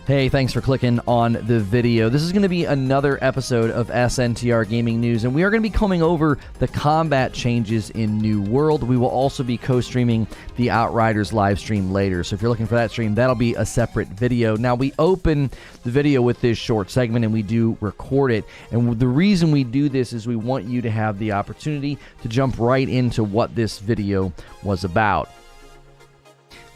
Hey, thanks for clicking on the video. This is going to be another episode of SNTR Gaming News, and we are going to be coming over the combat changes in New World. We will also be co-streaming the Outriders live stream later, so if you're looking for that stream, that'll be a separate video. Now, we open the video with this short segment, and we do record it, and the reason we do this is we want you to have the opportunity to jump right into what this video was about.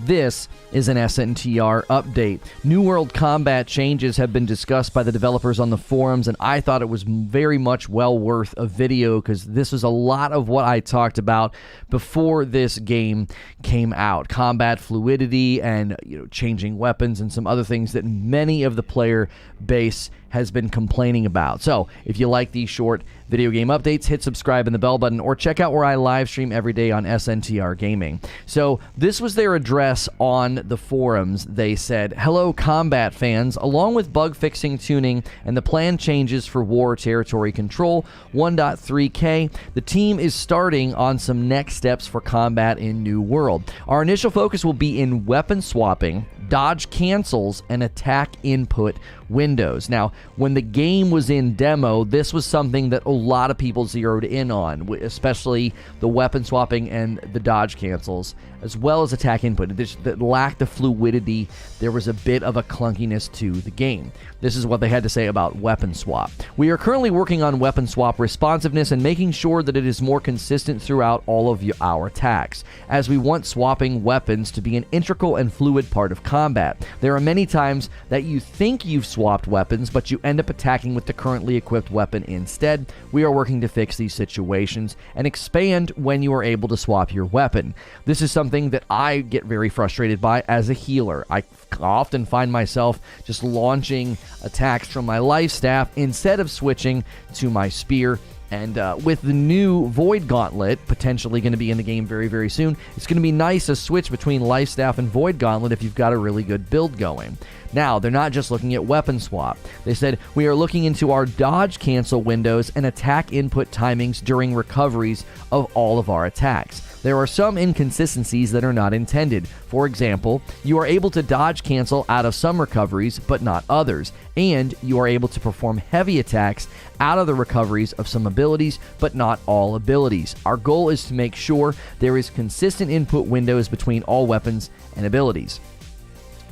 This is an SNTR update. New World combat changes have been discussed by the developers on the forums, and I thought it was very much well worth a video because this was a lot of what I talked about before this game came out. Combat fluidity and changing weapons and some other things that many of the player base has been complaining about. So if you like these short video game updates, hit subscribe and the bell button, or check out where I live stream every day on SNTR Gaming. So this was their address on the forums. They said, "Hello combat fans, along with bug fixing, tuning, and the planned changes for war territory control 1.3K, the team is starting on some next steps for combat in New World. Our initial focus will be in weapon swapping, dodge cancels, and attack input windows." Now, when the game was in demo, this was something that a lot of people zeroed in on, especially the weapon swapping and the dodge cancels, as well as attack input. That lacked the fluidity. There was a bit of a clunkiness to the game. This is what they had to say about weapon swap. "We are currently working on weapon swap responsiveness and making sure that it is more consistent throughout all of our attacks, as we want swapping weapons to be an integral and fluid part of combat. There are many times that you think you've swapped weapons, but you end up attacking with the currently equipped weapon instead. We are working to fix these situations and expand when you are able to swap your weapon. This is something that I get very frustrated by as a healer. I often find myself just launching attacks from my life staff instead of switching to my spear. And with the new Void Gauntlet potentially going to be in the game very, very soon, it's going to be nice to switch between Life Staff and Void Gauntlet if you've got a really good build going. Now, they're not just looking at weapon swap. They said, "We are looking into our dodge cancel windows and attack input timings during recoveries of all of our attacks. There are some inconsistencies that are not intended. For example, you are able to dodge cancel out of some recoveries, but not others. And you are able to perform heavy attacks out of the recoveries of some abilities, but not all abilities. Our goal is to make sure there is consistent input windows between all weapons and abilities."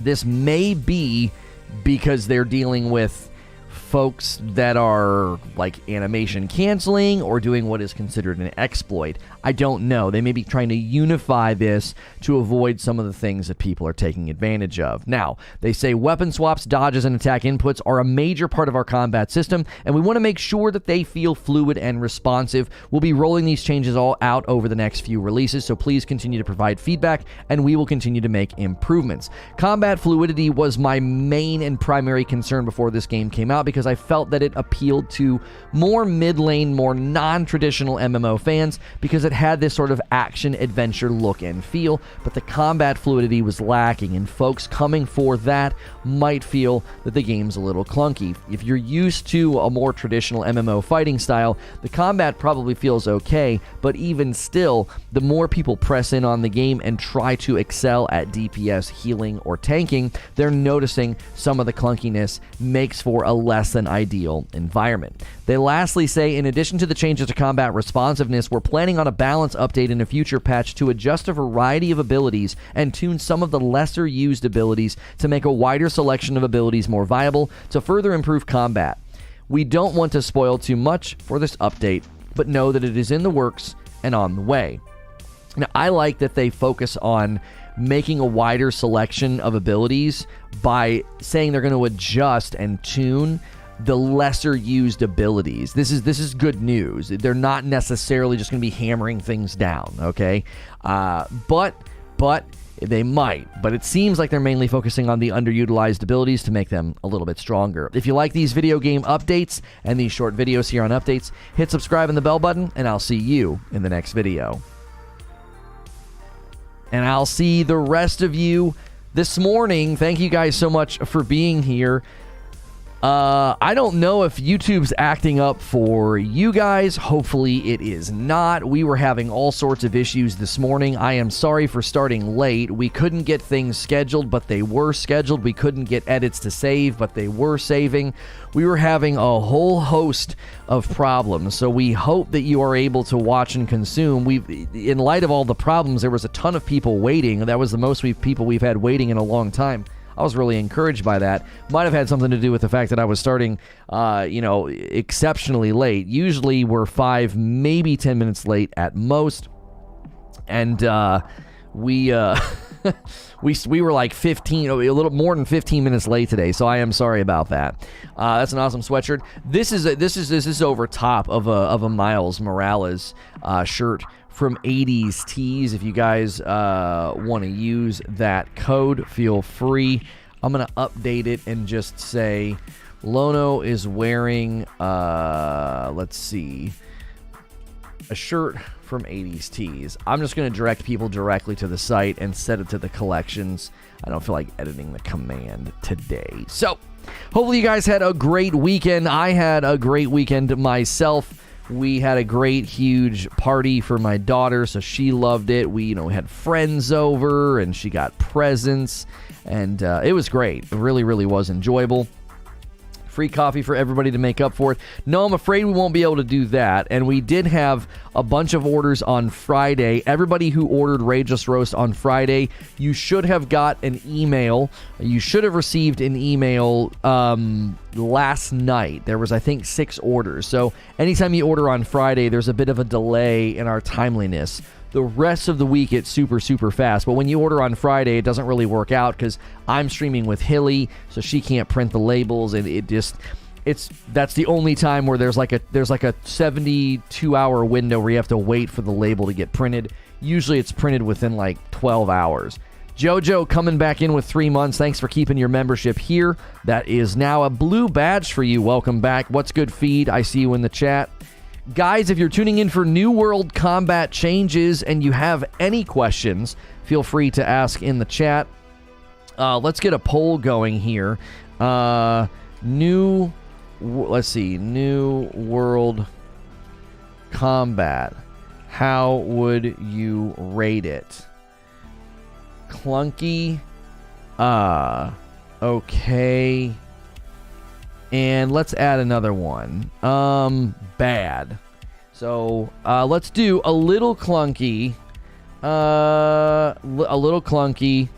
This may be because they're dealing with folks that are like animation canceling or doing what is considered an exploit. I don't know. They may be trying to unify this to avoid some of the things that people are taking advantage of. Now, they say weapon swaps, dodges, and attack inputs are a major part of our combat system, and we want to make sure that they feel fluid and responsive. We'll be rolling these changes all out over the next few releases, so please continue to provide feedback, and we will continue to make improvements. Combat fluidity was my main and primary concern before this game came out, because I felt that it appealed to more mid-lane, more non-traditional MMO fans, because it had this sort of action-adventure look and feel, but the combat fluidity was lacking, and folks coming for that might feel that the game's a little clunky. If you're used to a more traditional MMO fighting style, the combat probably feels okay, but even still, the more people press in on the game and try to excel at DPS, healing, or tanking, they're noticing some of the clunkiness makes for a less than ideal environment. They lastly say, in addition to the changes to combat responsiveness, we're planning on a balance update in a future patch to adjust a variety of abilities and tune some of the lesser used abilities to make a wider selection of abilities more viable to further improve combat. We don't want to spoil too much for this update, but know that it is in the works and on the way." Now, I like that they focus on making a wider selection of abilities by saying they're going to adjust and tune the lesser used abilities. This is good news. They're not necessarily just going to be hammering things down, okay? But they might. But it seems like they're mainly focusing on the underutilized abilities to make them a little bit stronger. If you like these video game updates and these short videos here on updates, hit subscribe and the bell button, and I'll see you in the next video. And I'll see the rest of you this morning. Thank you guys so much for being here. I don't know if YouTube's acting up for you guys. Hopefully it is not. We were having all sorts of issues this morning. I am sorry for starting late. We couldn't get things scheduled, but they were scheduled. We couldn't get edits to save, but they were saving. We were having a whole host of problems, so we hope that you are able to watch and consume. In light of all the problems, there was a ton of people waiting. That was the most people we've had waiting in a long time. I was really encouraged by that. Might have had something to do with the fact that I was starting, exceptionally late. Usually we're 5, maybe 10 minutes late at most. And we were like 15, a little more than 15 minutes late today. So I am sorry about that. That's an awesome sweatshirt. This is over top of a Miles Morales shirt from 80s Tees. If you guys want to use that code, feel free. I'm going to update it and just say Lono is wearing, let's see, a shirt from 80s Tees. I'm just going to direct people directly to the site and set it to the collections. I don't feel like editing the command today. So, hopefully you guys had a great weekend. I had a great weekend myself. We had a great, huge party for my daughter, so she loved it. We, had friends over, and she got presents, and it was great. It really, really was enjoyable. Free coffee for everybody to make up for it. No, I'm afraid we won't be able to do that. And we did have a bunch of orders on Friday. Everybody who ordered Rageless Roast on Friday, you should have got an email. You should have received an email last night. There was, I think, 6 orders. So anytime you order on Friday, there's a bit of a delay in our timeliness. The rest of the week, it's super, super fast. But when you order on Friday, it doesn't really work out because I'm streaming with Hilly, so she can't print the labels, and that's the only time where there's like a 72-hour window where you have to wait for the label to get printed. Usually it's printed within like 12 hours. Jojo coming back in with 3 months. Thanks for keeping your membership here. That is now a blue badge for you. Welcome back. What's good, Feed? I see you in the chat. Guys, if you're tuning in for New World combat changes and you have any questions, feel free to ask in the chat. Let's get a poll going here. New World combat. How would you rate it? Clunky. Okay. And let's add another one. Bad. So, let's do a little clunky. A little clunky.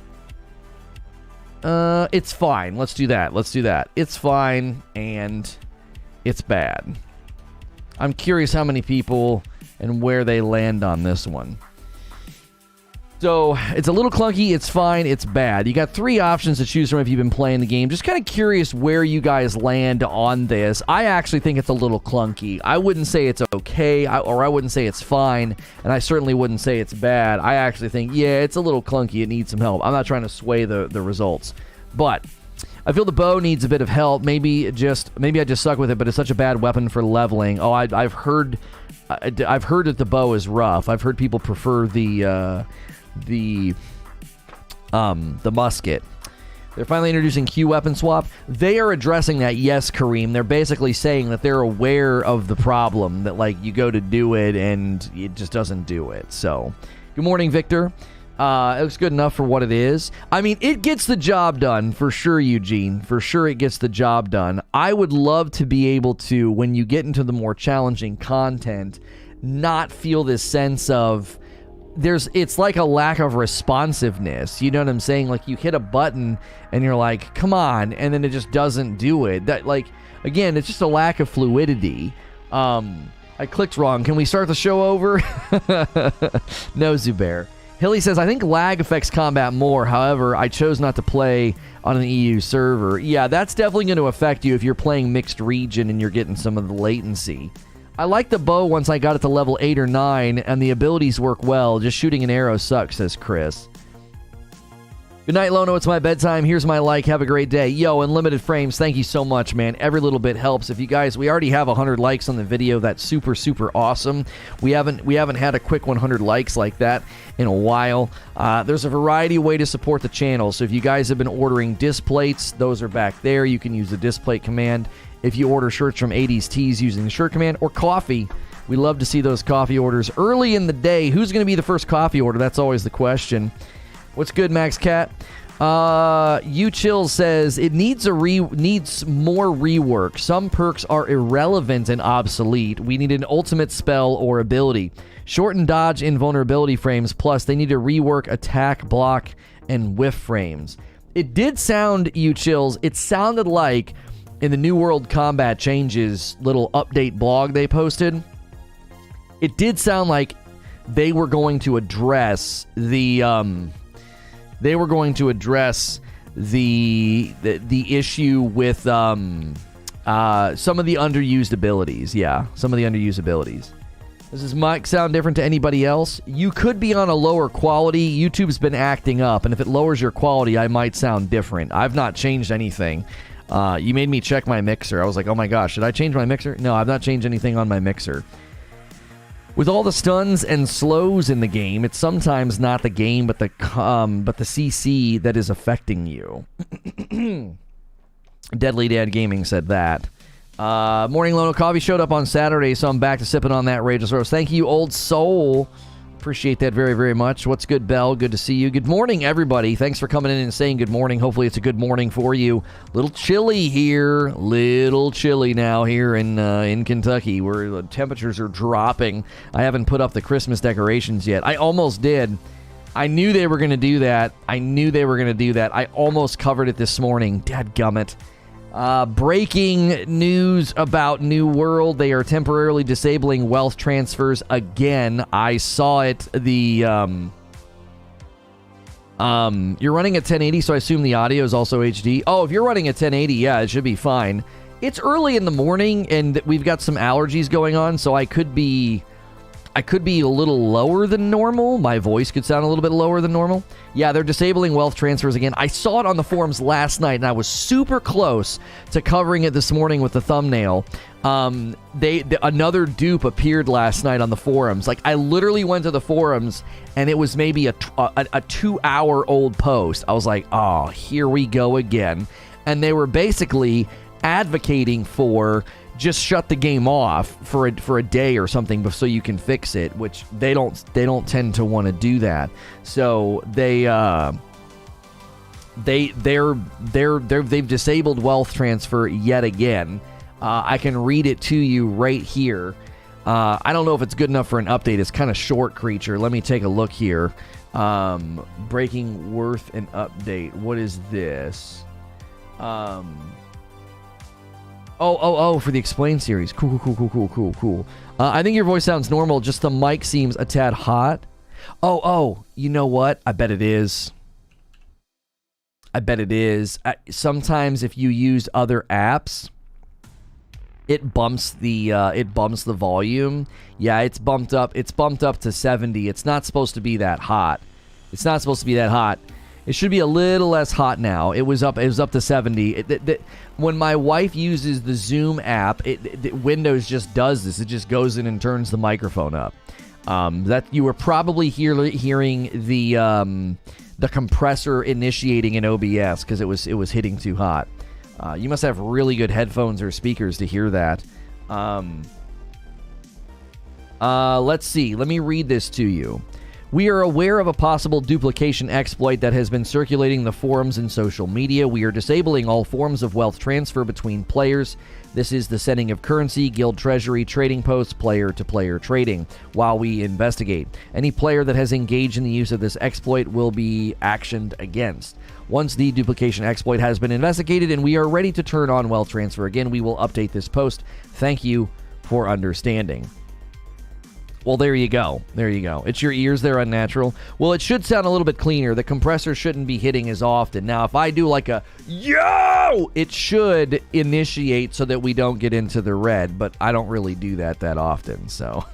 It's fine. Let's do that. It's fine, and it's bad. I'm curious how many people and where they land on this one. So, it's a little clunky, it's fine, it's bad. You got 3 options to choose from if you've been playing the game. Just kind of curious where you guys land on this. I actually think it's a little clunky. I wouldn't say it's okay, or I wouldn't say it's fine, and I certainly wouldn't say it's bad. I actually think, yeah, it's a little clunky, it needs some help. I'm not trying to sway the results. But I feel the bow needs a bit of help. Maybe I just suck with it, but it's such a bad weapon for leveling. Oh, I've heard that the bow is rough. I've heard people prefer the musket. They're finally introducing Q weapon swap. They are addressing that, yes, Kareem. They're basically saying that they're aware of the problem, that like you go to do it and it just doesn't do it. So, good morning, Victor. It looks good enough for what it is. I mean, it gets the job done, for sure, Eugene. For sure it gets the job done. I would love to be able to, when you get into the more challenging content, not feel this sense of it's like a lack of responsiveness. You know what I'm saying? Like you hit a button and you're like, come on, and then it just doesn't do it. That, like, again, it's just a lack of fluidity. I clicked wrong. Can we start the show over? No, Zubair. Hilly says, I think lag affects combat more. However, I chose not to play on an EU server. Yeah, that's definitely going to affect you if you're playing mixed region and you're getting some of the latency. I like the bow once I got it to level 8 or 9, and the abilities work well. Just shooting an arrow sucks, says Chris. Good night, Lono. It's my bedtime. Here's my like. Have a great day. Yo, Unlimited Frames, thank you so much, man. Every little bit helps. If you guys, we already have 100 likes on the video. That's super, super awesome. We haven't had a quick 100 likes like that in a while. There's a variety of ways to support the channel. So if you guys have been ordering disc plates, those are back there. You can use the disc plate command. If you order shirts from 80s Tees using the shirt command, or coffee, we love to see those coffee orders early in the day. Who's going to be the first coffee order? That's always the question. What's good, Max Cat? You Chill says it needs more rework. Some perks are irrelevant and obsolete. We need an ultimate spell or ability. Shorten dodge invulnerability frames. Plus, they need to rework attack, block, and whiff frames. It did sound, You Chills, it sounded like in the New World Combat Changes little update blog they posted, it did sound like they were going to address the issue with some of the underused abilities. Yeah, some of the underused abilities. Does this mic sound different to anybody else? You could be on a lower quality. YouTube's been acting up, and if it lowers your quality, I might sound different. I've not changed anything. You made me check my mixer. I was like, oh my gosh, should I change my mixer? No, I've not changed anything on my mixer. With all the stuns and slows in the game, it's sometimes not the game, but the CC that is affecting you. Deadly Dad Gaming said that. Morning Lono Coffee showed up on Saturday, so I'm back to sipping on that Rageous Rose. Thank you, Old Soul. Appreciate that very, very much. What's good, Bell? Good to see you. Good morning, everybody. Thanks for coming in and saying good morning. Hopefully it's a good morning for you. Little chilly here. Little chilly now here in Kentucky, where the temperatures are dropping. I haven't put up the Christmas decorations yet. I almost did. I knew they were going to do that. I almost covered it this morning. Dadgummit. Breaking news about New World. They are temporarily disabling wealth transfers again. I saw it. You're running at 1080, so I assume the audio is also HD. Oh, if you're running at 1080, yeah, it should be fine. It's early in the morning, and we've got some allergies going on, so I could be a little lower than normal. My voice could sound a little bit lower than normal. Yeah, they're disabling wealth transfers again. I saw it on the forums last night, and I was super close to covering it this morning with the thumbnail. Another dupe appeared last night on the forums. Like, I literally went to the forums, and it was maybe a 2-hour-old post. I was like, oh, here we go again. And they were basically advocating for just shut the game off for a day or something so you can fix it, which they don't tend to want to do that. So they've disabled wealth transfer yet again. I can read it to you right here. I don't know if it's good enough for an update. It's kind of short, Creature. Let me take a look here. Breaking worth and update. What is this? Oh, for the Explain series. Cool. I think your voice sounds normal, just the mic seems a tad hot. Oh, you know what? I bet it is. Sometimes if you use other apps, it bumps the volume. Yeah, it's bumped up to 70. It's not supposed to be that hot. It should be a little less hot now. It was up to 70. When my wife uses the Zoom app, Windows just does this. It just goes in and turns the microphone up. That you were probably hearing the compressor initiating in OBS because it was hitting too hot. You must have really good headphones or speakers to hear that. Let's see. Let me read this to you. We are aware of a possible duplication exploit that has been circulating the forums and social media. We are disabling all forms of wealth transfer between players. This is the sending of currency, guild treasury, trading posts, player-to-player trading, while we investigate. Any player that has engaged in the use of this exploit will be actioned against. Once the duplication exploit has been investigated and we are ready to turn on wealth transfer again, we will update this post. Thank you for understanding. Well, there you go. It's your ears, they're unnatural. Well, it should sound a little bit cleaner. The compressor shouldn't be hitting as often. Now, if I do like a yo, it should initiate so that we don't get into the red, but I don't really do that often, so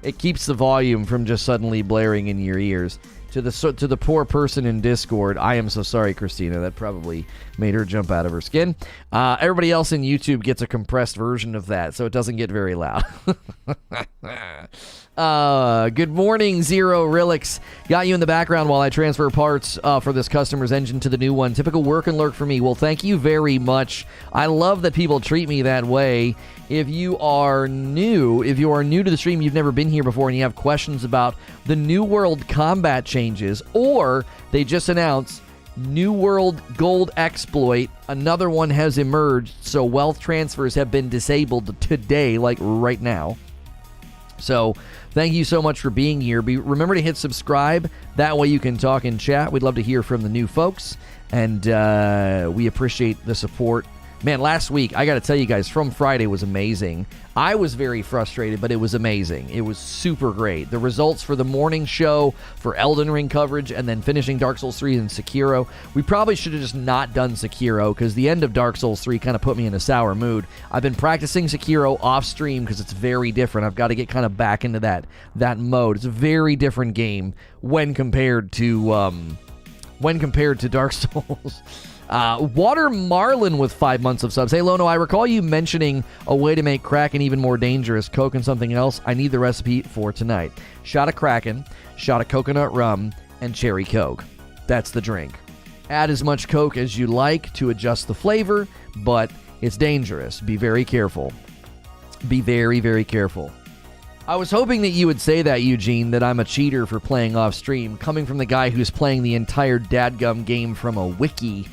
it keeps the volume from just suddenly blaring in your ears. To the poor person in Discord, I am so sorry, Christina. That probably made her jump out of her skin. Everybody else in YouTube gets a compressed version of that, so it doesn't get very loud. Good morning, Zero Relix. Got you in the background while I transfer parts for this customer's engine to the new one. Typical work and lurk for me. Well, thank you very much. I love that people treat me that way. If you are new to the stream, you've never been here before, and you have questions about the New World combat changes, or they just announced New World Gold exploit, another one has emerged, so wealth transfers have been disabled today, like right now. So thank you so much for being here. Remember to hit subscribe. That way you can talk and chat. We'd love to hear from the new folks, and we appreciate the support. Man, last week, I got to tell you guys, From Friday was amazing. I was very frustrated, but it was amazing. It was super great. The results for the morning show, for Elden Ring coverage, and then finishing Dark Souls 3 and Sekiro. We probably should have just not done Sekiro, because the end of Dark Souls 3 kind of put me in a sour mood. I've been practicing Sekiro off stream because it's very different. I've got to get kind of back into that mode. It's a very different game when compared to Dark Souls. Water Marlin with 5 months of subs. Hey, Lono, I recall you mentioning a way to make Kraken even more dangerous. Coke and something else. I need the recipe for tonight. Shot of Kraken, shot of coconut rum, and cherry Coke. That's the drink. Add as much Coke as you like to adjust the flavor, but it's dangerous. Be very careful. Be very, very careful. I was hoping that you would say that, Eugene, that I'm a cheater for playing off stream, coming from the guy who's playing the entire dadgum game from a wiki.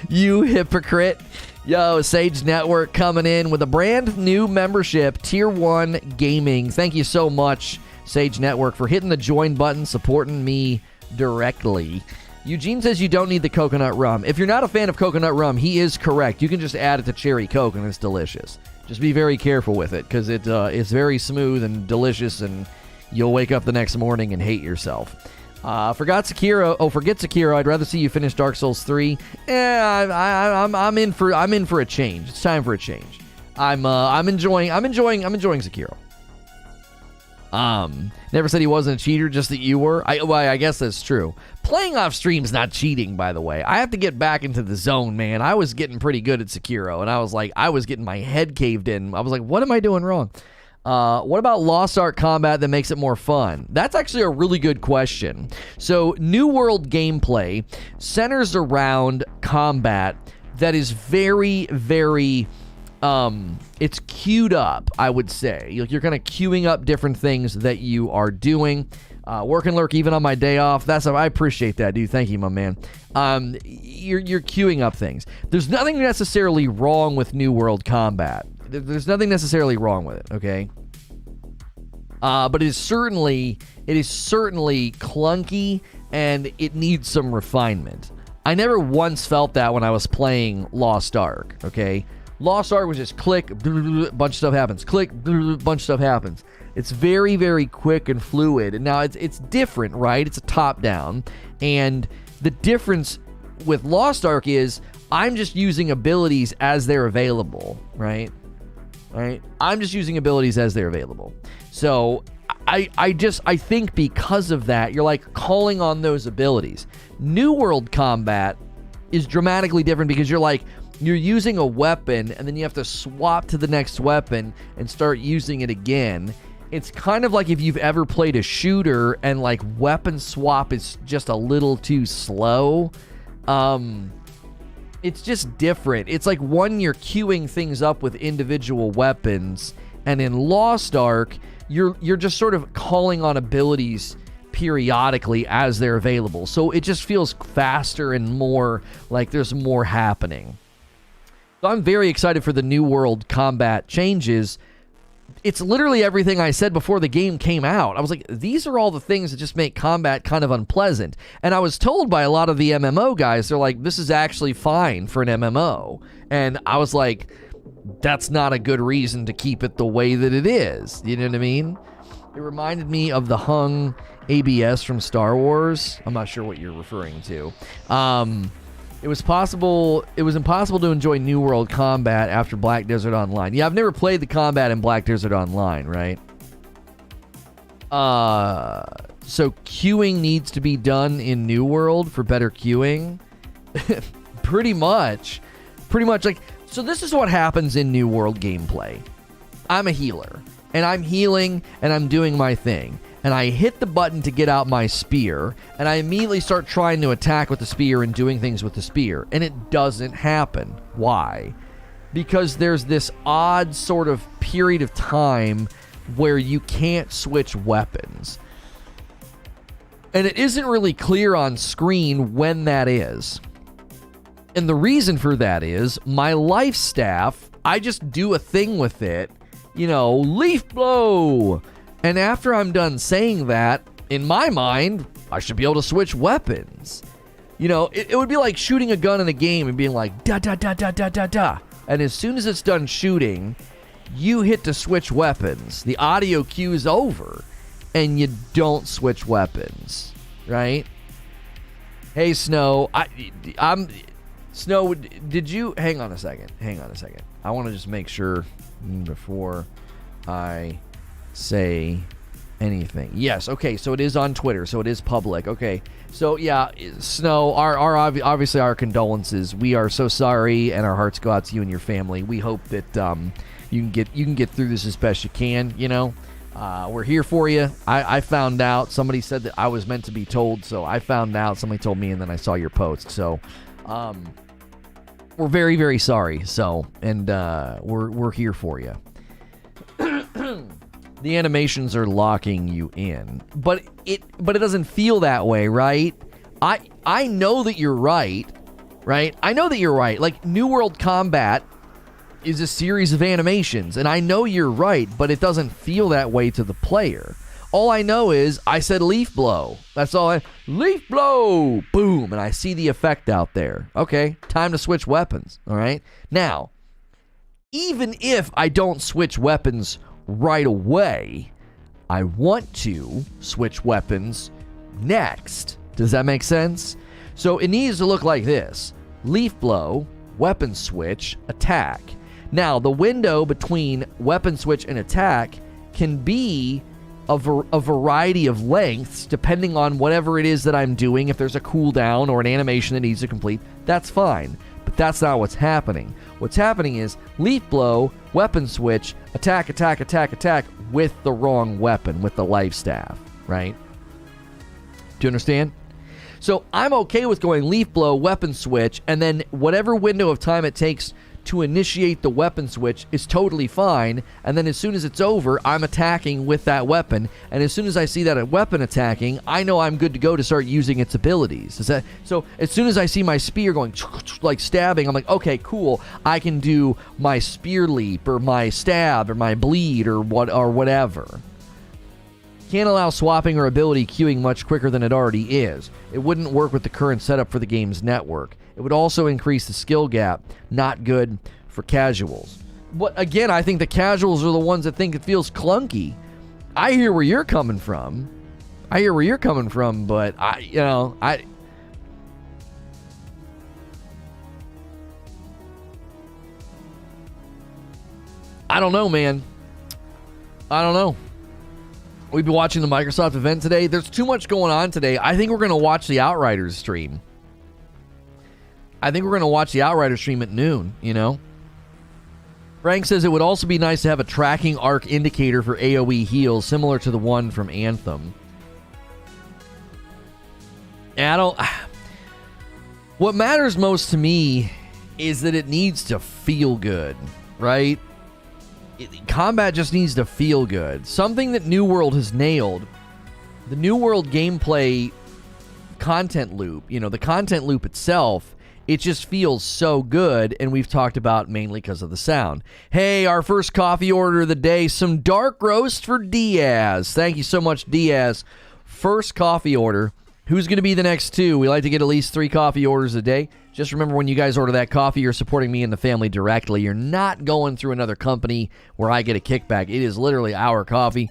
You hypocrite. Yo, Sage Network coming in with a brand new membership, Tier 1 Gaming. Thank you so much, Sage Network, for hitting the join button, supporting me directly. Eugene says you don't need the coconut rum. If you're not a fan of coconut rum, he is correct. You can just add it to cherry Coke, and it's delicious. Just be very careful with it, because it's very smooth and delicious, and you'll wake up the next morning and hate yourself. Forget Sekiro. I'd rather see you finish Dark Souls 3. I'm in for a change. It's time for a change. I'm enjoying Sekiro. Never said he wasn't a cheater, just that you were. I guess that's true. Playing off stream's not cheating, by the way. I have to get back into the zone, man. I was getting pretty good at Sekiro, and I was getting my head caved in. I was like, what am I doing wrong? What about Lost Ark combat that makes it more fun? That's actually a really good question. So, New World gameplay centers around combat that is very, very, it's queued up, I would say. You're kind of queuing up different things that you are doing. Work and lurk even on my day off. I appreciate that, dude. Thank you, my man. You're queuing up things. There's nothing necessarily wrong with New World combat. There's nothing necessarily wrong with it, okay? But it is certainly clunky, and it needs some refinement. I never once felt that when I was playing Lost Ark, okay? Lost Ark was just click, bunch of stuff happens. Click, bunch of stuff happens. It's very, very quick and fluid. And now it's different, right? It's a top-down. And the difference with Lost Ark is I'm just using abilities as they're available, right? I'm just using abilities as they're available. So I think because of that, you're like calling on those abilities. New World combat is dramatically different because you're using a weapon and then you have to swap to the next weapon and start using it again. It's kind of like if you've ever played a shooter and like weapon swap is just a little too slow. It's just different. It's like one, you're queuing things up with individual weapons, and in Lost Ark, you're just sort of calling on abilities periodically as they're available. So it just feels faster and more like there's more happening. So I'm very excited for the New World combat changes. It's literally everything I said before the game came out. I was like, these are all the things that just make combat kind of unpleasant. And I was told by a lot of the MMO guys, they're like, this is actually fine for an MMO. And I was like, that's not a good reason to keep it the way that it is. You know what I mean? It reminded me of the hung ABS from Star Wars. I'm not sure what you're referring to. It was impossible to enjoy New World combat after Black Desert Online. Yeah, I've never played the combat in Black Desert Online, right? So queuing needs to be done in New World for better queuing? Pretty much. Like, so this is what happens in New World gameplay. I'm a healer, and I'm healing, and I'm doing my thing. And I hit the button to get out my spear, and I immediately start trying to attack with the spear and doing things with the spear. And it doesn't happen. Why? Because there's this odd sort of period of time where you can't switch weapons. And it isn't really clear on screen when that is. And the reason for that is my life staff, I just do a thing with it, leaf blow. And after I'm done saying that, in my mind, I should be able to switch weapons. It would be like shooting a gun in a game and being like, da da da da da da da. And as soon as it's done shooting, you hit to switch weapons. The audio cue's over, and you don't switch weapons, right? Hey, Snow, Snow, did you... Hang on a second. I want to just make sure before I say anything. Yes, okay, so it is on Twitter, so it is public. Okay, so yeah, Snow, obviously our condolences. We are so sorry, and our hearts go out to you and your family. We hope that you can get through this as best you can. We're here for you. I found out, somebody said that I was meant to be told, so I found out. Somebody told me, and then I saw your post. So we're very, very sorry. So, and we're here for you. The animations are locking you in, but it doesn't feel that way, right? I know that you're right? I know that you're right. Like, New World Combat is a series of animations, and I know you're right, but it doesn't feel that way to the player. All I know is I said leaf blow. That's all leaf blow, boom, and I see the effect out there. Okay, time to switch weapons, all right? Now, even if I don't switch weapons right away, I want to switch weapons next. Does that make sense? So it needs to look like this: leaf blow, weapon switch, attack. Now, the window between weapon switch and attack can be a variety of lengths depending on whatever it is that I'm doing. If there's a cooldown or an animation that needs to complete, that's fine. But that's not what's happening. What's happening is leaf blow, weapon switch, attack with the wrong weapon, with the life staff, right? Do you understand? So I'm okay with going leaf blow, weapon switch, and then whatever window of time it takes to initiate the weapon switch is totally fine. And then as soon as it's over, I'm attacking with that weapon. And as soon as I see that weapon attacking, I know I'm good to go to start using its abilities. So as soon as I see my spear going like stabbing, I'm like, okay, cool. I can do my spear leap or my stab or my bleed or whatever. Can't allow swapping or ability queuing much quicker than it already is. It wouldn't work with the current setup for the game's network. It would also increase the skill gap. Not good for casuals. But again, I think the casuals are the ones that think it feels clunky. I hear where you're coming from. But I don't know, man. I don't know. We've been watching the Microsoft event today. There's too much going on today. I think we're going to watch the Outriders stream. At noon, Frank says it would also be nice to have a tracking arc indicator for AoE heals, similar to the one from Anthem. And what matters most to me is that it needs to feel good, right? Combat just needs to feel good. Something that New World has nailed. The New World gameplay content loop, the content loop itself, it just feels so good, and we've talked about mainly because of the sound. Hey, our first coffee order of the day, some dark roast for Diaz. Thank you so much, Diaz. First coffee order. Who's going to be the next two? We like to get at least 3 coffee orders a day. Just remember, when you guys order that coffee, you're supporting me and the family directly. You're not going through another company where I get a kickback. It is literally our coffee.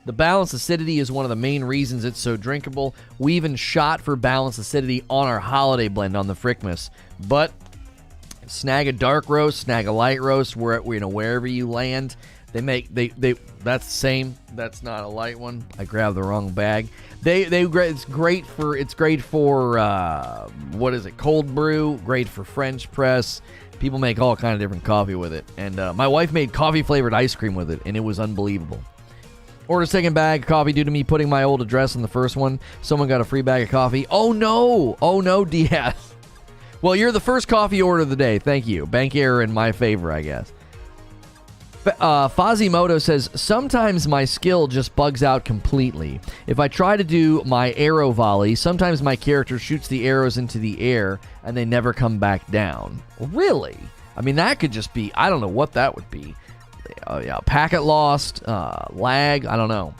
The balanced acidity is one of the main reasons it's so drinkable. We even shot for balanced acidity on our holiday blend on the Frickmas. But snag a dark roast, snag a light roast, wherever you land. That's the same. That's not a light one. I grabbed the wrong bag. It's great for what is it? Cold brew. Great for French press. People make all kind of different coffee with it. And my wife made coffee flavored ice cream with it, and it was unbelievable. Order second bag of coffee due to me putting my old address in the first one. Someone got a free bag of coffee. Oh no, Diaz. Well, you're the first coffee order of the day. Thank you. Bank error in my favor, I guess. Fazimoto says, sometimes my skill just bugs out completely. If I try to do my arrow volley, sometimes my character shoots the arrows into the air and they never come back down. Really? I mean, that could just be, I don't know what that would be. Packet lost, lag, I don't know.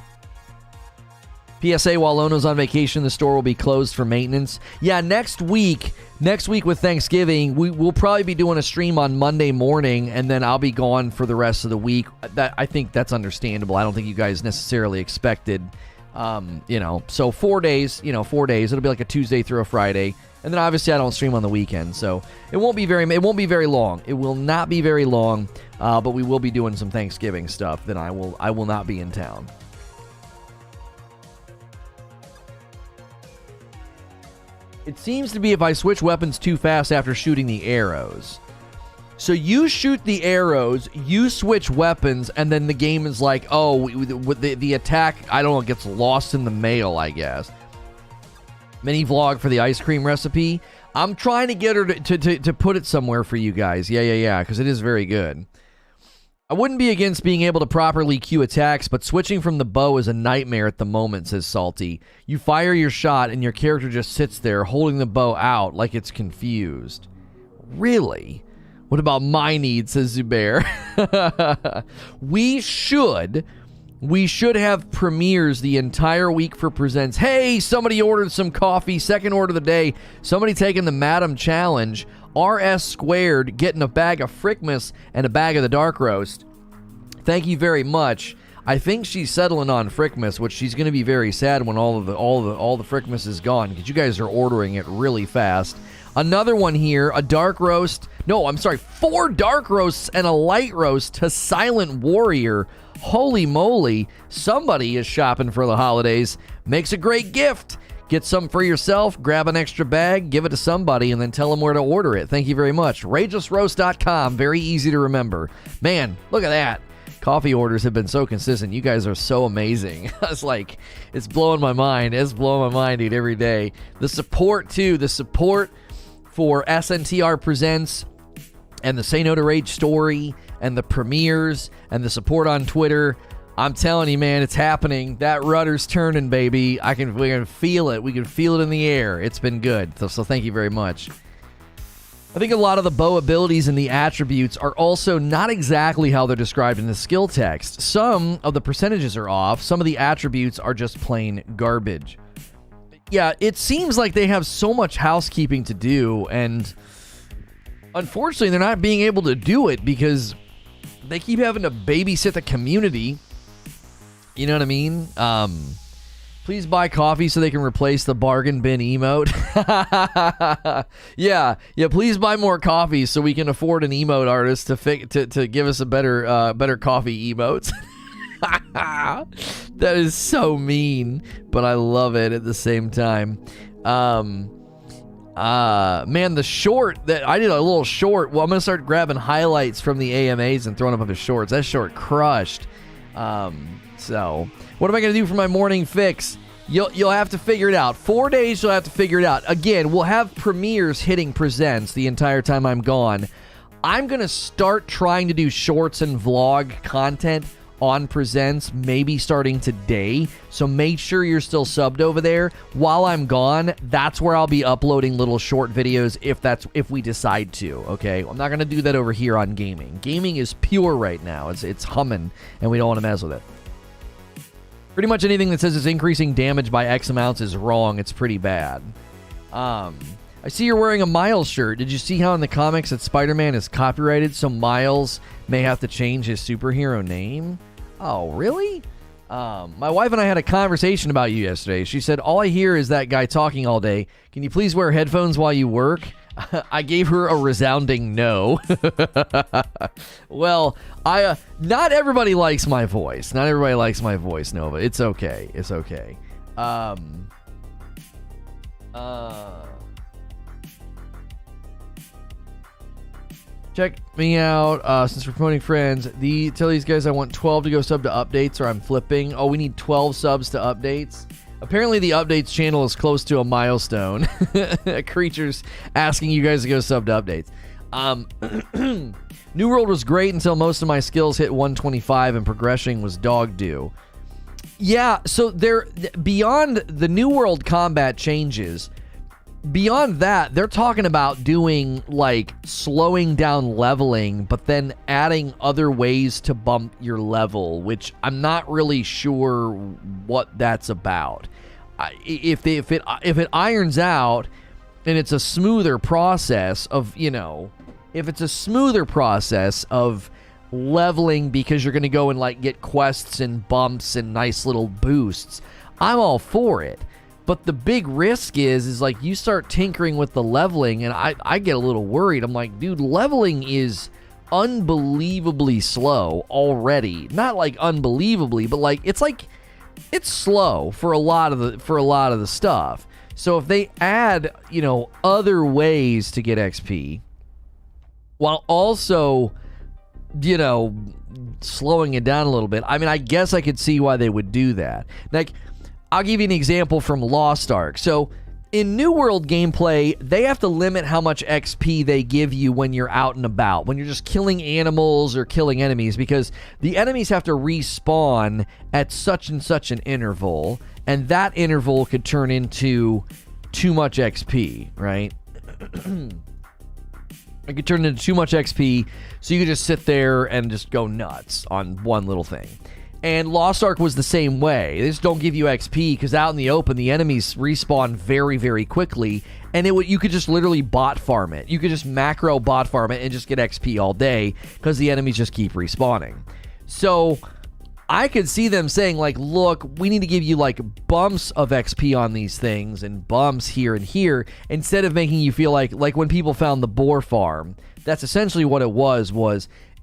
PSA, while Lono's on vacation, the store will be closed for maintenance. Yeah, next week with Thanksgiving, we'll probably be doing a stream on Monday morning, and then I'll be gone for the rest of the week. I think that's understandable. I don't think you guys necessarily expected, so 4 days, 4 days. It'll be like a Tuesday through a Friday. And then obviously I don't stream on the weekend, so it won't be very long. It will not be very long, but we will be doing some Thanksgiving stuff. Then I will not be in town. It seems to be if I switch weapons too fast after shooting the arrows. So you shoot the arrows, you switch weapons, and then the game is like, oh, the attack, I don't know, gets lost in the mail, I guess. Mini vlog for the ice cream recipe. I'm trying to get her to put it somewhere for you guys. Yeah, because it is very good. I wouldn't be against being able to properly cue attacks, but switching from the bow is a nightmare at the moment, says Salty. You fire your shot, and your character just sits there holding the bow out like it's confused. Really? What about my needs, says Zubair. We should have premieres the entire week for Presents. Hey, somebody ordered some coffee. Second order of the day. Somebody taking the Madam Challenge. RS Squared getting a bag of Frickmas and a bag of the Dark Roast. Thank you very much. I think she's settling on Frickmas, which she's going to be very sad when all the Frickmas is gone, because you guys are ordering it really fast. Another one here, a Dark Roast. No, I'm sorry, 4 Dark Roasts and a Light Roast to Silent Warrior. Holy moly, somebody is shopping for the holidays. Makes a great gift. Get some for yourself, grab an extra bag, give it to somebody, and then tell them where to order it. Thank you very much. RagelessRoast.com, very easy to remember. Man, look at that. Coffee orders have been so consistent. You guys are so amazing. It's blowing my mind. It's blowing my mind, dude, every day. The support, too. The support for SNTR Presents and the Say No to Rage story and the premieres and the support on Twitter. I'm telling you, man, it's happening. That rudder's turning, baby. We can feel it. We can feel it in the air. It's been good. So thank you very much. I think a lot of the bow abilities and the attributes are also not exactly how they're described in the skill text. Some of the percentages are off. Some of the attributes are just plain garbage. Yeah, it seems like they have so much housekeeping to do, and unfortunately, they're not being able to do it because they keep having to babysit the community. You know what I mean? Please buy coffee so they can replace the bargain bin emote. yeah. Please buy more coffee so we can afford an emote artist to give us a better coffee emotes. That is so mean, but I love it at the same time. Man, the short that I did a little short. Well, I'm gonna start grabbing highlights from the AMAs and throwing them up as shorts. That short crushed. So what am I gonna do for my morning fix? You'll have to figure it out. 4 days, you'll have to figure it out. Again, we'll have premieres hitting Presents the entire time I'm gone. I'm gonna start trying to do shorts and vlog content on Presents, maybe starting today. So make sure you're still subbed over there. While I'm gone, that's where I'll be uploading little short videos if we decide to, okay? I'm not going to do that over here on gaming. Gaming is pure right now. It's humming, and we don't want to mess with it. Pretty much anything that says it's increasing damage by X amounts is wrong. It's pretty bad. I see you're wearing a Miles shirt. Did you see how in the comics that Spider-Man is copyrighted, so Miles may have to change his superhero name? Oh, really? My wife and I had a conversation about you yesterday. She said, all I hear is that guy talking all day. Can you please wear headphones while you work? I gave her a resounding no. Well, not everybody likes my voice. Not everybody likes my voice, Nova. It's okay. It's okay. Check me out, since we're promoting friends. Tell these guys I want 12 to go sub to updates or I'm flipping. Oh, we need 12 subs to updates. Apparently the updates channel is close to a milestone. Creatures asking you guys to go sub to updates. New World was great until most of my skills hit 125 and progression was dog doo. Yeah, so beyond the New World combat changes, beyond that, they're talking about doing, like, slowing down leveling, but then adding other ways to bump your level, which I'm not really sure what that's about. If it irons out and it's a smoother process of, if it's a smoother process of leveling because you're going to go and, like, get quests and bumps and nice little boosts, I'm all for it. But the big risk is like you start tinkering with the leveling and I get a little worried. I'm like, dude, leveling is unbelievably slow already. Not like unbelievably, but like it's slow for a lot of the stuff. So if they add, other ways to get XP while also, slowing it down a little bit. I mean, I guess I could see why they would do that. Like, I'll give you an example from Lost Ark. So, in New World gameplay, they have to limit how much XP they give you when you're out and about, when you're just killing animals or killing enemies, because the enemies have to respawn at such and such an interval, and that interval could turn into too much XP, right? It could turn into too much XP, so you could just sit there and just go nuts on one little thing. And Lost Ark was the same way. They just don't give you XP because out in the open, the enemies respawn very, very quickly. And you could just literally bot farm it. You could just macro bot farm it and just get XP all day because the enemies just keep respawning. So I could see them saying, like, look, we need to give you, like, bumps of XP on these things and bumps here and here instead of making you feel like when people found the boar farm. That's essentially what it was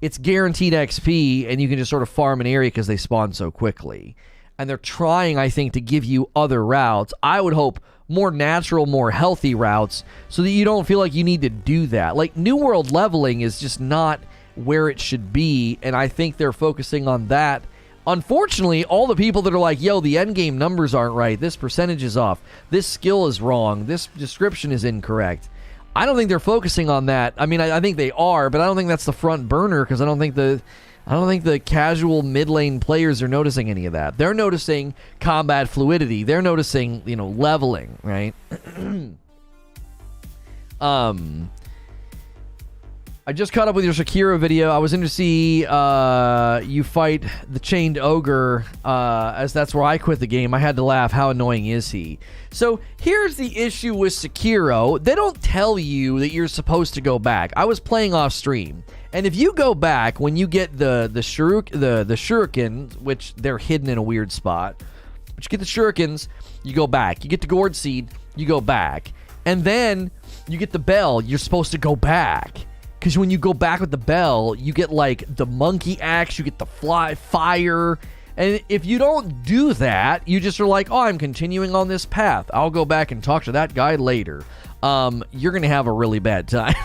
it's guaranteed XP, and you can just sort of farm an area because they spawn so quickly. And they're trying, I think, to give you other routes. I would hope more natural, more healthy routes so that you don't feel like you need to do that. Like, New World leveling is just not where it should be, and I think they're focusing on that. Unfortunately, all the people that are like, yo, the endgame numbers aren't right, this percentage is off, this skill is wrong, this description is incorrect. I don't think they're focusing on that. I mean, I think they are, but I don't think that's the front burner because I don't think the casual mid lane players are noticing any of that. They're noticing combat fluidity. They're noticing, leveling, right? I just caught up with your Shakira video. I was in to see you fight the chained ogre, as that's where I quit the game. I had to laugh. How annoying is he? So here's the issue with Sekiro. They don't tell you that you're supposed to go back. I was playing off stream, and if you go back when you get the shurikens, which they're hidden in a weird spot, but you get the shurikens, you go back. You get the gourd seed, you go back, and then you get the bell. You're supposed to go back. Because when you go back with the bell, you get, like, the monkey axe, you get the fire, and if you don't do that, you just are like, oh, I'm continuing on this path. I'll go back and talk to that guy later. You're going to have a really bad time.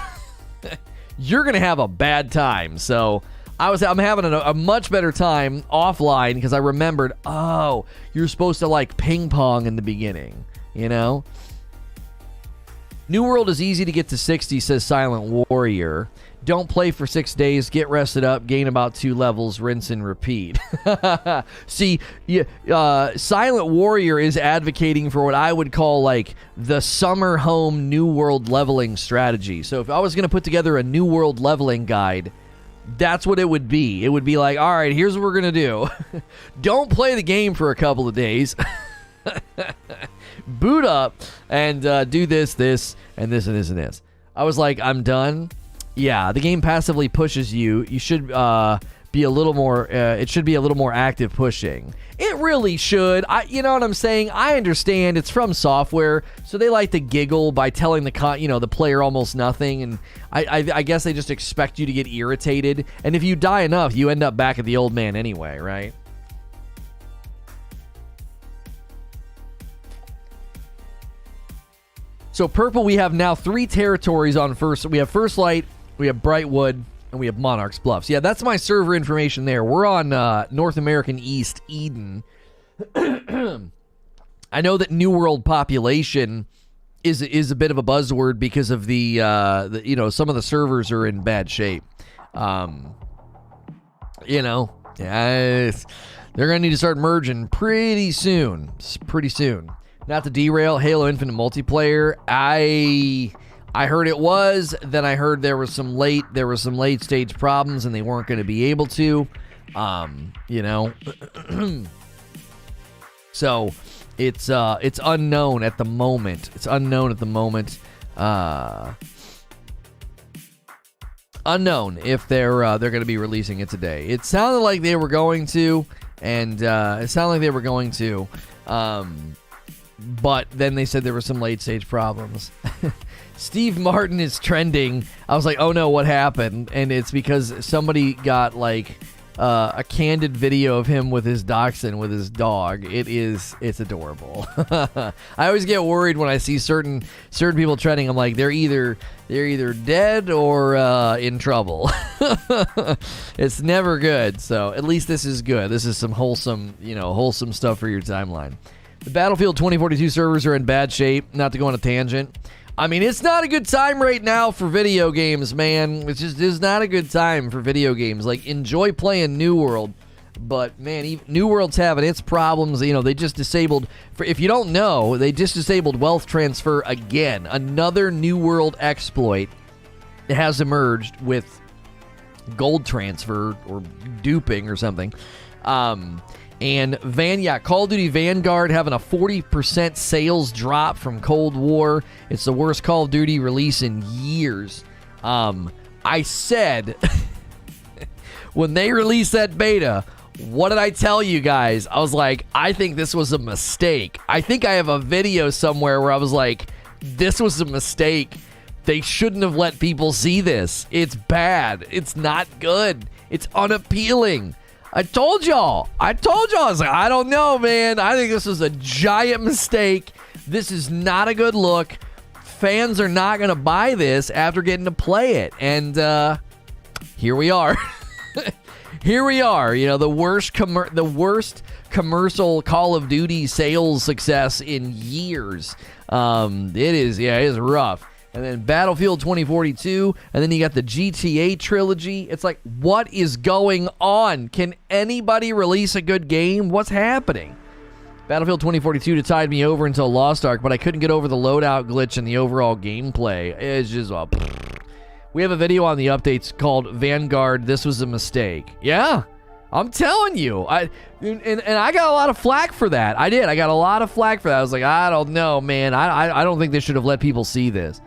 You're going to have a bad time. So I'm having a much better time offline because I remembered, oh, you're supposed to, like, ping pong in the beginning, New World is easy to get to 60, says Silent Warrior. Don't play for 6 days, get rested up, gain about 2 levels, rinse and repeat. See, Silent Warrior is advocating for what I would call, like, the summer home New World leveling strategy. So if I was going to put together a New World leveling guide, that's what it would be. It would be like, all right, here's what we're going to do. Don't play the game for a couple of days. Boot up and do this, and this, and this, and this. I was like, I'm done. Yeah, the game passively pushes you. You should be a little more. It should be a little more active pushing. It really should. You know what I'm saying? I understand it's from software, so they like to giggle by telling the player almost nothing, and I guess they just expect you to get irritated. And if you die enough, you end up back at the old man anyway, right? So purple, we have now 3 territories on first. We have First Light, we have Brightwood, and we have Monarch's Bluffs. Yeah, that's my server information there. We're on North American East, Eden. I know that New World population is a bit of a buzzword because of the some of the servers are in bad shape. They're gonna need to start merging pretty soon. Not to derail Halo Infinite multiplayer. I heard it was. Then I heard there was some late stage problems and they weren't going to be able to. So it's unknown at the moment. Unknown if they're going to be releasing it today. It sounded like they were going to, but then they said there were some late stage problems. Steve Martin is trending. I was like, oh no, what happened? And it's because somebody got like a candid video of him with his dachshund, with his dog. It's adorable. I always get worried when I see certain people trending. I'm like, they're either dead or in trouble. It's never good. So at least this is good. This is some wholesome stuff for your timeline. The Battlefield 2042 servers are in bad shape. Not to go on a tangent. I mean, it's not a good time right now for video games, man. It's not a good time for video games. Like, enjoy playing New World, but man, New World's having its problems. They just disabled. If you don't know, they just disabled wealth transfer again. Another New World exploit has emerged with gold transfer or duping or something. And Call of Duty Vanguard having a 40% sales drop from Cold War. It's the worst Call of Duty release in years. I said, when they released that beta, what did I tell you guys? I was like, I think this was a mistake. I think I have a video somewhere where I was like, this was a mistake. They shouldn't have let people see this. It's bad. It's not good. It's unappealing. I told y'all. I was like, I don't know, man. I think this is a giant mistake. This is not a good look. Fans are not going to buy this after getting to play it. And here we are. Here we are. The worst commercial Call of Duty sales success in years. It is rough. And then Battlefield 2042, and then you got the GTA trilogy. It's like, what is going on? Can anybody release a good game? What's happening? Battlefield 2042 tied me over until Lost Ark, but I couldn't get over the loadout glitch and the overall gameplay. It's just, we have a video on the updates called Vanguard, This Was a Mistake. Yeah, I'm telling you. And I got a lot of flack for that. I did. I got a lot of flack for that. I was like, I don't know, man. I don't think they should have let people see this.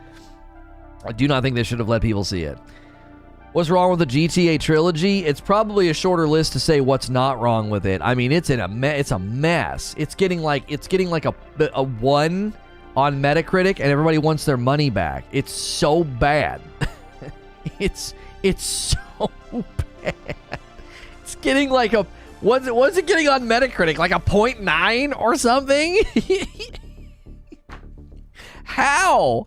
I do not think they should have let people see it. What's wrong with the GTA trilogy? It's probably a shorter list to say what's not wrong with it. I mean, it's a mess. It's getting like a 1 on Metacritic, and everybody wants their money back. It's so bad. It's so bad. It's getting like a what's it getting on Metacritic? Like a 0.9 or something? How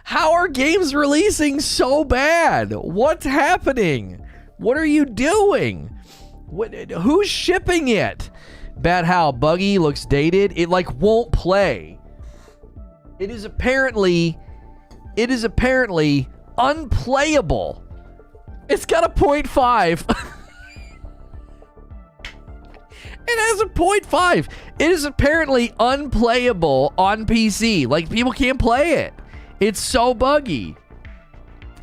are games releasing so bad? What's happening? What are you doing? Who's shipping it? Bad how? Buggy, looks dated. It won't play. It is apparently unplayable. It's got a 0.5. It has a 0.5. It is apparently unplayable on PC. People can't play it. It's so buggy.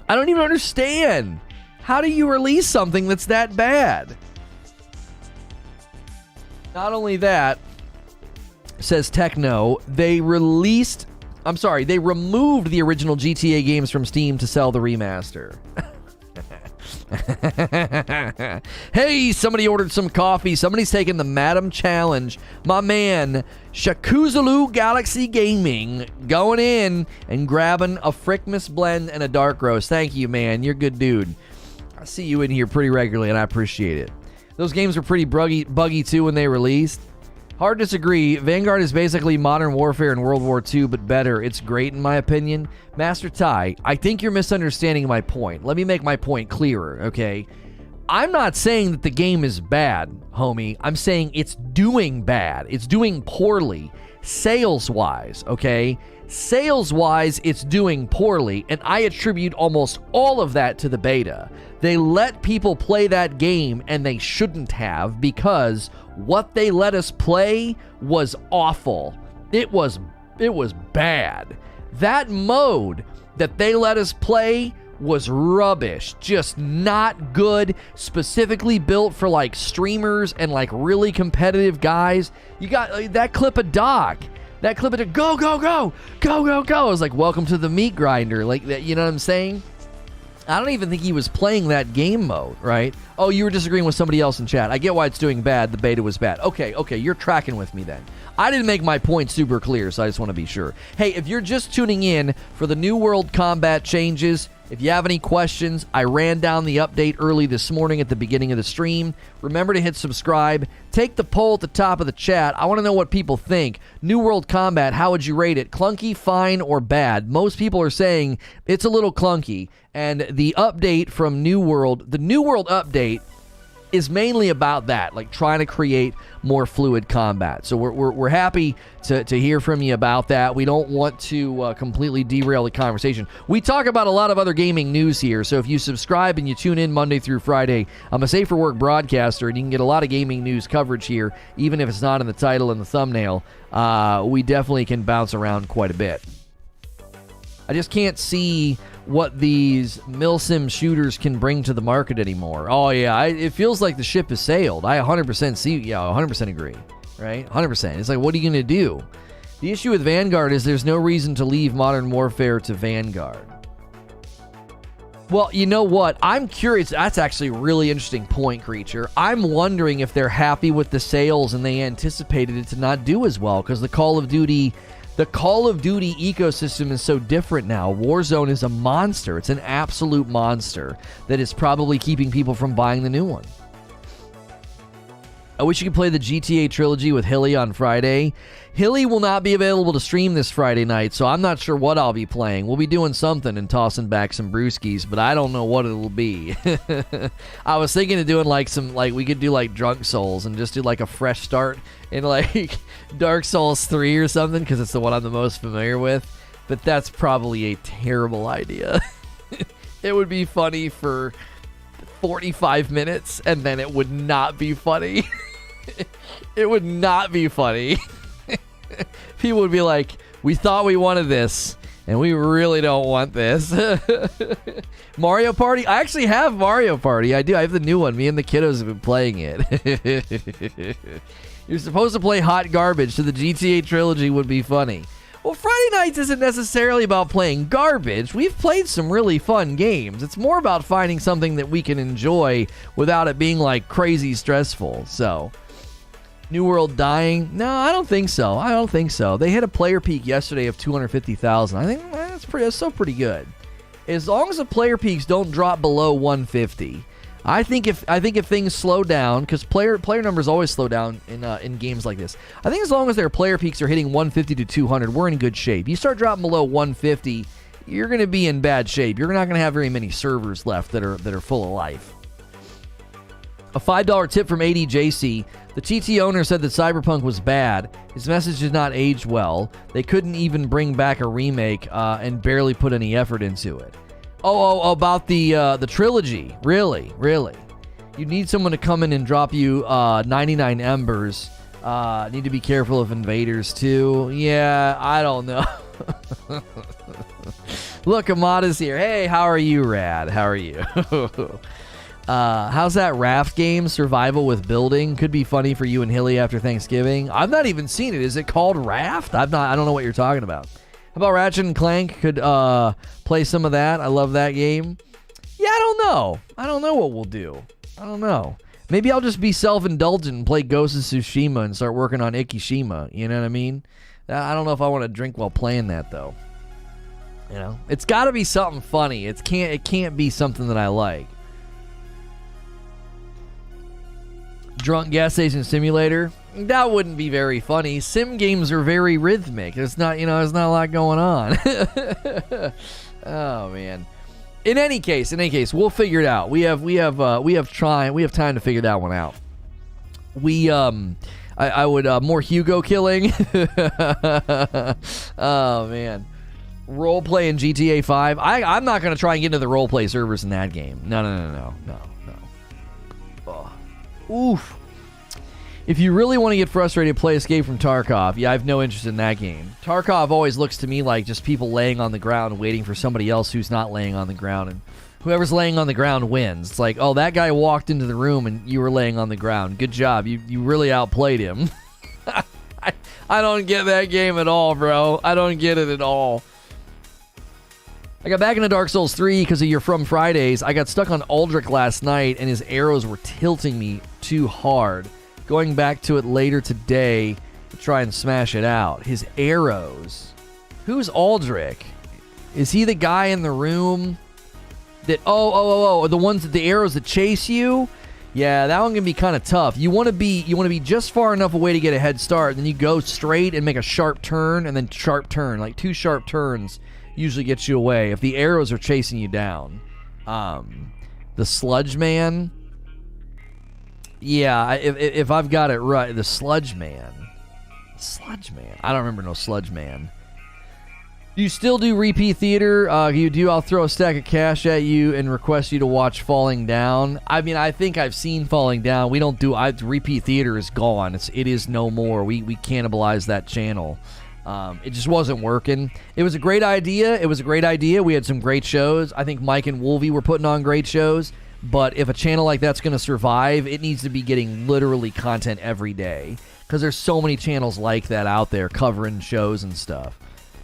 I don't even understand. How do you release something that's that bad? Not only that, says Techno, they removed the original GTA games from Steam to sell the remaster. Hey, somebody ordered some coffee. Somebody's taking the Madam Challenge. My man, Shakuzulu Galaxy Gaming, going in and grabbing a Frickmas blend and a dark roast. Thank you, man. You're a good dude. I see you in here pretty regularly, and I appreciate it. Those games were pretty buggy too when they released. Hard to disagree. Vanguard is basically Modern Warfare and World War II, but better. It's great in my opinion. Master Ty, I think you're misunderstanding my point. Let me make my point clearer, okay? I'm not saying that the game is bad, homie. I'm saying it's doing bad. It's doing poorly. Sales-wise, okay? Sales-wise, it's doing poorly, and I attribute almost all of that to the beta. They let people play that game, and they shouldn't have, because what they let us play was awful. It was bad. That mode that they let us play was rubbish. Just not good. Specifically built for like streamers and like really competitive guys. You got that clip of Doc. That clip of go, go, go, go, go, go. I was like, welcome to the meat grinder. Like that, you know what I'm saying? I don't even think he was playing that game mode, right? Oh, you were disagreeing with somebody else in chat. I get why it's doing bad. The beta was bad. Okay, you're tracking with me then. I didn't make my point super clear, so I just want to be sure. Hey, if you're just tuning in for the New World combat changes, if you have any questions, I ran down the update early this morning at the beginning of the stream. Remember to hit subscribe. Take the poll at the top of the chat. I want to know what people think. New World combat, how would you rate it? Clunky, fine, or bad? Most people are saying it's a little clunky. And the update from New World, the New World update is mainly about that, like trying to create more fluid combat. So we're happy to hear from you about that. We don't want to completely derail the conversation. We talk about a lot of other gaming news here, so if you subscribe and you tune in Monday through Friday, I'm a Safe for Work broadcaster, and you can get a lot of gaming news coverage here, even if it's not in the title and the thumbnail. We definitely can bounce around quite a bit. I just can't see what these milsim shooters can bring to the market anymore. Oh yeah, it feels like the ship has sailed. I 100% see, yeah, 100% agree, right? 100%. It's like, what are you gonna do? The issue with Vanguard is there's no reason to leave Modern Warfare to Vanguard. Well, you know what? I'm curious. That's actually a really interesting point, Creature. I'm wondering if they're happy with the sales and they anticipated it to not do as well, because the Call of Duty ecosystem is so different now. Warzone is a monster. It's an absolute monster that is probably keeping people from buying the new one. I wish you could play the GTA trilogy with Hilly on Friday. Hilly will not be available to stream this Friday night, so I'm not sure what I'll be playing. We'll be doing something and tossing back some brewskis, but I don't know what it'll be. I was thinking of doing we could do like Drunk Souls and just do like a fresh start in like Dark Souls 3 or something, because it's the one I'm the most familiar with, but that's probably a terrible idea. It would be funny for 45 minutes, and then it would not be funny. It would not be funny. People would be like, we thought we wanted this, and we really don't want this. Mario Party? I actually have Mario Party. I do. I have the new one. Me and the kiddos have been playing it. You're supposed to play Hot Garbage, so the GTA trilogy would be funny. Well, Friday nights isn't necessarily about playing garbage. We've played some really fun games. It's more about finding something that we can enjoy without it being like crazy stressful. So, New World dying? No, I don't think so. They hit a player peak yesterday of 250,000. I think that's still pretty good. As long as the player peaks don't drop below 150. I think if things slow down, because player numbers always slow down in games like this. I think as long as their player peaks are hitting 150 to 200, we're in good shape. You start dropping below 150, you're going to be in bad shape. You're not going to have very many servers left that are full of life. A $5 tip from ADJC. The TT owner said that Cyberpunk was bad. His message did not age well. They couldn't even bring back a remake and barely put any effort into it. Oh, about the trilogy. Really? You need someone to come in and drop you 99 embers. Need to be careful of invaders, too. Yeah, I don't know. Look, Amada's here. Hey, how are you, Rad? How are you? How's that raft game? Survival with building. Could be funny for you and Hilly after Thanksgiving. I've not even seen it. Is it called Raft? I don't know what you're talking about. How about Ratchet and Clank? Could play some of that. I love that game. Yeah, I don't know. I don't know what we'll do. I don't know. Maybe I'll just be self-indulgent and play Ghost of Tsushima and start working on Ikishima. You know what I mean? I don't know if I want to drink while playing that, though. You know? It's got to be something funny. It can't be something that I like. Drunk gas station simulator? That wouldn't be very funny. Sim games are very rhythmic. There's not a lot going on. Oh man. In any case, we'll figure it out. We have time to figure that one out. I would more Hugo killing. Oh man. Roleplay in GTA 5. I'm not gonna try and get into the roleplay servers in that game. No. Oh. Oof. If you really want to get frustrated, play Escape from Tarkov. Yeah, I have no interest in that game. Tarkov always looks to me like just people laying on the ground waiting for somebody else who's not laying on the ground, and whoever's laying on the ground wins. It's like, oh, that guy walked into the room and you were laying on the ground. Good job. You really outplayed him. I don't get that game at all, bro. I don't get it at all. I got back into Dark Souls 3 because of your From Fridays. I got stuck on Aldrich last night, and his arrows were tilting me too hard. Going back to it later today to try and smash it out. His arrows. Who's Aldrich? Is he the guy in the room that... Oh, the ones that the arrows that chase you? Yeah, that one can be kind of tough. You want to be just far enough away to get a head start, then you go straight and make a sharp turn, and then sharp turn. Like 2 sharp turns usually gets you away if the arrows are chasing you down. The Sludge Man. Yeah, if I've got it right, the Sludge Man. I don't remember no Sludge Man. Do you still do repeat theater? I'll throw a stack of cash at you and request you to watch Falling Down. I mean, I think I've seen Falling Down. We don't do... repeat theater is gone. It is no more. We cannibalized that channel. It just wasn't working. It was a great idea. We had some great shows. I think Mike and Wolvie were putting on great shows. But if a channel like that's going to survive, it needs to be getting literally content every day. Because there's so many channels like that out there covering shows and stuff.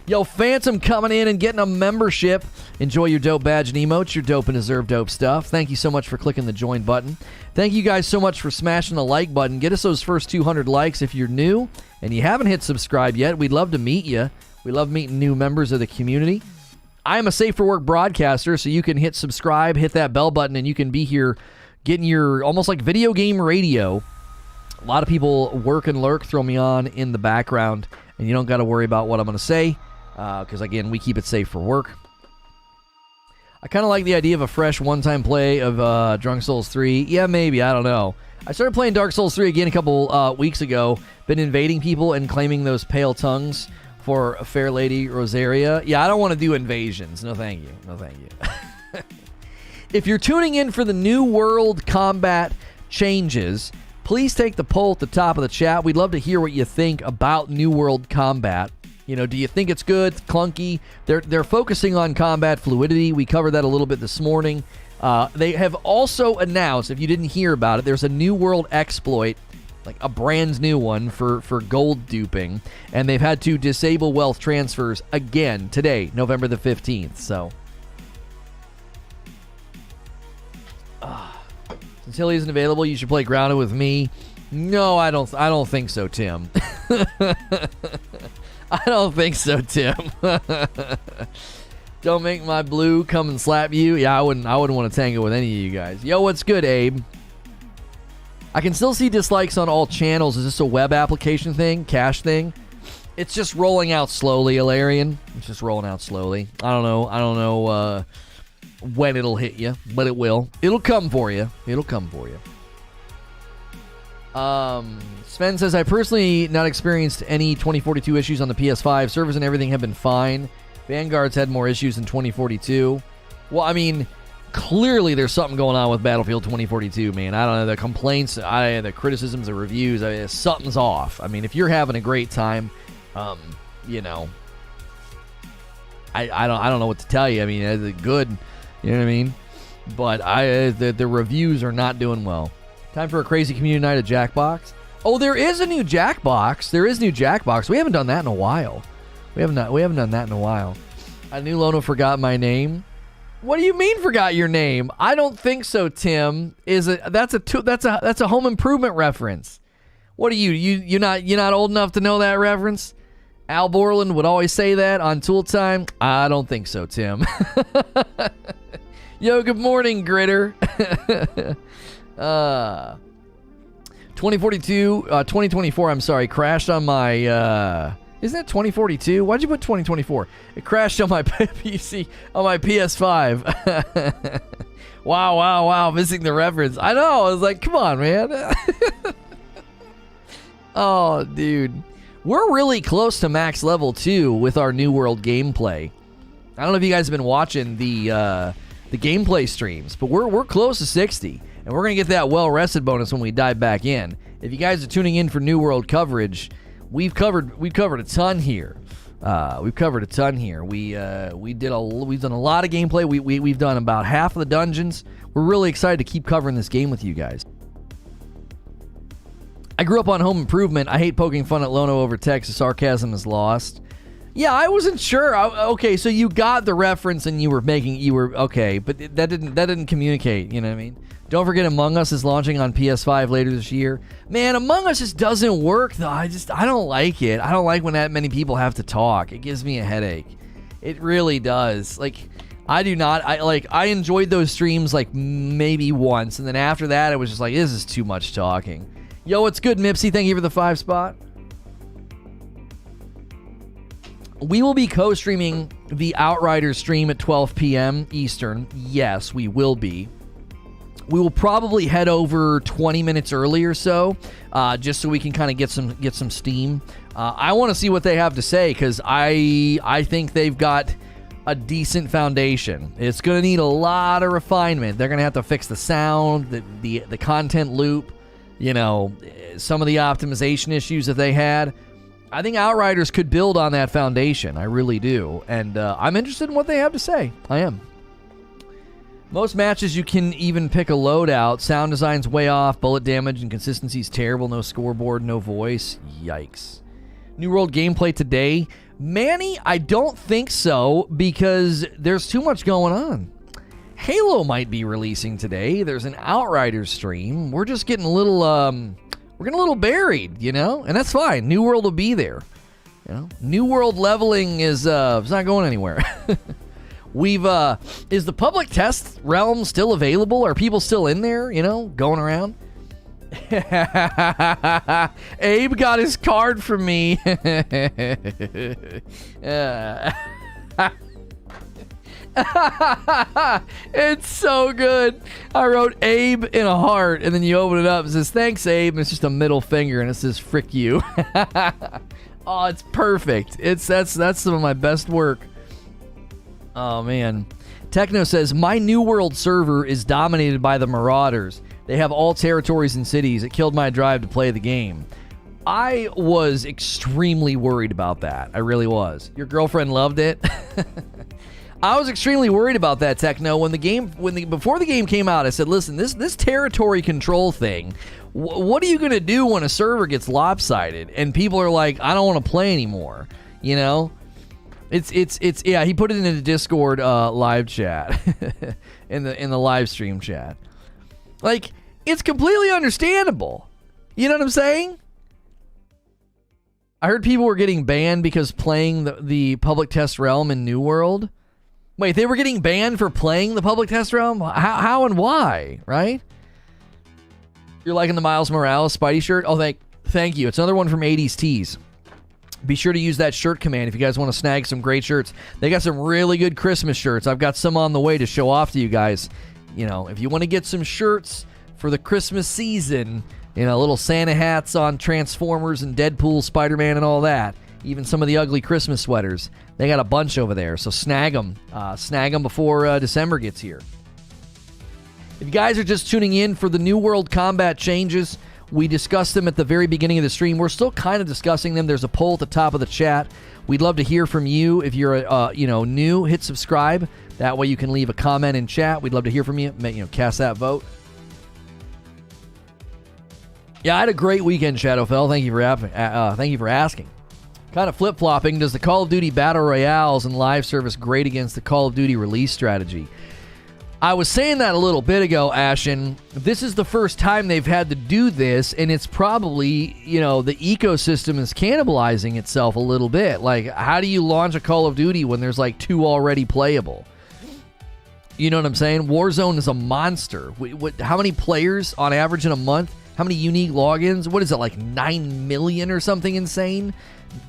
Yo, Phantom coming in and getting a membership. Enjoy your dope badge and emotes. You're dope and deserve dope stuff. Thank you so much for clicking the join button. Thank you guys so much for smashing the like button. Get us those first 200 likes if you're new and you haven't hit subscribe yet. We'd love to meet you. We love meeting new members of the community. I am a Safe for Work broadcaster, so you can hit subscribe, hit that bell button, and you can be here getting your almost like video game radio. A lot of people work and lurk, throw me on in the background, and you don't got to worry about what I'm going to say because, again, we keep it safe for work. I kind of like the idea of a fresh one-time play of Drunk Souls 3. Yeah, maybe. I don't know. I started playing Dark Souls 3 again a couple weeks ago. Been invading people and claiming those pale tongues for a fair lady Rosaria. Yeah, I don't want to do invasions. No, thank you. If you're tuning in for the New World combat changes, please take the poll at the top of the chat. We'd love to hear what you think about New World combat. You know, do you think it's good, clunky? They're focusing on combat fluidity. We covered that a little bit this morning. They have also announced, if you didn't hear about it, there's a New World exploit, like a brand new one for gold duping, and they've had to disable wealth transfers again today, November the 15th. So, since Hilly isn't available, you should play Grounded with me. No, I don't think so, Tim. I don't think so, Tim. Don't make my blue come and slap you. Yeah, I wouldn't want to tango with any of you guys. Yo, what's good, Abe? I can still see dislikes on all channels. Is this a web application thing? Cache thing? It's just rolling out slowly, Ilarian. It's just rolling out slowly. I don't know when it'll hit you, but it will. It'll come for you. Sven says, I personally not experienced any 2042 issues on the PS5. Servers and everything have been fine. Vanguard's had more issues in 2042. Well, I mean, clearly there's something going on with Battlefield 2042, man. I don't know, the complaints, the criticisms, the reviews, something's off. I mean, if you're having a great time, you know, I don't know what to tell you. I mean, it's good, you know what I mean? But the reviews are not doing well. Time for a crazy community night at Jackbox. Oh, there is a new Jackbox. We haven't done that in a while. We haven't done that in a while. I knew Lono forgot my name. What do you mean forgot your name? I don't think so, Tim. That's a Home Improvement reference. What are you're not old enough to know that reference? Al Borland would always say that on Tool Time. I don't think so, Tim. Yo, good morning, Gritter. 2024, I'm sorry, crashed on my, isn't that 2042? Why'd you put 2024? It crashed on my PC, on my PS5. Wow, missing the reference. I know, I was like, come on, man. Oh, dude. We're really close to max level 2 with our New World gameplay. I don't know if you guys have been watching the gameplay streams, but we're close to 60, and we're gonna get that well-rested bonus when we dive back in. If you guys are tuning in for New World coverage, we've covered a ton here. We've done a lot of gameplay. We've done about half of the dungeons. We're really excited to keep covering this game with you guys. I grew up on Home Improvement. I hate poking fun at Lono over text. The sarcasm is lost. Yeah, I wasn't sure. Okay, so you got the reference and you were okay, but that didn't communicate. You know what I mean? Don't forget, Among Us is launching on PS5 later this year. Man, Among Us just doesn't work though. I don't like it. I don't like when that many people have to talk. It gives me a headache. It really does. Like, I do not. I enjoyed those streams like maybe once, and then after that, it was just like, this is too much talking. Yo, what's good, Mipsy? Thank you for the 5 spot. We will be co-streaming the Outriders stream at 12 p.m. Eastern. Yes, we will be. We will probably head over 20 minutes early or so, just so we can kind of get some steam. I want to see what they have to say, because I think they've got a decent foundation. It's going to need a lot of refinement. They're going to have to fix the sound, the content loop, you know, some of the optimization issues that they had. I think Outriders could build on that foundation. I really do. And I'm interested in what they have to say. I am. Most matches you can even pick a loadout. Sound design's way off. Bullet damage and consistency's terrible. No scoreboard, no voice. Yikes. New World gameplay today. Manny, I don't think so, because there's too much going on. Halo might be releasing today. There's an Outriders stream. We're just getting a little, we're getting a little buried, you know? And that's fine. New World will be there. You know? New World leveling is, it's not going anywhere. Is the public test realm still available? Are people still in there, you know, going around? Abe got his card from me. It's so good. I wrote Abe in a heart, and then you open it up, it says, thanks, Abe, and it's just a middle finger, and it says, frick you. Oh, it's perfect. That's some of my best work. Oh, man. Techno says, my New World server is dominated by the Marauders. They have all territories and cities. It killed my drive to play the game. I was extremely worried about that. I really was. Your girlfriend loved it? I was extremely worried about that, Techno. Before the game came out, I said, listen, this territory control thing, what are you going to do when a server gets lopsided and people are like, I don't want to play anymore, you know? It's yeah, he put it in the Discord live chat in the live stream chat. Like, it's completely understandable. You know what I'm saying? I heard people were getting banned because playing the public test realm in New World. Wait, they were getting banned for playing the public test realm? How and why, right? You're liking the Miles Morales Spidey shirt? Oh, thank you. It's another one from 80s Tees. Be sure to use that shirt command if you guys want to snag some great shirts. They got some really good Christmas shirts. I've got some on the way to show off to you guys. You know, if you want to get some shirts for the Christmas season, you know, little Santa hats on Transformers and Deadpool, Spider-Man and all that. Even some of the ugly Christmas sweaters. They got a bunch over there, so snag them. Snag them before December gets here. If you guys are just tuning in for the New World combat changes, we discussed them at the very beginning of the stream. We're still kind of discussing them. There's a poll at the top of the chat. We'd love to hear from you. If you're new, hit subscribe. That way you can leave a comment in chat. We'd love to hear from you. Cast that vote. Yeah, I had a great weekend, Shadowfell. Thank you for asking. Kind of flip-flopping. Does the Call of Duty Battle Royales and live service grade against the Call of Duty release strategy? I was saying that a little bit ago, Ashen. This is the first time they've had to do this, and it's probably, the ecosystem is cannibalizing itself a little bit. Like, how do you launch a Call of Duty when there's like 2 already playable? You know what I'm saying? Warzone is a monster. How many players on average in a month? How many unique logins? What is it, like 9 million or something insane?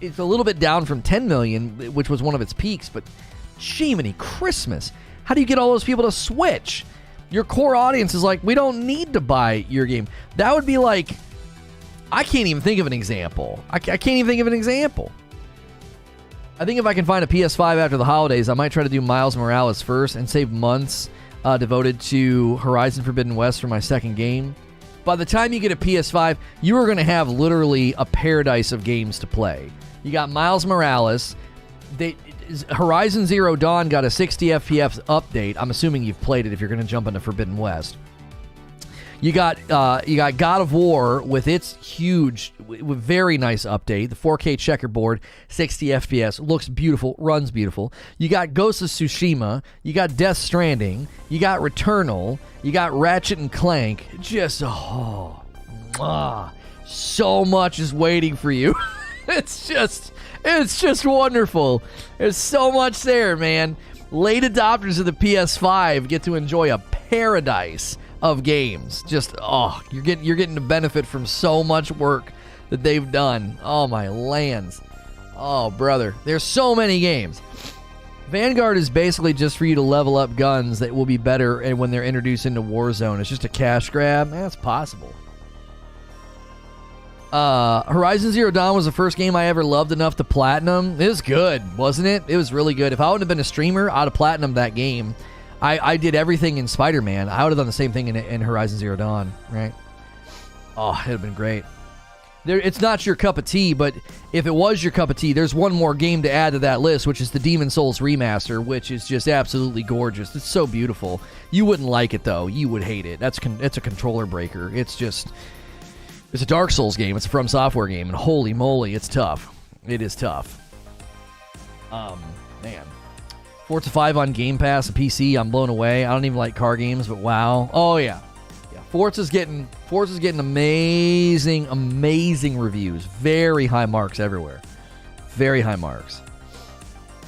It's a little bit down from 10 million, which was one of its peaks, but Jiminy Christmas. How do you get all those people to switch? Your core audience is like, we don't need to buy your game. That would be like, I can't even think of an example. I can't even think of an example. I think if I can find a PS5 after the holidays, I might try to do Miles Morales first and save months devoted to Horizon Forbidden West for my second game. By the time you get a PS5, you are going to have literally a paradise of games to play. You got Miles Morales. Horizon Zero Dawn got a 60 FPS update. I'm assuming you've played it if you're going to jump into Forbidden West. You got God of War with its huge, very nice update. The 4K checkerboard, 60 FPS, looks beautiful, runs beautiful. You got Ghost of Tsushima. You got Death Stranding. You got Returnal. You got Ratchet and Clank. Just, so much is waiting for you. It's just wonderful. There's so much there, man. Late adopters of the PS5 get to enjoy a paradise of games. Just, you're getting to benefit from so much work that they've done. Oh, my lands. Oh, brother. There's so many games. Vanguard is basically just for you to level up guns that will be better and when they're introduced into Warzone. It's just a cash grab. That's possible. Horizon Zero Dawn was the first game I ever loved enough to platinum. It was good, wasn't it? It was really good. If I would have been a streamer, I'd have platinumed that game. I did everything in Spider-Man. I would have done the same thing in Horizon Zero Dawn, right? Oh, it'd have been great. It's not your cup of tea, but if it was your cup of tea, there's one more game to add to that list, which is the Demon's Souls Remaster, which is just absolutely gorgeous. It's so beautiful. You wouldn't like it, though. You would hate it. It's a controller breaker. It's a Dark Souls game. It's a From Software game, and holy moly, it's tough. It is tough. Man. Forza 5 on Game Pass, a PC, I'm blown away. I don't even like car games, but wow. Oh, yeah. Forza's getting amazing reviews. Very high marks everywhere. Very high marks.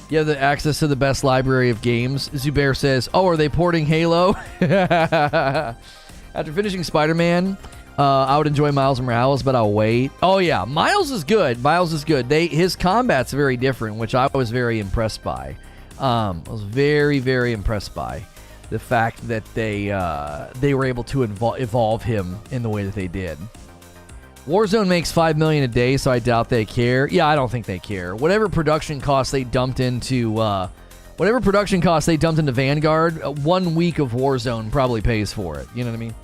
You have the access to the best library of games. Zubair says, are they porting Halo? After finishing Spider-Man, I would enjoy Miles Morales, but I'll wait. Oh, yeah. Miles is good. His combat's very different, which I was very impressed by. I was very, very impressed by the fact that they were able to evolve him in the way that they did. Warzone makes $5 million a day, so I doubt they care. Yeah, I don't think they care. Whatever production costs they dumped into Vanguard, 1 week of Warzone probably pays for it. You know what I mean?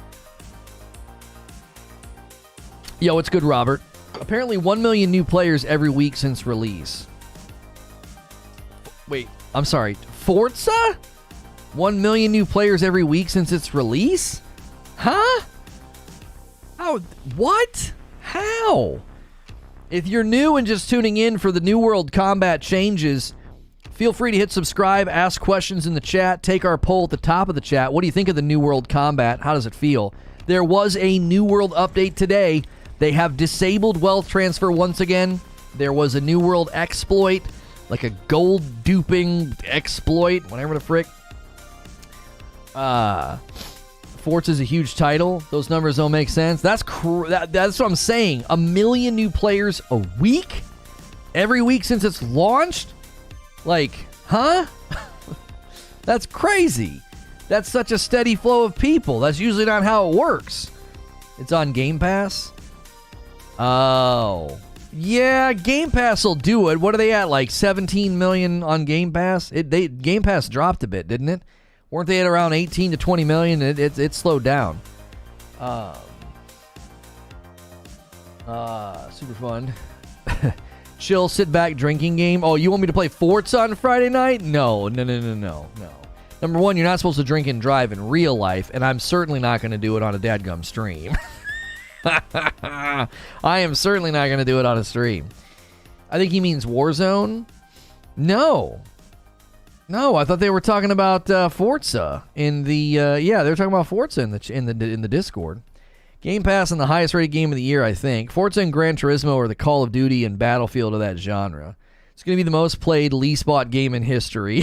Yo, it's good, Robert. Apparently 1 million new players every week since release. Wait, I'm sorry. Forza? 1 million new players every week since its release? Huh? How? What? How? If you're new and just tuning in for the New World combat changes, feel free to hit subscribe, ask questions in the chat, take our poll at the top of the chat. What do you think of the New World combat? How does it feel? There was a New World update today. They have disabled wealth transfer once again. There was a New World exploit, like a gold duping exploit, whatever the frick. Forza's a huge title. Those numbers don't make sense. That's what I'm saying. 1 million new players a week? Every week since it's launched? Like, huh? That's crazy. That's such a steady flow of people. That's usually not how it works. It's on Game Pass? Oh. Yeah, Game Pass will do it. What are they at? Like 17 million on Game Pass? Game Pass dropped a bit, didn't it? Weren't they at around 18 to 20 million? It slowed down. Super fun. Chill, sit back, drinking game. Oh, you want me to play Forza on Friday night? No. Number one, you're not supposed to drink and drive in real life, and I'm certainly not going to do it on a dadgum stream. I am certainly not going to do it on a stream. I think he means Warzone. No, I thought they were talking about Forza in the yeah, they were talking about Forza in the Discord. Game Pass and the highest rated game of the year, I think. Forza and Gran Turismo are the Call of Duty and Battlefield of that genre. It's going to be the most played, least bought game in history.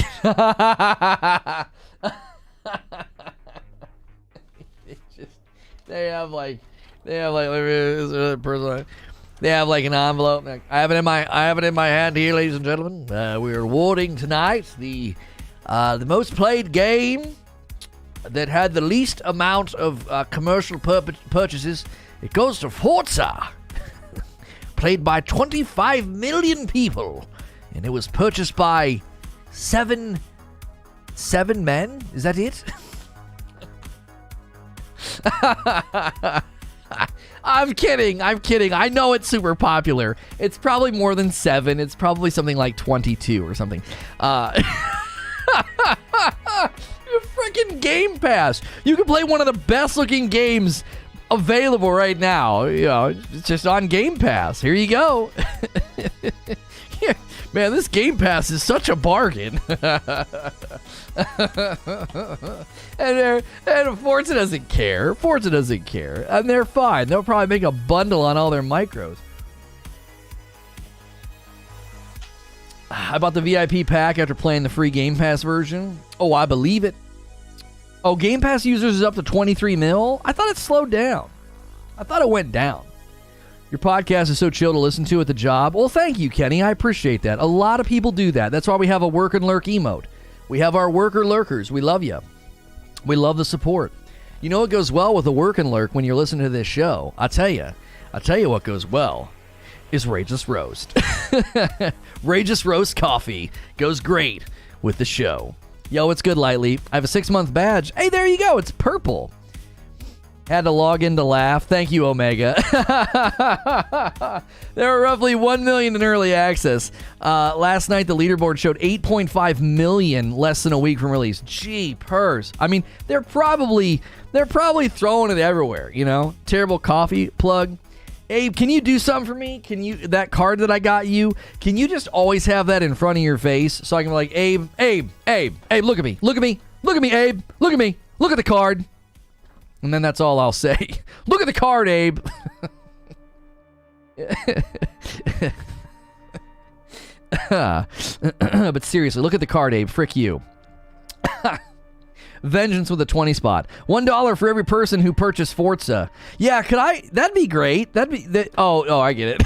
They have like an envelope. I have it in my hand here, ladies and gentlemen. We're awarding tonight the most played game that had the least amount of commercial purchases. It goes to Forza, played by 25 million people, and it was purchased by seven men. Is that it? I'm kidding. I know it's super popular. It's probably more than 7. It's probably something like 22 or something. Freaking Game Pass. You can play one of the best looking games available right now. You know, it's just on Game Pass. Here you go. Yeah, man, this Game Pass is such a bargain. and Forza doesn't care. And they're fine. They'll probably make a bundle on all their micros. I bought the VIP pack after playing the free Game Pass version. Oh, I believe it. Oh, Game Pass users is up to 23 mil? I thought it slowed down. I thought it went down. Your podcast is so chill to listen to at the job. Well, thank you, Kenny. I appreciate that. A lot of people do that. That's why we have a work and lurk emote. We have our worker lurkers. We love you. We love the support. You know what goes well with a work and lurk when you're listening to this show? I'll tell you what goes well is Rageous Roast. Rageous Roast coffee goes great with the show. Yo, it's good, Lightly. I have a 6-month badge. Hey, there you go. It's purple. Had to log in to laugh. Thank you, Omega. There were roughly 1 million in early access. Last night, the leaderboard showed 8.5 million less than a week from release. Gee, purse. I mean, they're probably throwing it everywhere, you know? Terrible coffee plug. Abe, can you do something for me? That card that I got you, can you just always have that in front of your face so I can be like, Abe, look at me, Abe, look at me, look at the card. And then that's all I'll say. Look at the card, Abe. But seriously, look at the card, Abe. Frick you. Vengeance with a 20 spot. $1 for every person who purchased Forza. Yeah, could I? That'd be great. Oh, I get it.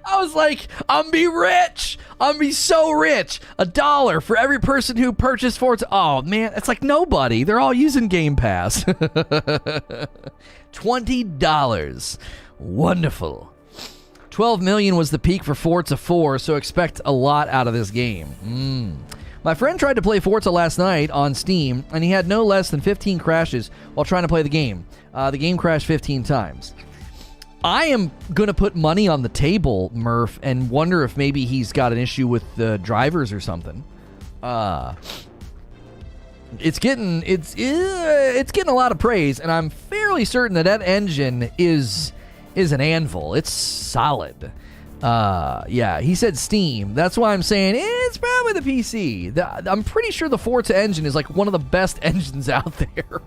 I was like, I'm be rich. I'm be so rich. $1 for every person who purchased Forza. Oh, man, it's like nobody. They're all using Game Pass. $20. Wonderful. 12 million was the peak for Forza 4, so expect a lot out of this game. My friend tried to play Forza last night on Steam, and he had no less than 15 crashes while trying to play the game. The game crashed 15 times. I am going to put money on the table, Murph, and wonder if maybe he's got an issue with the drivers or something. It's getting a lot of praise, and I'm fairly certain that engine is an anvil. It's solid. Yeah, he said Steam. That's why I'm saying it's probably the PC. I'm pretty sure the Forza engine is like one of the best engines out there.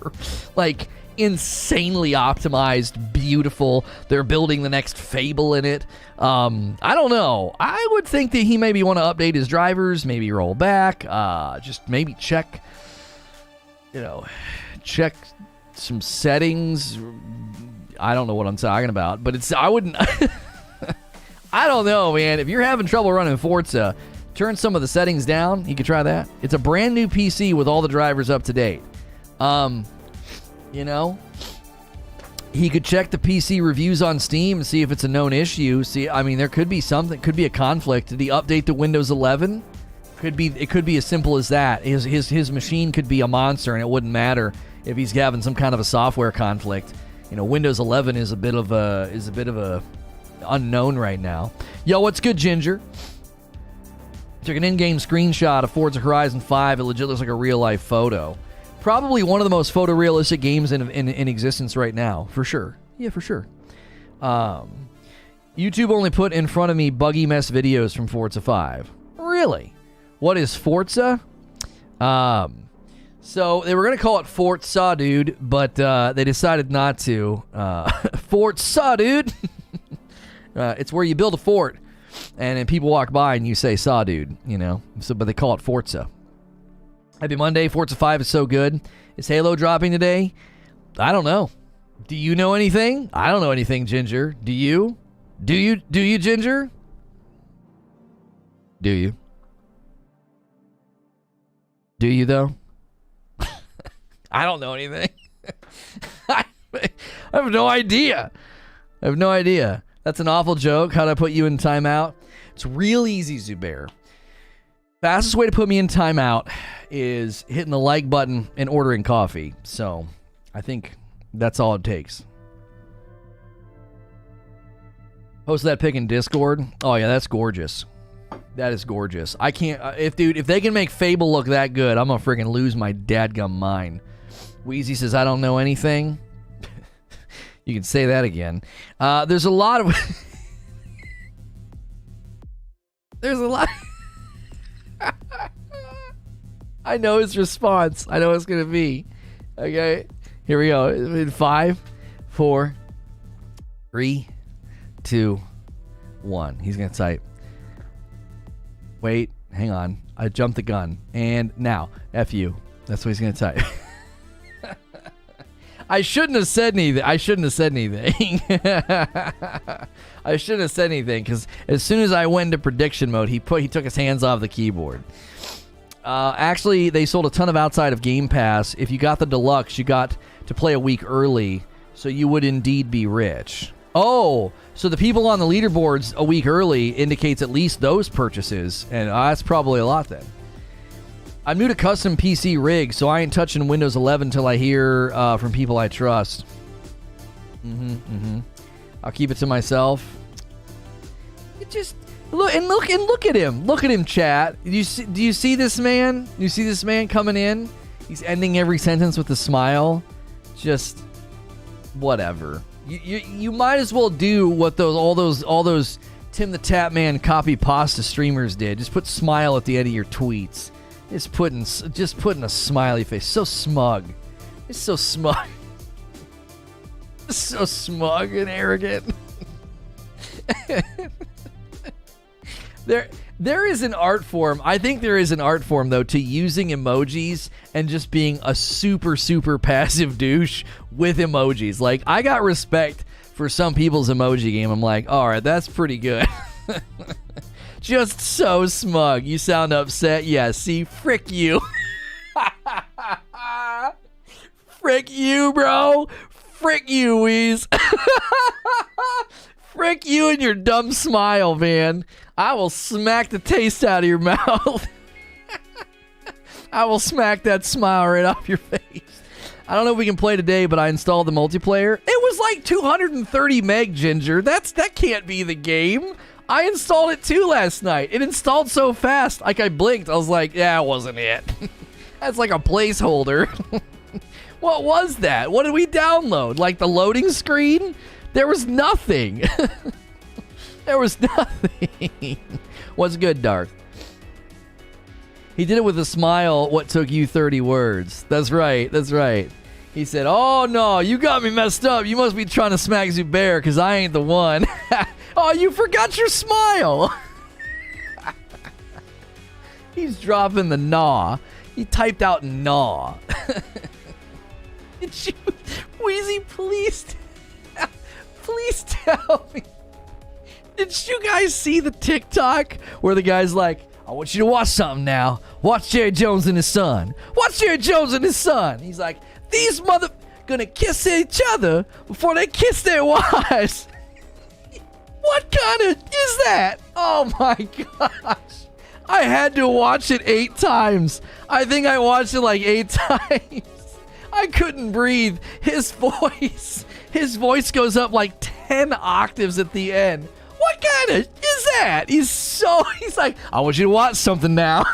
Like, insanely optimized, beautiful. They're building the next Fable in it. I don't know. I would think that he maybe want to update his drivers, maybe roll back, just maybe check some settings. I don't know what I'm talking about, but I wouldn't. I don't know, man. If you're having trouble running Forza, turn some of the settings down. You could try that. It's a brand new PC with all the drivers up to date. He could check the PC reviews on Steam and see if it's a known issue. There could be something, could be a conflict. Did he update to Windows 11? It could be as simple as that. His machine could be a monster, and it wouldn't matter if he's having some kind of a software conflict. Windows 11 is a bit of a unknown right now. Yo, what's good, Ginger? Took an in-game screenshot of Forza Horizon 5. It legit looks like a real-life photo. Probably one of the most photorealistic games in existence right now, for sure. Yeah, for sure. YouTube only put in front of me buggy mess videos from Forza 5. Really? What is Forza? So they were going to call it Forza, dude, but they decided not to. Forza, dude. It's where you build a fort, and then people walk by and you say, saw, dude, you know. So, but they call it Forza. Happy Monday. Forza 5 is so good. Is Halo dropping today? I don't know. Do you know anything? I don't know anything, Ginger. Do you? Do you, Ginger? Do you? Do you, though? I don't know anything. I have no idea. I have no idea. That's an awful joke. How'd I put you in timeout? It's real easy, Zubair. Fastest way to put me in timeout is hitting the like button and ordering coffee. So, I think that's all it takes. Post that pic in Discord. Oh yeah, that's gorgeous. That is gorgeous. I can't... if they can make Fable look that good, I'm gonna freaking lose my dadgum mind. Wheezy says, I don't know anything. You can say that again. There's a lot of... There's a lot... I know his response. I know it's gonna be. Okay, here we go. In 5, 4, 3, 2, 1. He's gonna type. Wait, hang on. I jumped the gun. And now, F you. That's what he's gonna type. I shouldn't have said anything. I shouldn't have said anything. I shouldn't have said anything because as soon as I went into prediction mode, he took his hands off the keyboard. Actually, they sold a ton of outside of Game Pass. If you got the deluxe, you got to play a week early, so you would indeed be rich. Oh, so the people on the leaderboards a week early indicates at least those purchases, and that's probably a lot then. I'm new to custom PC rigs, so I ain't touching Windows 11 until I hear from people I trust. I'll keep it to myself. It just look at him. Look at him, chat. Do you see this man? Do you see this man coming in? He's ending every sentence with a smile. Just whatever. You might as well do what all those Tim the Tap Man copy pasta streamers did. Just put smile at the end of your tweets. Just putting a smiley face. So smug. It's so smug. So smug and arrogant. There is an art form. I think there is an art form, though, to using emojis and just being a super, super passive douche with emojis. Like, I got respect for some people's emoji game. I'm like, all right, that's pretty good. Just so smug. You sound upset. Yeah, see, frick you. Frick you, bro. Frick you, Weez. Frick you and your dumb smile, man. I will smack the taste out of your mouth. I will smack that smile right off your face. I don't know if we can play today, but I installed the multiplayer. It was like 230 meg, Ginger. That can't be the game. I installed it too last night. It installed so fast. Like, I blinked. I was like, yeah, it wasn't it. That's like a placeholder. What was that? What did we download? Like the loading screen? There was nothing. There was nothing. What's good, Darth? He did it with a smile. What took you 30 words? That's right. That's right. He said, oh, no, you got me messed up. You must be trying to smack Zubair because I ain't the one. Oh, you forgot your smile. He's dropping the gnaw. He typed out gnaw. Did you, Wheezy, please tell me. Did you guys see the TikTok where the guy's like, I want you to watch something now. Watch Jerry Jones and his son. Watch Jerry Jones and his son. He's like, these mother gonna kiss each other before they kiss their wives. What kind of is that? Oh my gosh. I had to watch it 8 times. I think I watched it like 8 times. I couldn't breathe. His voice goes up like 10 octaves at the end. What kind of is that? He's like, I want you to watch something now.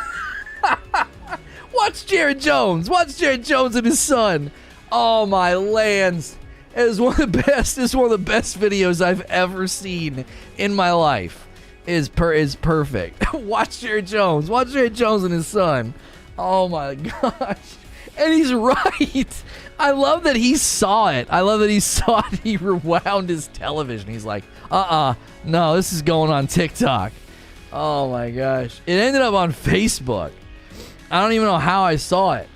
Watch Jared Jones. Watch Jared Jones and his son. Oh my lands. is one of the best. Is one of the best videos I've ever seen in my life. Is perfect. Watch Jared Jones. Watch Jared Jones and his son. Oh my gosh. And he's right. I love that he saw it. I love that he saw it. He rewound his television. He's like, no, this is going on TikTok. Oh my gosh. It ended up on Facebook. I don't even know how I saw it.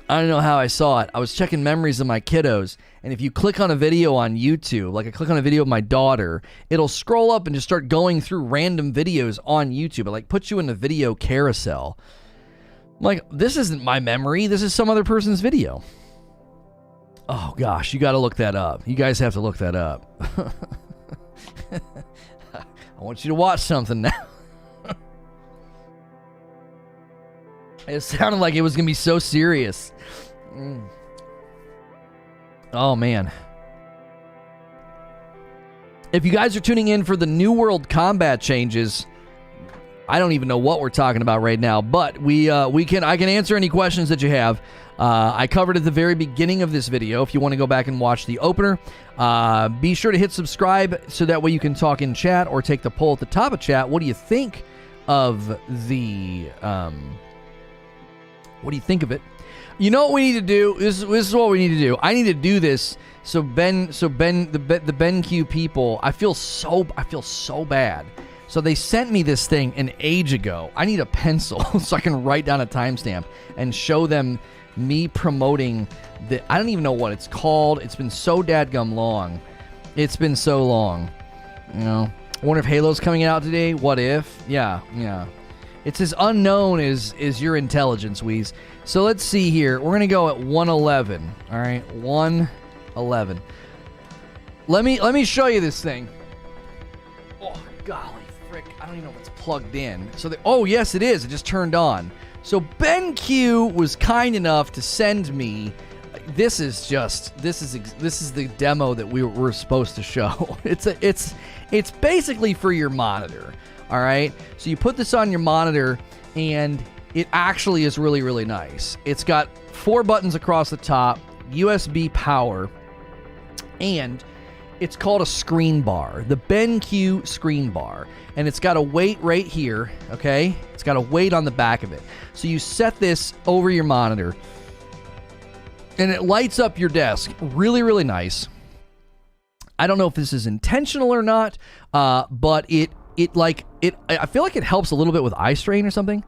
I don't know how I saw it. I was checking memories of my kiddos, and if you click on a video on YouTube, like I click on a video of my daughter, it'll scroll up and just start going through random videos on YouTube. It like puts you in a video carousel. I'm like, this isn't my memory. This is some other person's video. Oh gosh, you got to look that up. You guys have to look that up. I want you to watch something now. It sounded like it was going to be so serious. Oh, man. If you guys are tuning in for the New World combat changes, I don't even know what we're talking about right now, but I can answer any questions that you have. I covered at the very beginning of this video. If you want to go back and watch the opener, be sure to hit subscribe so that way you can talk in chat or take the poll at the top of chat. What do you think of the... what do you think of it? You know what we need to do? This is what we need to do. I need to do this so the BenQ people, I feel so bad. So they sent me this thing an age ago. I need a pencil so I can write down a timestamp and show them me promoting the... I don't even know what it's called. It's been so dadgum long. It's been so long. You know? I wonder if Halo's coming out today. What if? Yeah. It's as unknown as your intelligence, Wheeze. So let's see here. We're going to go at 111. All right, 111. Let me show you this thing. Oh, golly frick. I don't even know if it's plugged in. So, oh, yes, it is. It just turned on. So BenQ was kind enough to send me... This is the demo that we were supposed to show. It's basically for your monitor. All right, so you put this on your monitor, and it actually is really, really nice. It's got 4 buttons across the top, USB power, and it's called a screen bar, the BenQ screen bar, and it's got a weight right here, okay? It's got a weight on the back of it. So you set this over your monitor, and it lights up your desk. Really, really nice. I don't know if this is intentional or not, but I feel like it helps a little bit with eye strain or something.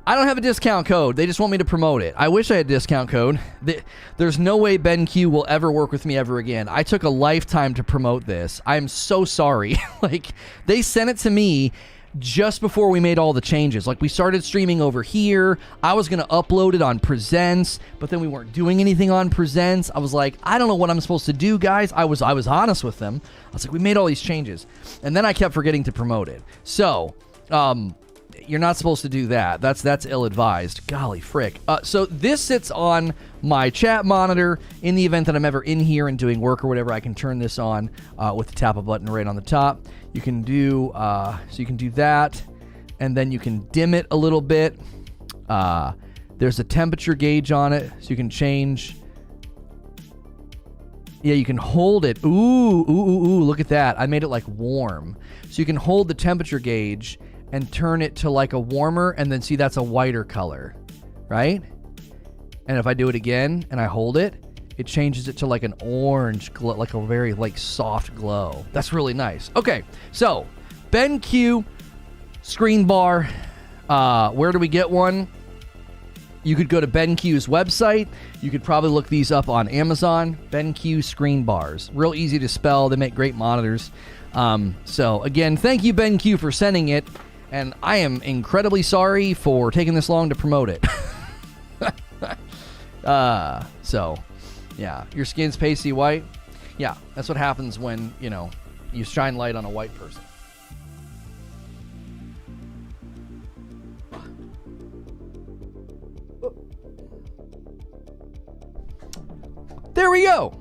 I don't have a discount code. They just want me to promote it. I wish I had a discount code. There's no way BenQ will ever work with me ever again. I took a lifetime to promote this. I'm so sorry. Like, they sent it to me just before we made all the changes. Like, we started streaming over here. I was going to upload it on Presents, but then we weren't doing anything on Presents. I was like, I don't know what I'm supposed to do, guys. I was honest with them. I was like, we made all these changes. And then I kept forgetting to promote it. So, you're not supposed to do that. That's ill-advised. Golly frick. So this sits on my chat monitor. In the event that I'm ever in here and doing work or whatever, I can turn this on with the tap a button right on the top. You can do that, and then you can dim it a little bit. There's a temperature gauge on it, so you can change. Yeah, you can hold it. Ooh, look at that. I made it like warm. So you can hold the temperature gauge and turn it to like a warmer, and then see that's a whiter color, right? And if I do it again and I hold it, it changes it to like an orange glow, like a very like soft glow. That's really nice. Okay, so BenQ screen bar. Where do we get one? You could go to BenQ's website. You could probably look these up on Amazon. BenQ screen bars. Real easy to spell. They make great monitors. So again, thank you BenQ for sending it. And I am incredibly sorry for taking this long to promote it. So, yeah, your skin's pasty white. Yeah, that's what happens when, you shine light on a white person. There we go.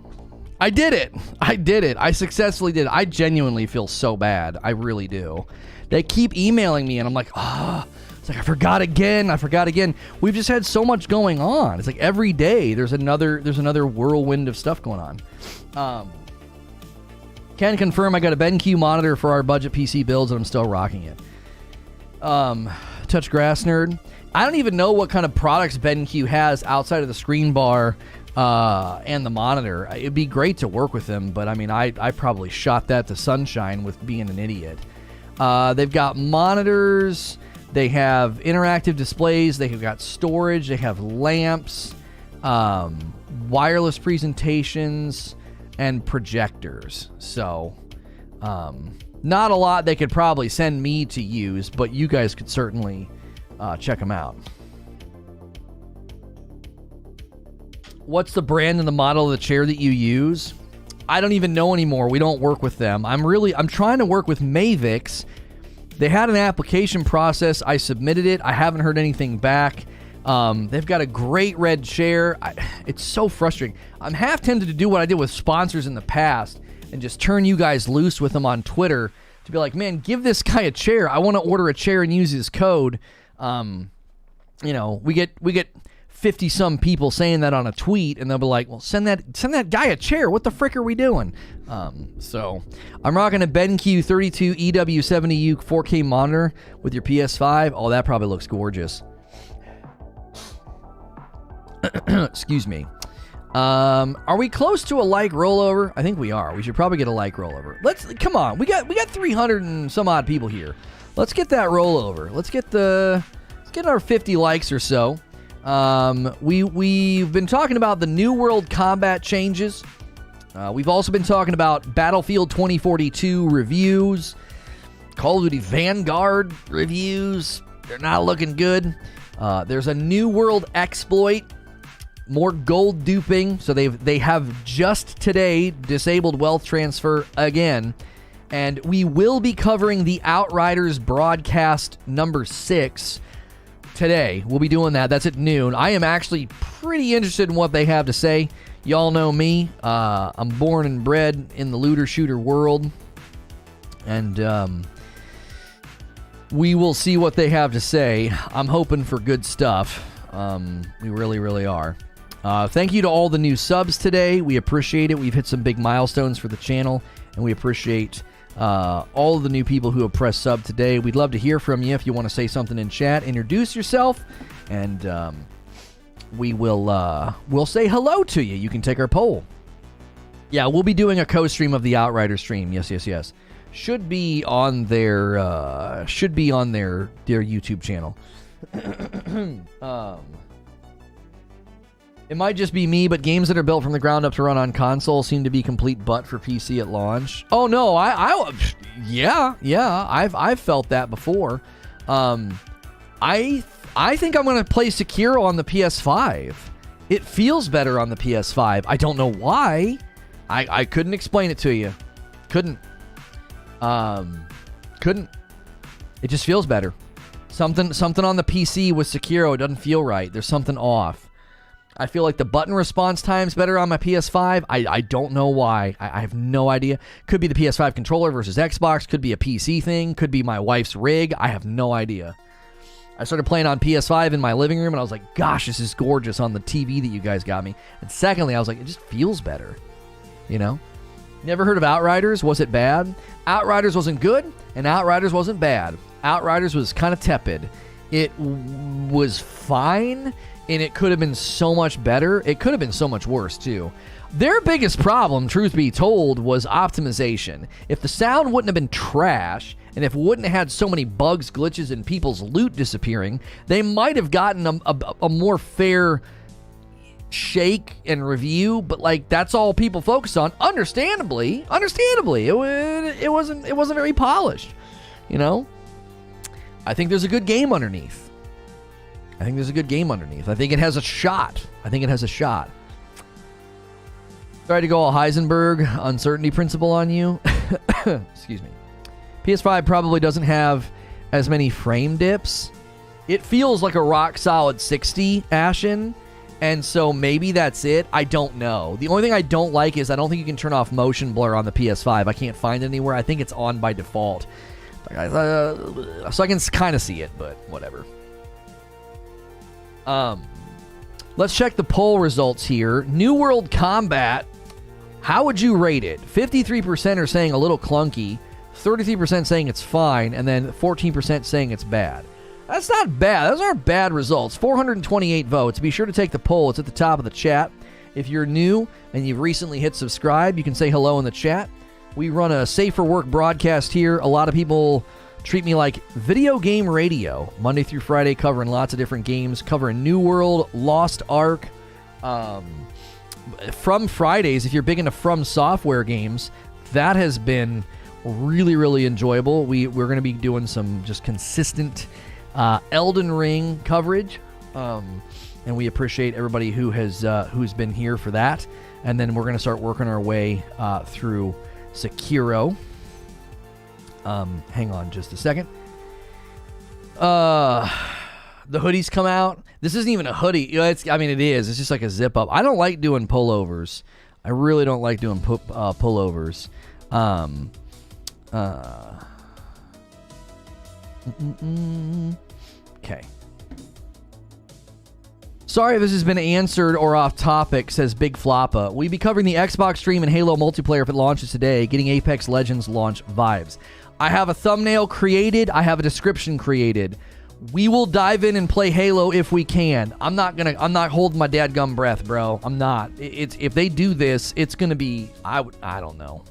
I did it. I successfully did it. I genuinely feel so bad. I really do. They keep emailing me, and I'm like, It's like, I forgot again. We've just had so much going on. It's like every day there's another whirlwind of stuff going on. Can confirm I got a BenQ monitor for our budget PC builds and I'm still rocking it. Touch Grass Nerd. I don't even know what kind of products BenQ has outside of the screen bar and the monitor. It'd be great to work with them, but I mean, I probably shot that to sunshine with being an idiot. They've got monitors. They have interactive displays. They've got storage. They have lamps, wireless presentations, and projectors. So, not a lot they could probably send me to use, but you guys could certainly check them out. What's the brand and the model of the chair that you use? I don't even know anymore. We don't work with them. I'm trying to work with Mavix. They had an application process. I submitted it. I haven't heard anything back. They've got a great red chair. It's so frustrating. I'm half tempted to do what I did with sponsors in the past and just turn you guys loose with them on Twitter to be like, man, give this guy a chair. I want to order a chair and use his code. We get 50 some people saying that on a tweet, and they'll be like, well, send that guy a chair. What the frick are we doing? So I'm rocking a BenQ 32 EW70U 4K monitor with your PS5. Oh, that probably looks gorgeous. Excuse me. Are we close to a like rollover? I think we are. We should probably get a like rollover. Come on. We got 300 and some odd people here. Let's get that rollover. Let's get our 50 likes or so. We've been talking about the New World combat changes. We've also been talking about Battlefield 2042 reviews, Call of Duty Vanguard reviews. They're not looking good. There's a New World exploit, more gold duping. So they have just today disabled wealth transfer again. And we will be covering the Outriders broadcast number 6 today. We'll be doing that. That's at noon. I am actually pretty interested in what they have to say. Y'all know me. I'm born and bred in the looter shooter world. And we will see what they have to say. I'm hoping for good stuff. We really, really are. Thank you to all the new subs today. We appreciate it. We've hit some big milestones for the channel, and we appreciate all of the new people who have pressed sub today. We'd love to hear from you. If you want to say something in chat, introduce yourself, and we'll say hello to you. You can take our poll. Yeah, we'll be doing a co-stream of the Outrider stream. Yes. Should be on their YouTube channel. It might just be me, but games that are built from the ground up to run on console seem to be complete butt for PC at launch. Oh no, I've felt that before. I think I'm gonna play Sekiro on the PS5. It feels better on the PS5. I don't know why. I couldn't explain it to you. Couldn't. It just feels better. Something on the PC with Sekiro doesn't feel right. There's something off. I feel like the button response time's better on my PS5. I don't know why. I have no idea. Could be the PS5 controller versus Xbox. Could be a PC thing. Could be my wife's rig. I have no idea. I started playing on PS5 in my living room, and I was like, gosh, this is gorgeous on the TV that you guys got me. And secondly, I was like, it just feels better. You know? Never heard of Outriders? Was it bad? Outriders wasn't good, and Outriders wasn't bad. Outriders was kind of tepid. It was fine, and it could have been so much better. It could have been so much worse, too. Their biggest problem, truth be told, was optimization. If the sound wouldn't have been trash, and if it wouldn't have had so many bugs, glitches, and people's loot disappearing, they might have gotten a more fair shake and review, but like that's all people focus on. Understandably, it wasn't very polished, you know. I think there's a good game underneath. I think it has a shot. Tried to go all Heisenberg uncertainty principle on you. Excuse me. PS5 probably doesn't have as many frame dips. It feels like a rock solid 60, Ashen. And so maybe that's it. I don't know. The only thing I don't like is I don't think you can turn off motion blur on the PS5. I can't find it anywhere. I think it's on by default. So I can kind of see it, but whatever. Let's check the poll results here. New World Combat, how would you rate it? 53% are saying a little clunky, 33% saying it's fine, and then 14% saying it's bad. That's not bad. Those aren't bad results. 428 votes. Be sure to take the poll. It's at the top of the chat. If you're new and you've recently hit subscribe, you can say hello in the chat. We run a Safe for Work broadcast here. A lot of people treat me like video game radio, Monday through Friday, covering lots of different games, covering New World, Lost Ark, From Fridays. If you're big into From Software games, that has been really, really enjoyable. We're going to be doing some just consistent Elden Ring coverage, and we appreciate everybody who's been here for that. And then we're going to start working our way through Sekiro. Hang on just a second. The hoodies come out. This isn't even a hoodie. It is. It's just like a zip up. I don't like doing pullovers. I really don't like doing pullovers. Okay. Sorry if this has been answered or off topic, says Big Floppa. We be covering the Xbox stream and Halo multiplayer if it launches today, getting Apex Legends launch vibes. I have a thumbnail created. I have a description created. We will dive in and play Halo if we can. I'm not holding my dadgum breath, bro. I'm not. If they do this, it's gonna be. I don't know.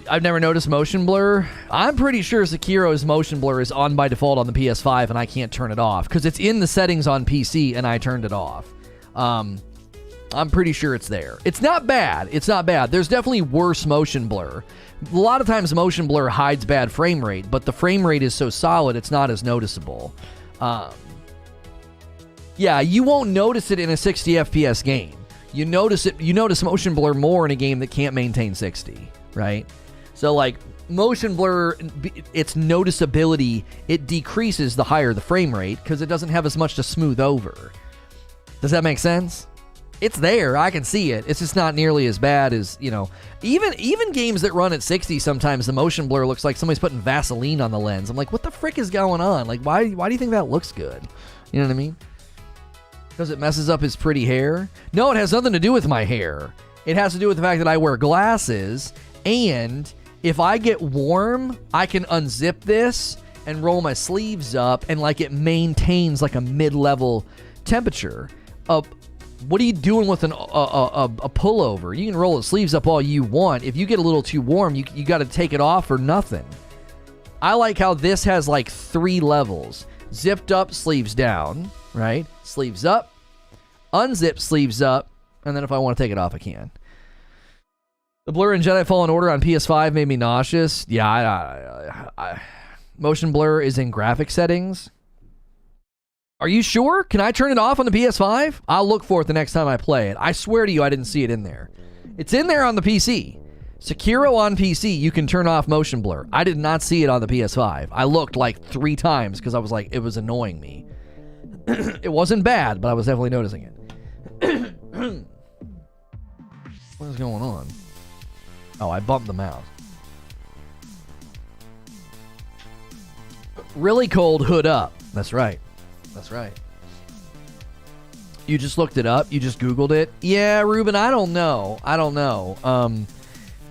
I've never noticed motion blur. I'm pretty sure Sekiro's motion blur is on by default on the PS5 and I can't turn it off because it's in the settings on PC and I turned it off. I'm pretty sure it's there. It's not bad. There's definitely worse motion blur. A lot of times motion blur hides bad frame rate, but the frame rate is so solid it's not as noticeable. Yeah, you won't notice it in a 60 FPS game. You notice motion blur more in a game that can't maintain 60, right? So like motion blur, its noticeability, it decreases the higher the frame rate because it doesn't have as much to smooth over. Does that make sense? It's there. I can see it. It's just not nearly as bad as, even games that run at 60, sometimes the motion blur looks like somebody's putting Vaseline on the lens. I'm like, what the frick is going on? Like, why do you think that looks good? You know what I mean? Because it messes up his pretty hair? No, it has nothing to do with my hair. It has to do with the fact that I wear glasses, and if I get warm, I can unzip this and roll my sleeves up, and like it maintains like a mid-level temperature. What are you doing with a pullover? You can roll the sleeves up all you want. If you get a little too warm, you got to take it off or nothing. I like how this has like 3 levels. Zipped up, sleeves down, right? Sleeves up, unzip, sleeves up, and then if I want to take it off, I can. The blur in Jedi Fallen Order on PS5 made me nauseous. Yeah, motion blur is in graphic settings. Are you sure? Can I turn it off on the PS5? I'll look for it the next time I play it. I swear to you, I didn't see it in there. It's in there on the PC. Sekiro on PC, you can turn off motion blur. I did not see it on the PS5. I looked like 3 times because I was like, it was annoying me. It wasn't bad, but I was definitely noticing it. What is going on? Oh, I bumped the mouse. Really cold, hood up. That's right. You just looked it up? You just Googled it? Yeah, Ruben, I don't know.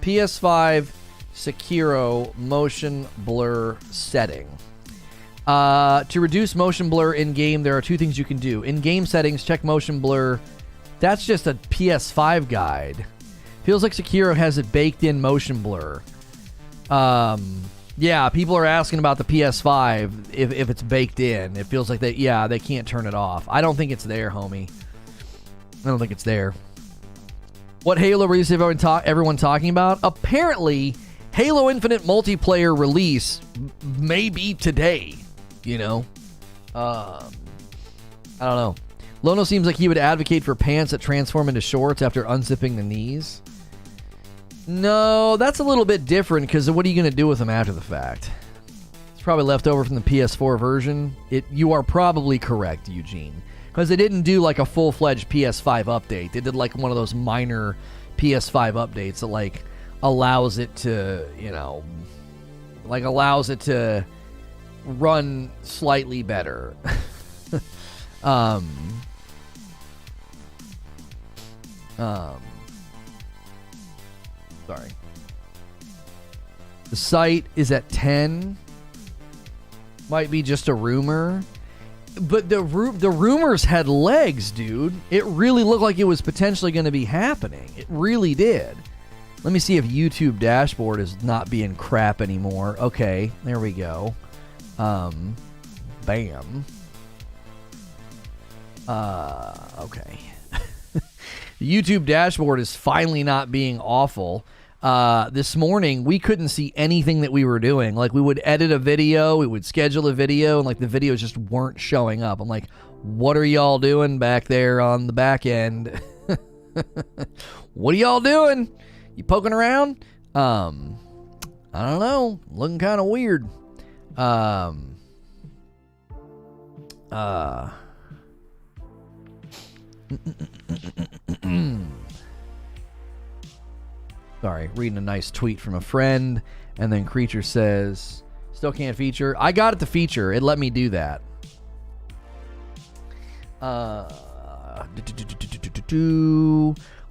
PS5 Sekiro motion blur setting. To reduce motion blur in-game, there are 2 things you can do. In-game settings, check motion blur. That's just a PS5 guide. Feels like Sekiro has it baked in motion blur. Yeah, people are asking about the PS5 if it's baked in. It feels like they can't turn it off. I don't think it's there, homie. I don't think it's there. What Halo release is everyone talking about? Apparently, Halo Infinite multiplayer release may be today. I don't know. Lono seems like he would advocate for pants that transform into shorts after unzipping the knees. No, that's a little bit different because what are you going to do with them after the fact? It's probably left over from the PS4 version. You are probably correct, Eugene. Because they didn't do like a full-fledged PS5 update. They did like one of those minor PS5 updates that like allows it to, run slightly better. Sorry. The site is at 10. Might be just a rumor. But the rumors had legs, dude. It really looked like it was potentially going to be happening. It really did. Let me see if YouTube dashboard is not being crap anymore. Okay, there we go. Bam. Okay. The YouTube dashboard is finally not being awful. This morning, we couldn't see anything that we were doing. Like, we would edit a video, we would schedule a video, and, like, the videos just weren't showing up. I'm like, what are y'all doing back there on the back end? What are y'all doing? You poking around? I don't know. Looking kind of weird. Sorry, reading a nice tweet from a friend, and then Creature says, still can't feature. I got it to feature. It let me do that.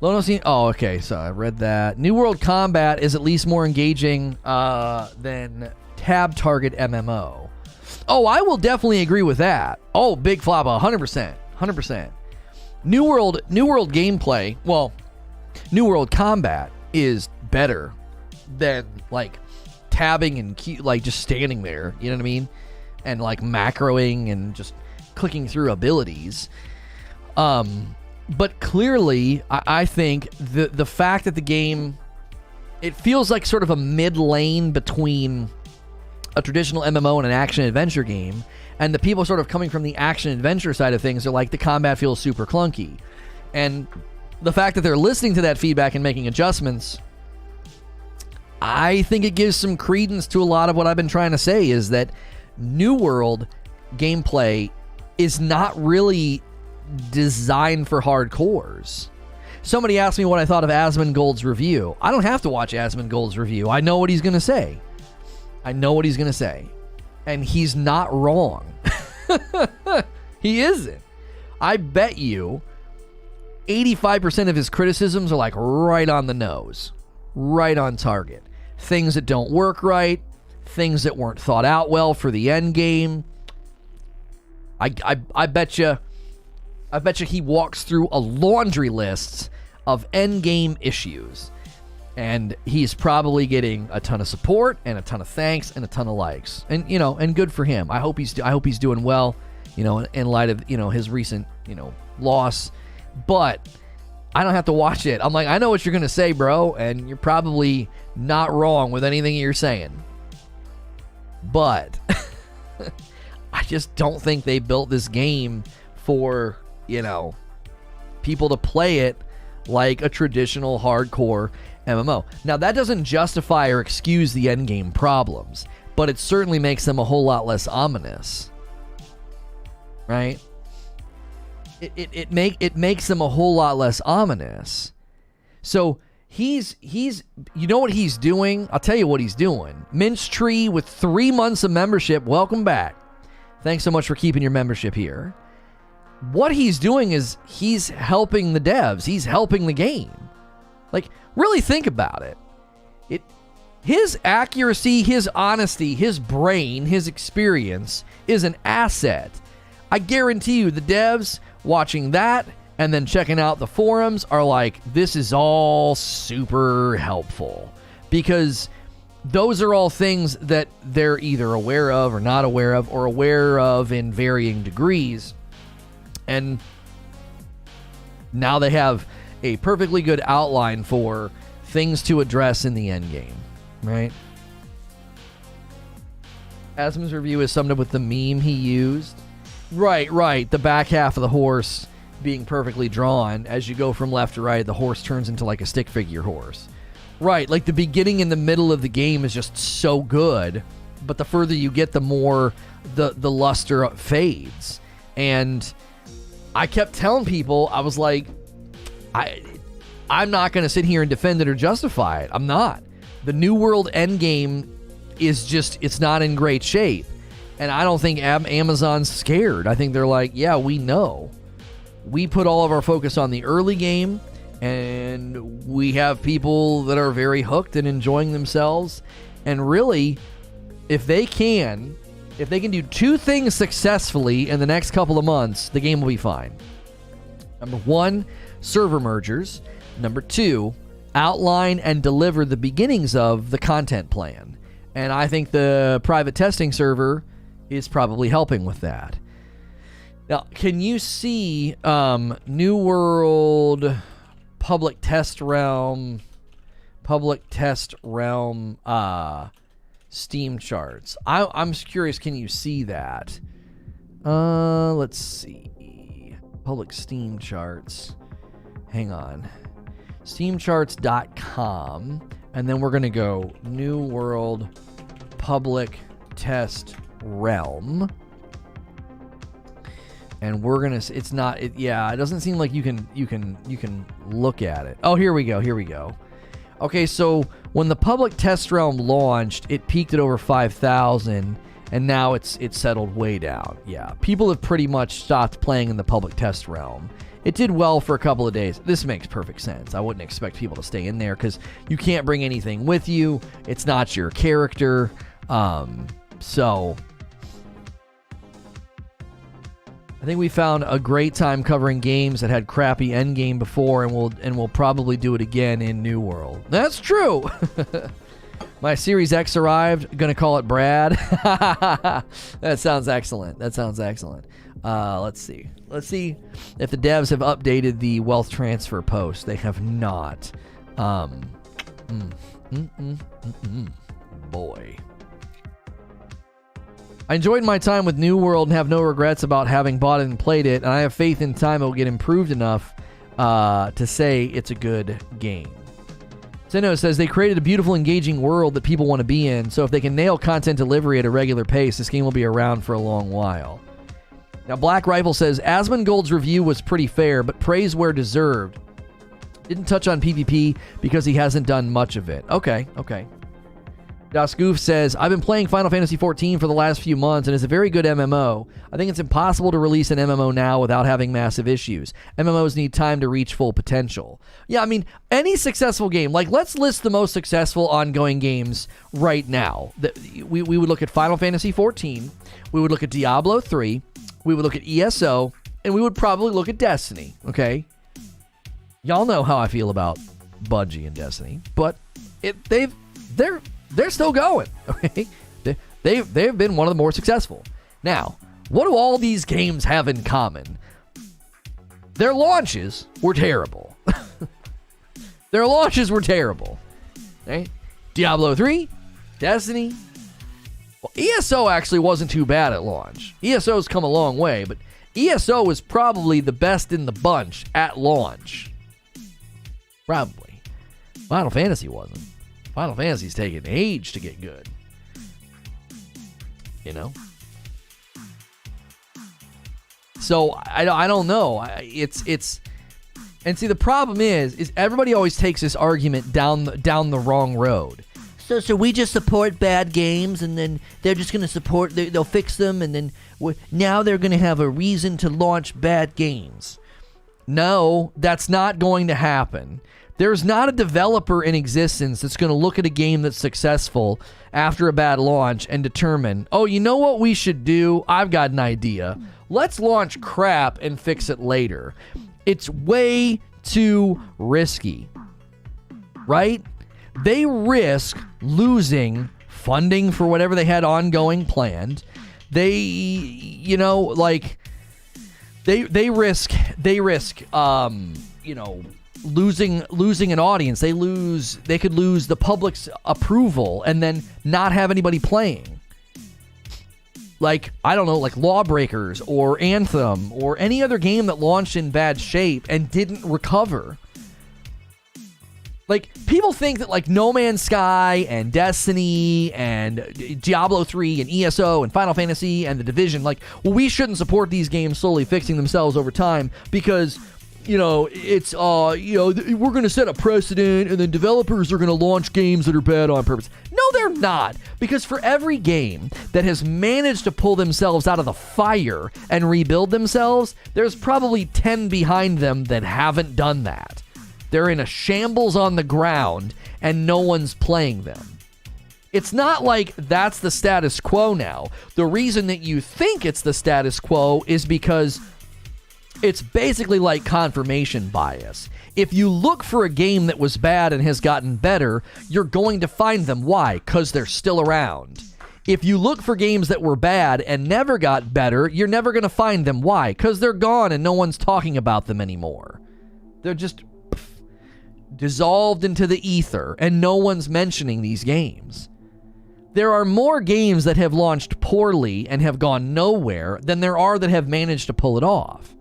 Lono scene. Oh, okay. So I read that. New World Combat is at least more engaging than Tab Target MMO. Oh, I will definitely agree with that. Oh, big flop, 100%. 100%. New World gameplay, well, New World Combat is better than, like, tabbing and like just standing there, you know what I mean? And, like, macroing and just clicking through abilities. But clearly, I think the fact that the game, it feels like sort of a mid-lane between a traditional MMO and an action-adventure game, and the people sort of coming from the action-adventure side of things are like, the combat feels super clunky. And the fact that they're listening to that feedback and making adjustments, I think it gives some credence to a lot of what I've been trying to say, is that New World gameplay is not really designed for hardcores. Somebody asked me what I thought of Asmongold's review. I don't have to watch Asmongold's review. I know what he's going to say. And he's not wrong. He isn't. I bet you 85% of his criticisms are, like, right on the nose, right on target. Things that don't work right, things that weren't thought out well for the end game. I bet you he walks through a laundry list of end game issues, and he's probably getting a ton of support and a ton of thanks and a ton of likes, and, you know, and good for him. I hope he's doing well, you know, in light of, you know, his recent, you know, loss. But I don't have to watch it. I'm like, I know what you're going to say, bro, and you're probably not wrong with anything you're saying. But I just don't think they built this game for, you know, people to play it like a traditional hardcore MMO. Now, that doesn't justify or excuse the endgame problems, but it certainly makes them a whole lot less ominous. Right? It makes them a whole lot less ominous. So he's you know what he's doing? I'll tell you what he's doing. Minch Tree with 3 months of membership. Welcome back. Thanks so much for keeping your membership here. What he's doing is he's helping the devs. He's helping the game. Like, really think about it. His accuracy, his honesty, his brain, his experience is an asset. I guarantee you the devs watching that and then checking out the forums are like, this is all super helpful, because those are all things that they're either aware of or not aware of, or aware of in varying degrees. And now they have a perfectly good outline for things to address in the end game, right? Asm's review is summed up with the meme he used. Right. The back half of the horse being perfectly drawn. As you go from left to right, the horse turns into like a stick figure horse. Right, like the beginning and the middle of the game is just so good, but the further you get, the more the luster fades. And I kept telling people, I was like, I'm not going to sit here and defend it or justify it. I'm not. The New World endgame is just, it's not in great shape. And I don't think Amazon's scared. I think they're like, yeah, we know. We put all of our focus on the early game, and we have people that are very hooked and enjoying themselves. And really, if they can do 2 things successfully in the next couple of months, the game will be fine. Number 1, server mergers. Number 2, outline and deliver the beginnings of the content plan. And I think the private testing server is probably helping with that. Now, can you see New World public test realm Steam charts? I'm curious, can you see that? Let's see. Public Steam charts. Hang on. Steamcharts.com, and then we're going to go New World public test realm. And we're going to, it's not, it doesn't seem like you can look at it. Oh, here we go. Okay, so when the public test realm launched, it peaked at over 5,000, and now it's settled way down. Yeah, people have pretty much stopped playing in the public test realm. It did well for a couple of days. This makes perfect sense. I wouldn't expect people to stay in there because you can't bring anything with you. It's not your character. So I think we found a great time covering games that had crappy endgame before, and we'll probably do it again in New World. That's true. My Series X arrived. Gonna call it Brad. That sounds excellent. Let's see if the devs have updated the wealth transfer post. They have not. Boy. I enjoyed my time with New World and have no regrets about having bought it and played it, and I have faith in time it will get improved enough to say it's a good game. Zeno says they created a beautiful, engaging world that people want to be in, so if they can nail content delivery at a regular pace, this game will be around for a long while. Now, Black Rifle says, Asmongold's review was pretty fair, but praise where deserved. Didn't touch on PvP because he hasn't done much of it. Okay. Dasgoof says, I've been playing Final Fantasy XIV for the last few months, and it's a very good MMO. I think it's impossible to release an MMO now without having massive issues. MMOs need time to reach full potential. Yeah, I mean, any successful game, like, let's list the most successful ongoing games right now. We would look at Final Fantasy XIV, we would look at Diablo 3, we would look at ESO, and we would probably look at Destiny, okay? Y'all know how I feel about Bungie and Destiny, but they're still going, okay? They've been one of the more successful. Now, what do all these games have in common? Their launches were terrible. Okay? Diablo 3, Destiny. Well, ESO actually wasn't too bad at launch. ESO's come a long way, but ESO was probably the best in the bunch at launch. Probably. Final Fantasy wasn't. Final Fantasy's taken age to get good. You know? So, I don't know. It's and see, the problem is everybody always takes this argument down the wrong road. So we just support bad games, and then they're just going to support, they'll fix them, and then now they're going to have a reason to launch bad games. No, that's not going to happen. There's not a developer in existence that's going to look at a game that's successful after a bad launch and determine, oh, you know what we should do? I've got an idea. Let's launch crap and fix it later. It's way too risky, right? They risk losing funding for whatever they had ongoing planned. They, you know, like, they risk, you know, losing an audience. They could lose the public's approval and then not have anybody playing. Like, I don't know, like Lawbreakers or Anthem or any other game that launched in bad shape and didn't recover. Like, people think that, like, No Man's Sky and Destiny and Diablo 3 and ESO and Final Fantasy and The Division, like, well, we shouldn't support these games slowly fixing themselves over time because it's we're going to set a precedent, and then developers are going to launch games that are bad on purpose. No, they're not, because for every game that has managed to pull themselves out of the fire and rebuild themselves, there's probably 10 behind them that haven't done that. They're in a shambles on the ground, and no one's playing them. It's not like that's the status quo now. The reason that you think it's the status quo is because it's basically like confirmation bias. If you look for a game that was bad and has gotten better, you're going to find them. Why? Because they're still around. If you look for games that were bad and never got better, you're never going to find them. Why? Because they're gone and no one's talking about them anymore. They're just dissolved into the ether, and no one's mentioning these games. There are more games that have launched poorly and have gone nowhere than there are that have managed to pull it off.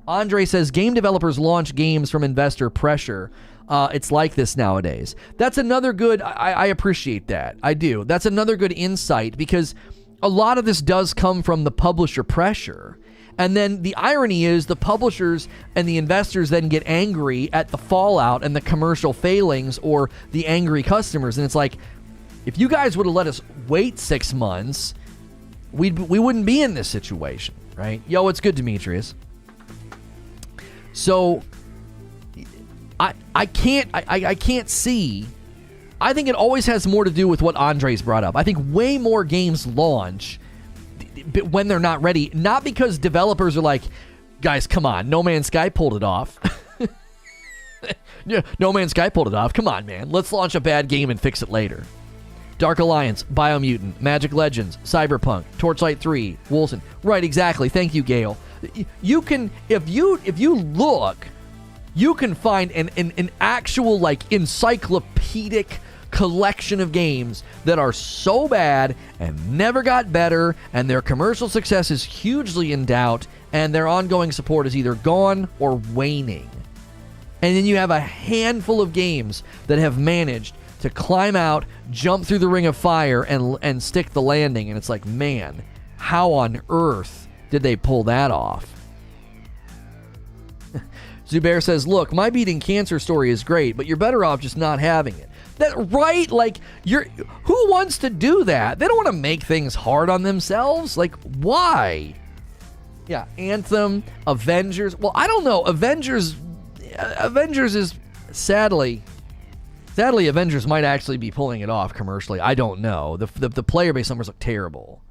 Andre says, game developers launch games from investor pressure. It's like this nowadays. That's another good, I appreciate that. I do. That's another good insight, because a lot of this does come from the publisher pressure. And then the irony is the publishers and the investors then get angry at the fallout and the commercial failings or the angry customers. And it's like, if you guys would have let us wait 6 months, we wouldn't be in this situation, right? Yo, it's good, Demetrius. So I can't see. I think it always has more to do with what Andres brought up. I think way more games launch when they're not ready, not because developers are like, guys, come on, No Man's Sky pulled it off. Yeah, No Man's Sky pulled it off. Come on, man. Let's launch a bad game and fix it later. Dark Alliance, Biomutant, Magic Legends, Cyberpunk, Torchlight 3, Wolcen. Right, exactly. Thank you, Gale. You can, if you look, you can find an actual, like, encyclopedic collection of games that are so bad and never got better, and their commercial success is hugely in doubt, and their ongoing support is either gone or waning. And then you have a handful of games that have managed to climb out, jump through the ring of fire, and stick the landing. And it's like, man, how on earth did they pull that off? Zubair says, look, my beating cancer story is great, but you're better off just not having it. That, right? Like, who wants to do that? They don't want to make things hard on themselves. Like, why? Yeah, Anthem, Avengers. Well, I don't know. Avengers is sadly, Avengers might actually be pulling it off commercially. I don't know. The player base numbers look terrible.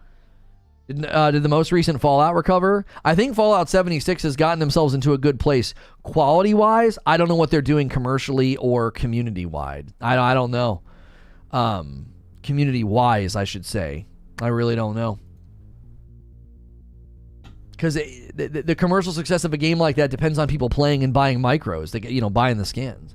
Did the most recent Fallout recover? I think Fallout 76 has gotten themselves into a good place quality-wise. I don't know what they're doing commercially or community-wide. I don't know. Community-wise, I should say. I really don't know. Because the commercial success of a game like that depends on people playing and buying micros. They get, buying the skins.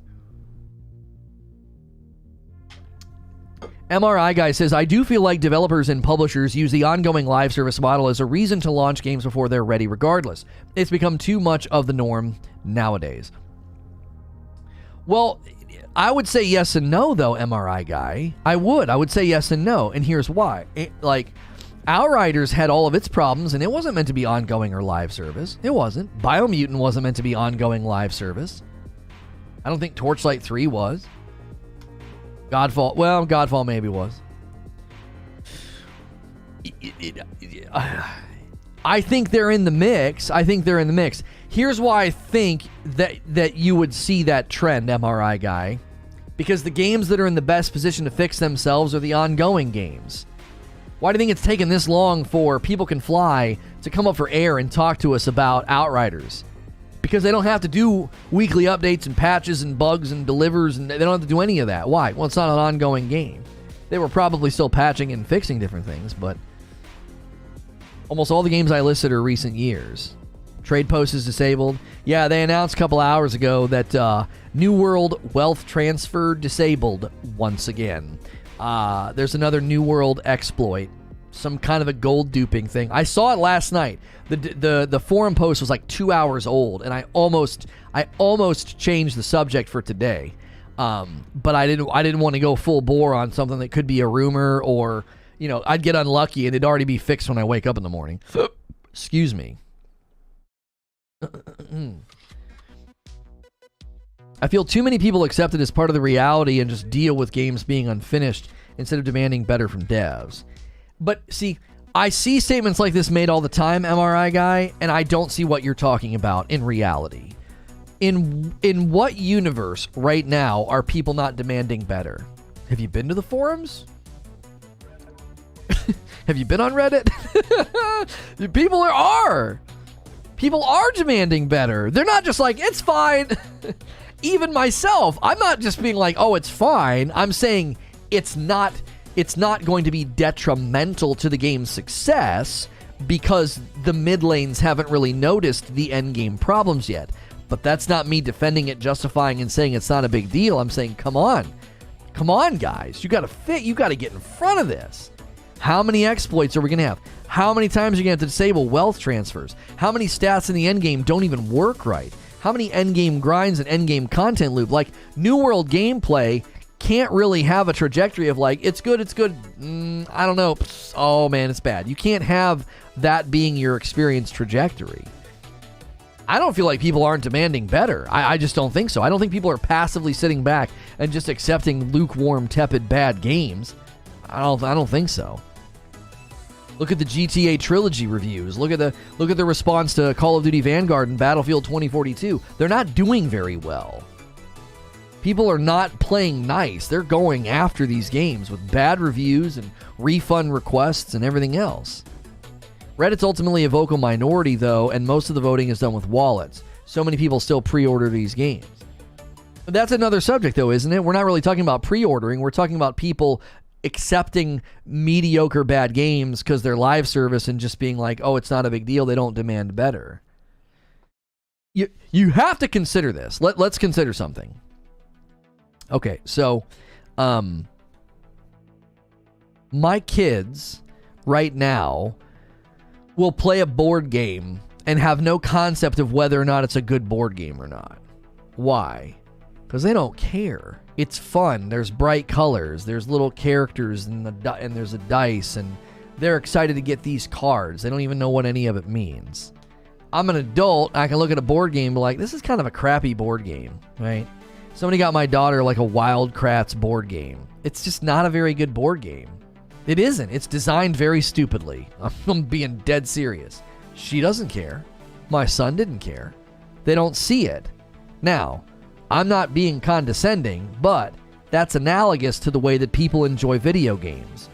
MRI Guy says, I do feel like developers and publishers use the ongoing live service model as a reason to launch games before they're ready regardless. It's become too much of the norm nowadays. Well, I would say yes and no, though, MRI Guy. I would say yes and no, and here's why. Outriders had all of its problems, and it wasn't meant to be ongoing or live service. It wasn't. Biomutant wasn't meant to be ongoing live service. I don't think Torchlight 3 was. Godfall maybe was. I think they're in the mix. Here's why I think that you would see that trend, MRI Guy. Because the games that are in the best position to fix themselves are the ongoing games. Why do you think it's taken this long for People Can Fly to come up for air and talk to us about Outriders? Because they don't have to do weekly updates and patches and bugs and delivers, and they don't have to do any of that. Why? Well, it's not an ongoing game. They were probably still patching and fixing different things, but almost all the games I listed are recent years. Trade Post is disabled. Yeah, they announced a couple hours ago that New World Wealth Transfer disabled once again. There's another New World exploit. Some kind of a gold duping thing. I saw it last night. The forum post was like 2 hours old, and I almost changed the subject for today. But I didn't want to go full bore on something that could be a rumor, or I'd get unlucky and it'd already be fixed when I wake up in the morning. Excuse me. I feel too many people accept it as part of the reality and just deal with games being unfinished instead of demanding better from devs. But see, I see statements like this made all the time, MRI guy, and I don't see what you're talking about in reality. In what universe right now are people not demanding better? Have you been to the forums? Have you been on Reddit? People are. People are demanding better. They're not just like, it's fine. Even myself, I'm not just being like, oh, it's fine. I'm saying it's not going to be detrimental to the game's success because the mid lanes haven't really noticed the end game problems yet. But that's not me defending it, justifying, and saying it's not a big deal. I'm saying, come on, guys. You got to get in front of this. How many exploits are we going to have? How many times are you going to have to disable wealth transfers? How many stats in the end game don't even work right? How many end game grinds and end game content loop? Like, New World gameplay can't really have a trajectory of like, it's good, I don't know, oh man, it's bad. You can't have that being your experience trajectory. I don't feel like people aren't demanding better. I just don't think so. I don't think people are passively sitting back and just accepting lukewarm, tepid, bad games. I don't think so. Look at the GTA Trilogy reviews. Look at the response to Call of Duty Vanguard and Battlefield 2042. They're not doing very well. People are not playing nice. They're going after these games with bad reviews and refund requests and everything else. Reddit's ultimately a vocal minority, though, and most of the voting is done with wallets. So many people still pre-order these games. But that's another subject, though, isn't it? We're not really talking about pre-ordering. We're talking about people accepting mediocre bad games because they're live service and just being like, oh, it's not a big deal. They don't demand better. You have to consider this. Let's consider something. Okay, so my kids right now will play a board game and have no concept of whether or not it's a good board game or not. Why? Because they don't care. It's fun. There's bright colors. There's little characters and there's a dice, and they're excited to get these cards. They don't even know what any of it means. I'm an adult. I can look at a board game and be like, this is kind of a crappy board game, right? Somebody got my daughter like a Wildcrafts board game. It's just not a very good board game. It isn't. It's designed very stupidly. I'm being dead serious. She doesn't care. My son didn't care. They don't see it. Now, I'm not being condescending, but that's analogous to the way that people enjoy video games.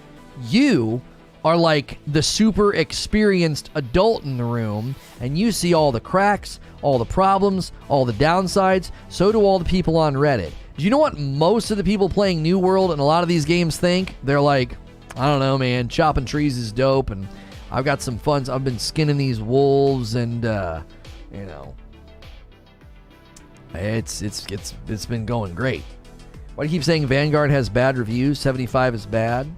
You are like the super experienced adult in the room, and you see all the cracks, all the problems, all the downsides. So do all the people on Reddit. Do you know what most of the people playing New World and a lot of these games think? They're like, I don't know, man, chopping trees is dope, and I've got some fun. I've been skinning these wolves, and it's been going great. Why do you keep saying Vanguard has bad reviews? 75 is bad.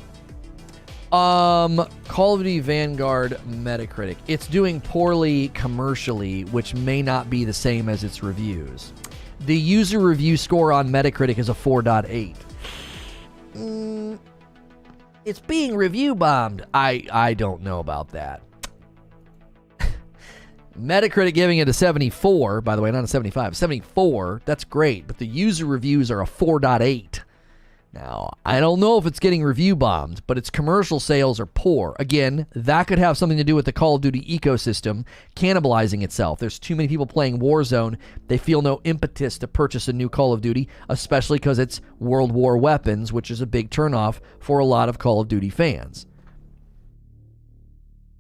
Call of Duty Vanguard Metacritic. It's doing poorly commercially, which may not be the same as its reviews. The user review score on Metacritic is a 4.8. It's being review bombed. I don't know about that. Metacritic giving it a 74, by the way, not a 75. 74, that's great, but the user reviews are a 4.8. Now, I don't know if it's getting review bombed, but its commercial sales are poor. Again, that could have something to do with the Call of Duty ecosystem cannibalizing itself. There's too many people playing Warzone. They feel no impetus to purchase a new Call of Duty, especially because it's World War weapons, which is a big turnoff for a lot of Call of Duty fans.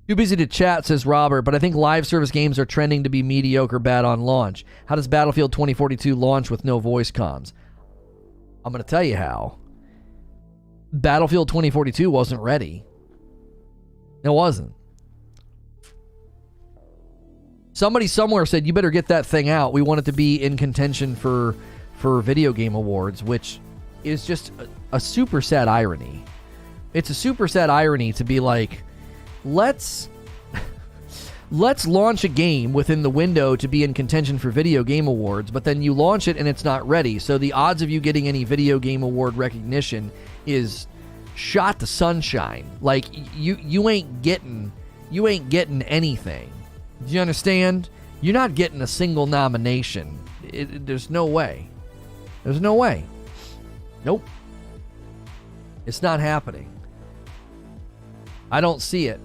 Too busy to chat, says Robert, but I think live service games are trending to be mediocre bad on launch. How does Battlefield 2042 launch with no voice comms? I'm going to tell you how. Battlefield 2042 wasn't ready. It wasn't. Somebody somewhere said, you better get that thing out. We want it to be in contention for video game awards, which is just a super sad irony. It's a super sad irony to be like, let's launch a game within the window to be in contention for video game awards, but then you launch it and it's not ready. So the odds of you getting any video game award recognition is shot to sunshine. Like you ain't getting anything. Do you understand? You're not getting a single nomination. There's no way. There's no way. Nope. It's not happening. I don't see it.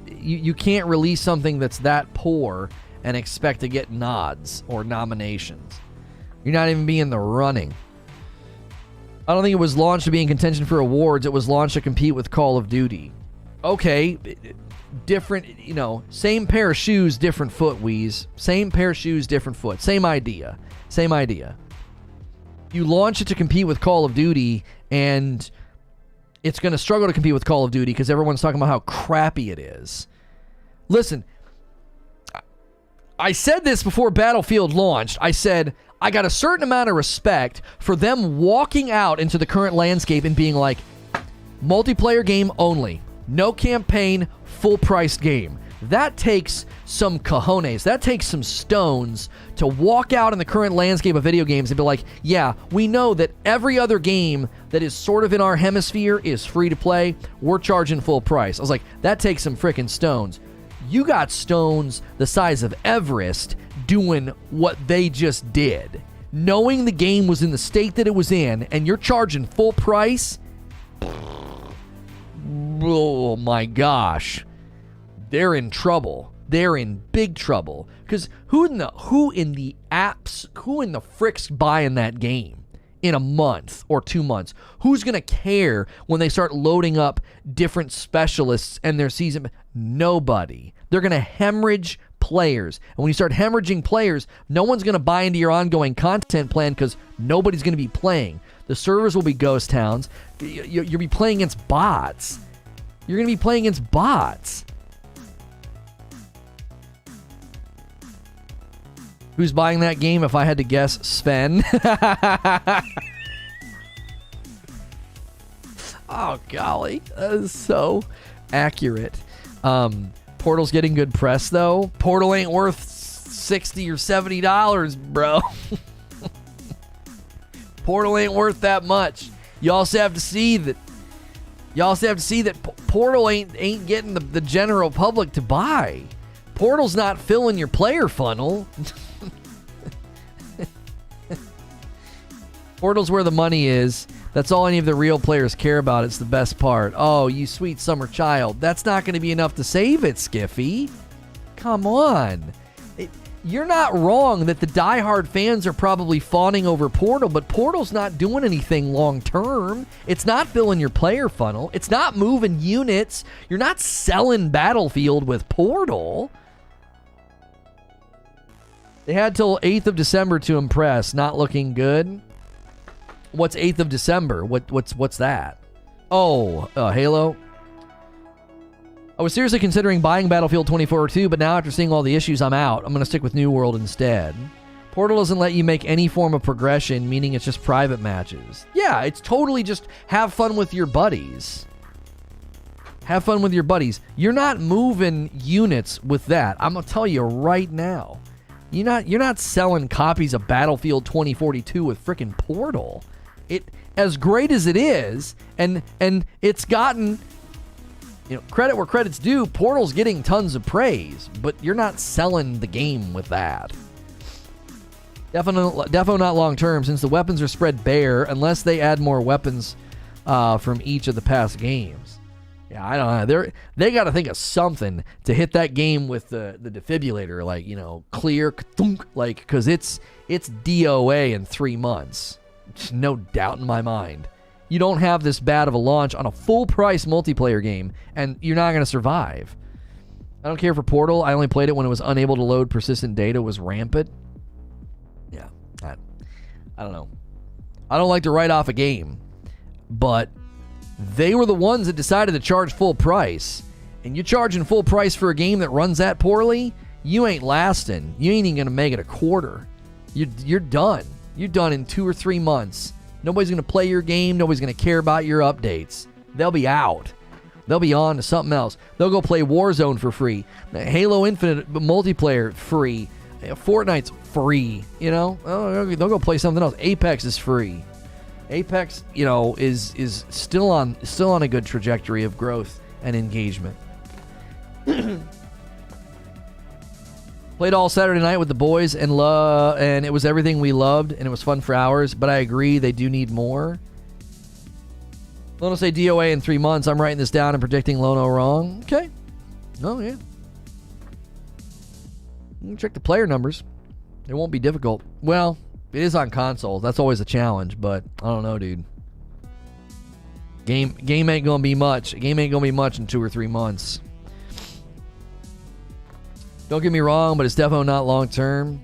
You can't release something that's that poor and expect to get nods or nominations. You're not even being the running. I don't think it was launched to be in contention for awards. It was launched to compete with Call of Duty. Okay, different, same pair of shoes, different foot, Wheeze. Same pair of shoes, different foot. Same idea. Same idea. You launch it to compete with Call of Duty, and it's going to struggle to compete with Call of Duty because everyone's talking about how crappy it is. Listen, I said this before Battlefield launched. I said, I got a certain amount of respect for them walking out into the current landscape and being like, multiplayer game only. No campaign, full-priced game. That takes some cojones. That takes some stones to walk out in the current landscape of video games and be like, yeah, we know that every other game that is sort of in our hemisphere is free to play. We're charging full price. I was like, that takes some freaking stones. You got stones the size of Everest doing what they just did. Knowing the game was in the state that it was in, and you're charging full price? Oh my gosh. They're in trouble. They're in big trouble. Because who in the frick's buying that game in a month or 2 months? Who's going to care when they start loading up different specialists and their season? Nobody. They're going to hemorrhage players. And when you start hemorrhaging players, no one's going to buy into your ongoing content plan because nobody's going to be playing. The servers will be ghost towns. You'll be playing against bots. You're going to be playing against bots. Who's buying that game? If I had to guess, Sven. Oh, golly. That is so accurate. Portal's getting good press, though. Portal ain't worth $60 or $70, bro. Portal ain't worth that much. You also have to see that Portal ain't getting the general public to buy. Portal's not filling your player funnel. Portal's where the money is. That's all any of the real players care about. It's the best part. Oh, you sweet summer child. That's not going to be enough to save it, Skiffy. Come on. You're not wrong that the diehard fans are probably fawning over Portal, but Portal's not doing anything long term. It's not filling your player funnel. It's not moving units. You're not selling Battlefield with Portal. They had till 8th of December to impress. Not looking good. What's 8th of December? What's that? Oh, Halo. I was seriously considering buying Battlefield 2042, but now after seeing all the issues, I'm out. I'm going to stick with New World instead. Portal doesn't let you make any form of progression, meaning it's just private matches. Yeah, it's totally just have fun with your buddies. Have fun with your buddies. You're not moving units with that. I'm going to tell you right now. You're not selling copies of Battlefield 2042 with freaking Portal. It, as great as it is, and it's gotten, credit where credit's due, Portal's getting tons of praise, but you're not selling the game with that. Defo not long term, since the weapons are spread bare unless they add more weapons from each of the past games. Yeah, I don't know. They got to think of something to hit that game with the defibrillator, like, clear, thunk, like, because it's DOA in 3 months. No doubt in my mind. You don't have this bad of a launch on a full-price multiplayer game, and you're not going to survive. I don't care for Portal. I only played it when it was unable to load persistent data, was rampant. Yeah, I don't know. I don't like to write off a game, but they were the ones that decided to charge full price. And you're charging full price for a game that runs that poorly, you ain't lasting. You ain't even going to make it a quarter. You're done. You're done in 2 or 3 months. Nobody's going to play your game. Nobody's going to care about your updates. They'll be out. They'll be on to something else. They'll go play Warzone for free. Halo Infinite multiplayer free. Fortnite's free. They'll go play something else. Apex is free. Apex, is still on a good trajectory of growth and engagement. Played all Saturday night with the boys and it was everything we loved, and it was fun for hours, but I agree they do need more. Lono say DOA in 3 months. I'm writing this down and predicting Lono wrong. Okay. Oh, yeah. You can check the player numbers. It won't be difficult. Well, it is on consoles. That's always a challenge, but I don't know, dude. Game ain't gonna be much. Game ain't gonna be much in 2 or 3 months. Don't get me wrong, but it's definitely not long term.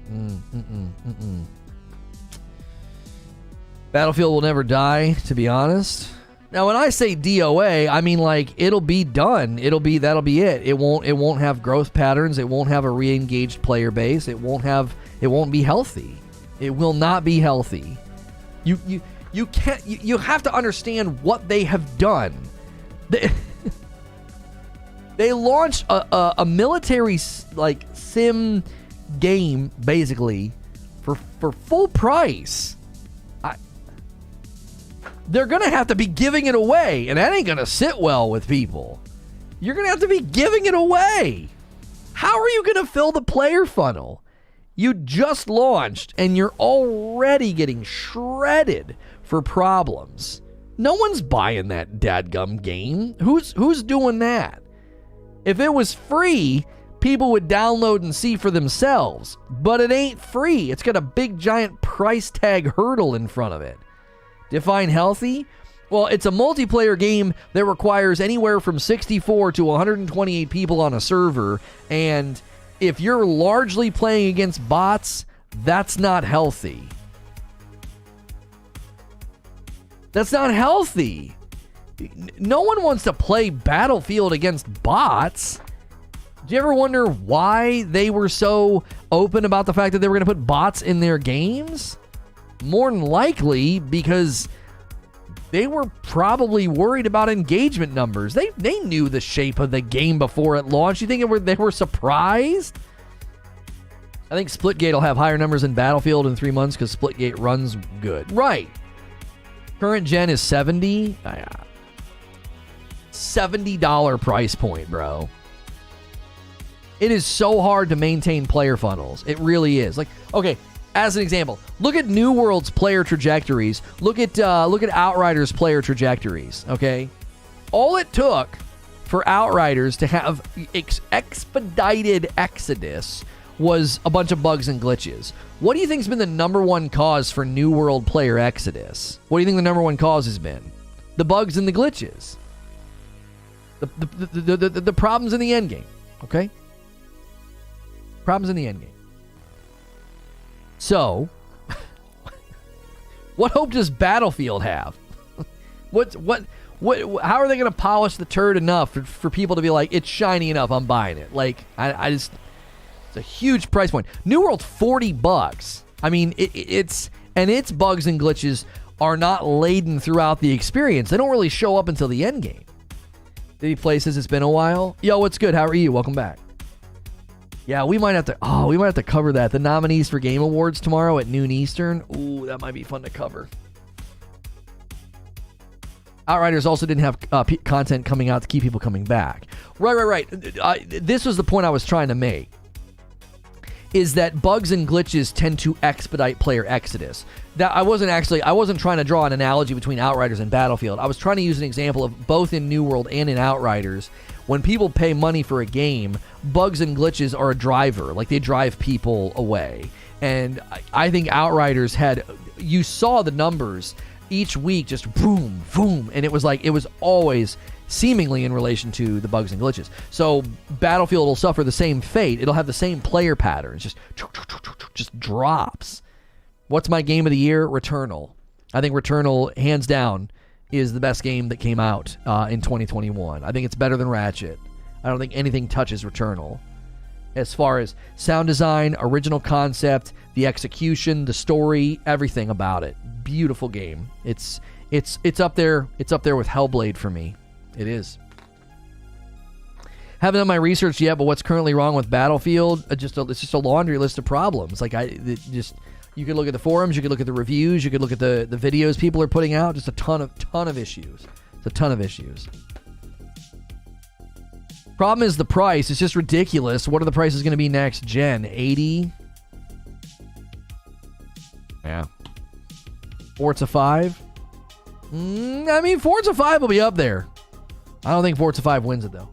Battlefield will never die, to be honest. Now, when I say DOA, I mean like it'll be done. That'll be it. It won't have growth patterns. It won't have a re-engaged player base. It won't be healthy. It will not be healthy. You can't. You have to understand what they have done. They launched a military like sim game basically for full price. They're gonna have to be giving it away, and that ain't gonna sit well with people. You're gonna have to be giving it away. How are you gonna fill the player funnel? You just launched and you're already getting shredded for problems. No one's buying that dadgum game. Who's doing that? If it was free, people would download and see for themselves. But it ain't free. It's got a big giant price tag hurdle in front of it. Define healthy? Well, it's a multiplayer game that requires anywhere from 64 to 128 people on a server. And if you're largely playing against bots, that's not healthy. That's not healthy. No one wants to play Battlefield against bots. Do you ever wonder why they were so open about the fact that they were going to put bots in their games? More than likely because they were probably worried about engagement numbers. They knew the shape of the game before it launched. You think they were surprised? I think Splitgate will have higher numbers in Battlefield in 3 months because Splitgate runs good. Right. Current gen is 70. $70 price point, bro. It is so hard to maintain player funnels. It really is. Like, okay, as an example, look at New World's player trajectories. Look at Outriders' player trajectories. Okay, all it took for Outriders to have expedited exodus was a bunch of bugs and glitches. What do you think's been the number one cause for New World player exodus? What do you think the number one cause has been? The bugs and the glitches. The problems in the end game. Okay? Problems in the end game. So, what hope does Battlefield have? How are they going to polish the turd enough for people to be like, it's shiny enough, I'm buying it? Like, I just, it's a huge price point. New World's $40. I mean, its bugs and glitches are not laden throughout the experience. They don't really show up until the end game. Did places it's been a while? Yo, what's good? How are you? Welcome back. Yeah, we might have to cover that. The nominees for Game Awards tomorrow at noon Eastern. Ooh, that might be fun to cover. Outriders also didn't have content coming out to keep people coming back. Right. This was the point I was trying to make. Is that bugs and glitches tend to expedite player exodus. That I wasn't trying to draw an analogy between Outriders and Battlefield. I was trying to use an example of both in New World and in Outriders. When people pay money for a game, bugs and glitches are a driver. Like, they drive people away. And I think Outriders you saw the numbers each week, just boom, boom. And it was always seemingly in relation to the bugs and glitches. So Battlefield will suffer the same fate. It'll have the same player patterns, just drops. What's my game of the year? Returnal. I think Returnal, hands down, is the best game that came out in 2021. I think it's better than Ratchet. I don't think anything touches Returnal. As far as sound design, original concept, the execution, the story, everything about it. Beautiful game. It's up there. It's up there with Hellblade for me. It is. Haven't done my research yet, but what's currently wrong with Battlefield? It's just a laundry list of problems. Like, you could look at the forums, you could look at the reviews, you could look at the videos people are putting out. Just a ton of issues. It's a ton of issues. Problem is the price. It's just ridiculous. What are the prices going to be next gen? 80? Yeah. Forza 5? I mean, Forza 5 will be up there. I don't think Forza 5 wins it, though.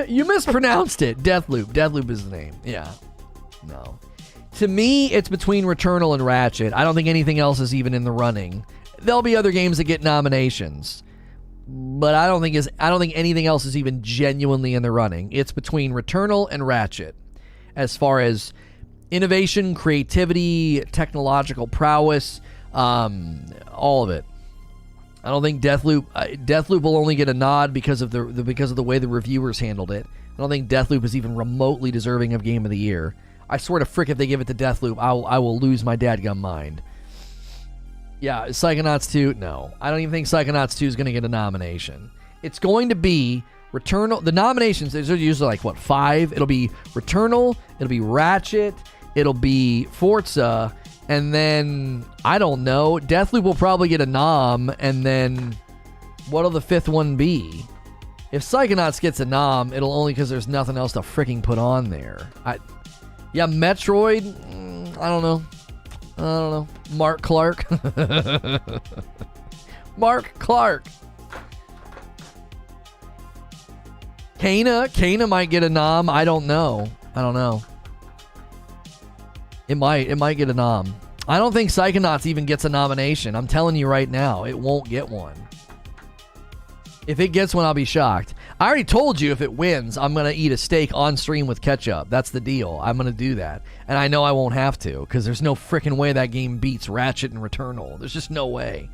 You mispronounced it. Deathloop. Deathloop is the name. Yeah. No. To me, it's between Returnal and Ratchet. I don't think anything else is even in the running. There'll be other games that get nominations, but I don't think anything else is even genuinely in the running. It's between Returnal and Ratchet as far as innovation, creativity, technological prowess, all of it. I don't think Deathloop will only get a nod because of the way the reviewers handled it. I don't think Deathloop is even remotely deserving of Game of the Year. I swear to frick, if they give it to Deathloop, I will lose my dadgum mind. Yeah, Psychonauts 2, no. I don't even think Psychonauts 2 is going to get a nomination. It's going to be Returnal. The nominations, they're usually like, what, 5? It'll be Returnal, it'll be Ratchet, it'll be Forza, and then, I don't know, Deathloop will probably get a nom, and then what'll the 5th one be? If Psychonauts gets a nom, it'll only because there's nothing else to freaking put on there. Yeah, Metroid, I don't know. Mark Clark. Mark Clark. Kana might get a nom. I don't know. It might get a nom. I don't think Psychonauts even gets a nomination. I'm telling you right now, it won't get one. If it gets one, I'll be shocked. I already told you if it wins, I'm going to eat a steak on stream with ketchup. That's the deal. I'm going to do that. And I know I won't have to, because there's no freaking way that game beats Ratchet and Returnal. There's just no way.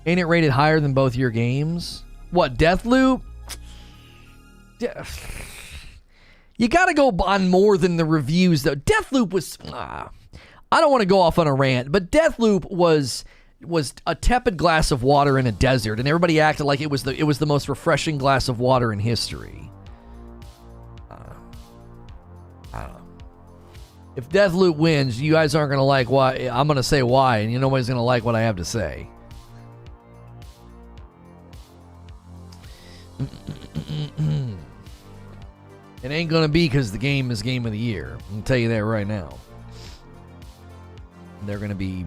Ain't it rated higher than both your games? What, Deathloop? You got to go on more than the reviews, though. Deathloop was... I don't want to go off on a rant, but Deathloop was a tepid glass of water in a desert, and everybody acted like it was the most refreshing glass of water in history. I don't know. If Deathloop wins, you guys aren't going to like why. I'm going to say why, and nobody's going to like what I have to say. It ain't going to be because the game is Game of the Year. I can tell you that right now. They're going to be...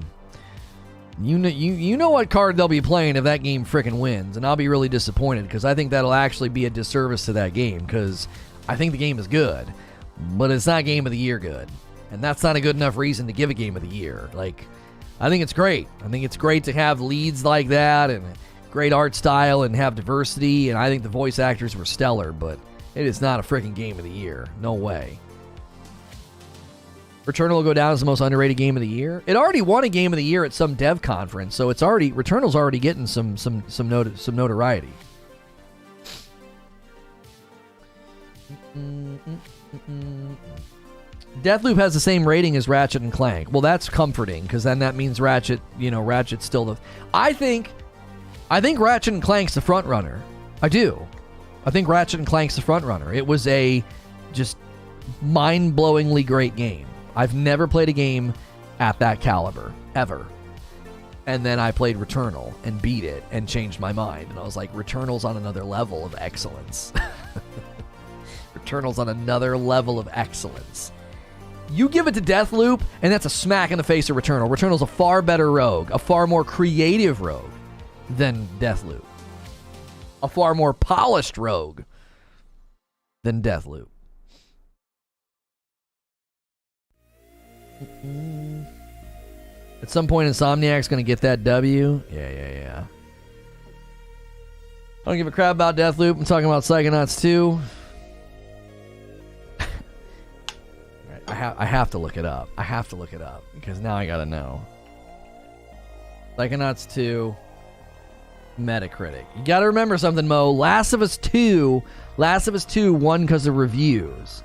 You know what card they'll be playing if that game frickin' wins, and I'll be really disappointed because I think that'll actually be a disservice to that game because I think the game is good, but it's not Game of the Year good, and that's not a good enough reason to give a Game of the Year. Like, I think it's great. I think it's great to have leads like that and great art style and have diversity, and I think the voice actors were stellar, but it is not a frickin' Game of the Year. No way. Returnal will go down as the most underrated game of the year. It already won a Game of the Year at some dev conference, so Returnal's already getting some notoriety. Deathloop has the same rating as Ratchet and Clank. Well, that's comforting because then that means Ratchet's still the. I think Ratchet and Clank's the front runner. I do. I think Ratchet and Clank's the front runner. It was a just mind-blowingly great game. I've never played a game at that caliber, ever. And then I played Returnal and beat it and changed my mind. And I was like, Returnal's on another level of excellence. Returnal's on another level of excellence. You give it to Deathloop, and that's a smack in the face of Returnal. Returnal's a far better rogue, a far more creative rogue than Deathloop. A far more polished rogue than Deathloop. At some point, Insomniac's going to get that W. Yeah. I don't give a crap about Deathloop. I'm talking about Psychonauts 2. I have to look it up. Because now I got to know. Psychonauts 2. Metacritic. You got to remember something, Mo. Last of Us 2 won because of reviews.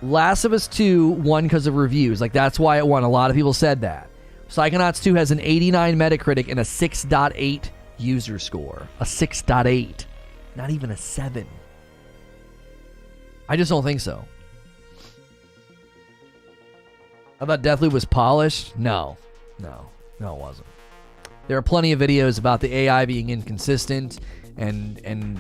Last of Us 2 won because of reviews. Like, that's why it won. A lot of people said that. Psychonauts 2 has an 89 Metacritic and a 6.8 user score. A 6.8. Not even a 7. I just don't think so. I thought Deathloop was polished. No, it wasn't. There are plenty of videos about the AI being inconsistent and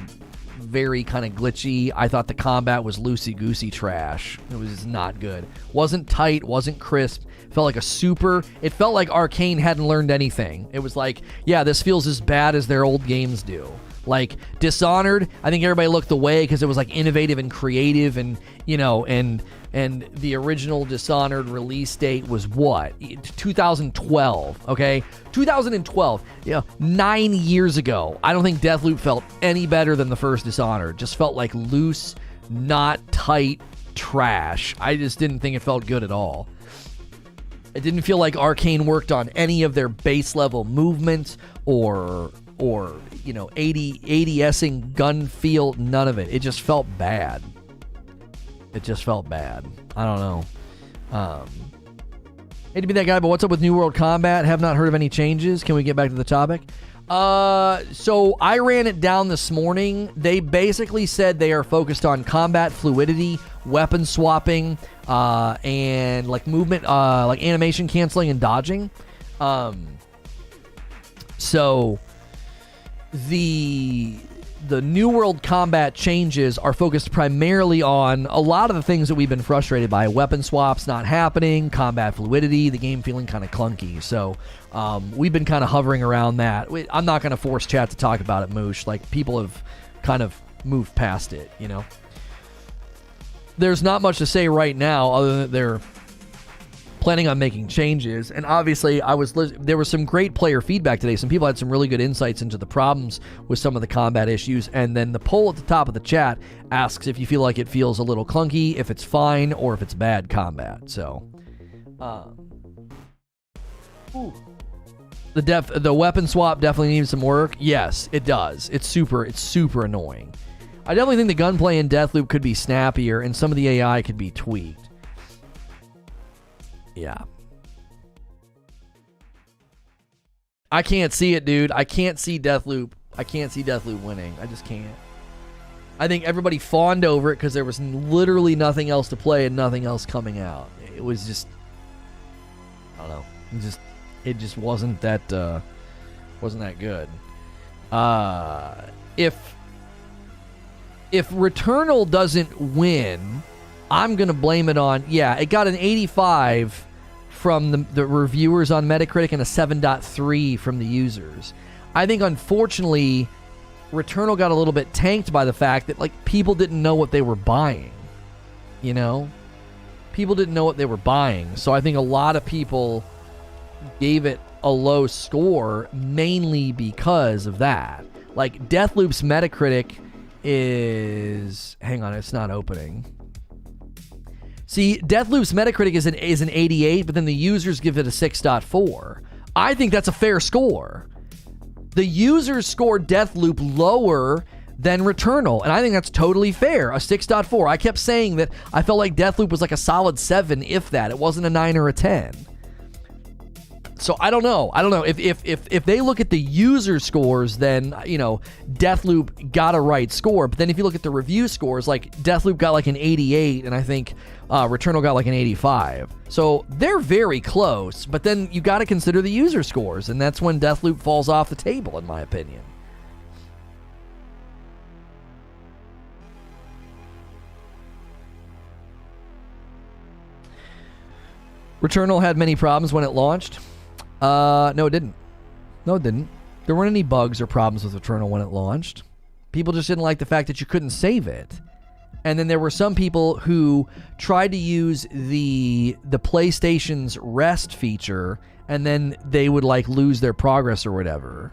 very kind of glitchy. I thought the combat was loosey-goosey trash. It was not good. Wasn't tight, wasn't crisp. It felt like Arcane hadn't learned anything. It was like, yeah, this feels as bad as their old games do. Like Dishonored, I think everybody looked away because it was like innovative and creative, and and the original Dishonored release date was what? 2012, okay? 2012, 9 years ago. I don't think Deathloop felt any better than the first Dishonored. Just felt like loose, not tight trash. I just didn't think it felt good at all. It didn't feel like Arcane worked on any of their base level movements or ADSing gun feel, none of it. It just felt bad. I don't know. Hate to be that guy, but what's up with New World Combat? Have not heard of any changes. Can we get back to the topic? So I ran it down this morning. They basically said they are focused on combat fluidity, weapon swapping, and like movement, like animation canceling and dodging. So the New World Combat changes are focused primarily on a lot of the things that we've been frustrated by. Weapon swaps not happening, combat fluidity, the game feeling kind of clunky. So we've been kind of hovering around that. I'm not going to force chat to talk about it, Moosh. Like, people have kind of moved past it, There's not much to say right now other than they're planning on making changes. And obviously there was some great player feedback today. Some people had some really good insights into the problems with some of the combat issues. And then the poll at the top of the chat asks if you feel like it feels a little clunky, if it's fine, or if it's bad combat. So the weapon swap definitely needs some work. Yes, it does. It's super annoying. I definitely think the gunplay in Deathloop could be snappier and some of the AI could be tweaked. Yeah. I can't see it, dude. I can't see Deathloop. Winning. I just can't. I think everybody fawned over it because there was literally nothing else to play and nothing else coming out. It was just, I don't know. It just wasn't that good. If Returnal doesn't win, I'm going to blame it on, it got an 85 from the reviewers on Metacritic and a 7.3 from the users. I think, unfortunately, Returnal got a little bit tanked by the fact that, like, people didn't know what they were buying. People didn't know what they were buying. So I think a lot of people gave it a low score mainly because of that. Like, Deathloop's Metacritic is... Hang on, it's not opening. See, Deathloop's Metacritic is an 88, but then the users give it a 6.4. I think that's a fair score. The users scored Deathloop lower than Returnal, and I think that's totally fair, a 6.4. I kept saying that I felt like Deathloop was like a solid 7, if that. It wasn't a 9 or a 10. So I don't know. If they look at the user scores, then, Deathloop got a right score. But then if you look at the review scores, like, Deathloop got like an 88, and I think Returnal got like an 85. So they're very close, but then you got to consider the user scores, and that's when Deathloop falls off the table, in my opinion. Returnal had many problems when it launched. No, it didn't. There weren't any bugs or problems with Returnal when it launched. People just didn't like the fact that you couldn't save it. And then there were some people who tried to use the PlayStation's rest feature, and then they would, like, lose their progress or whatever.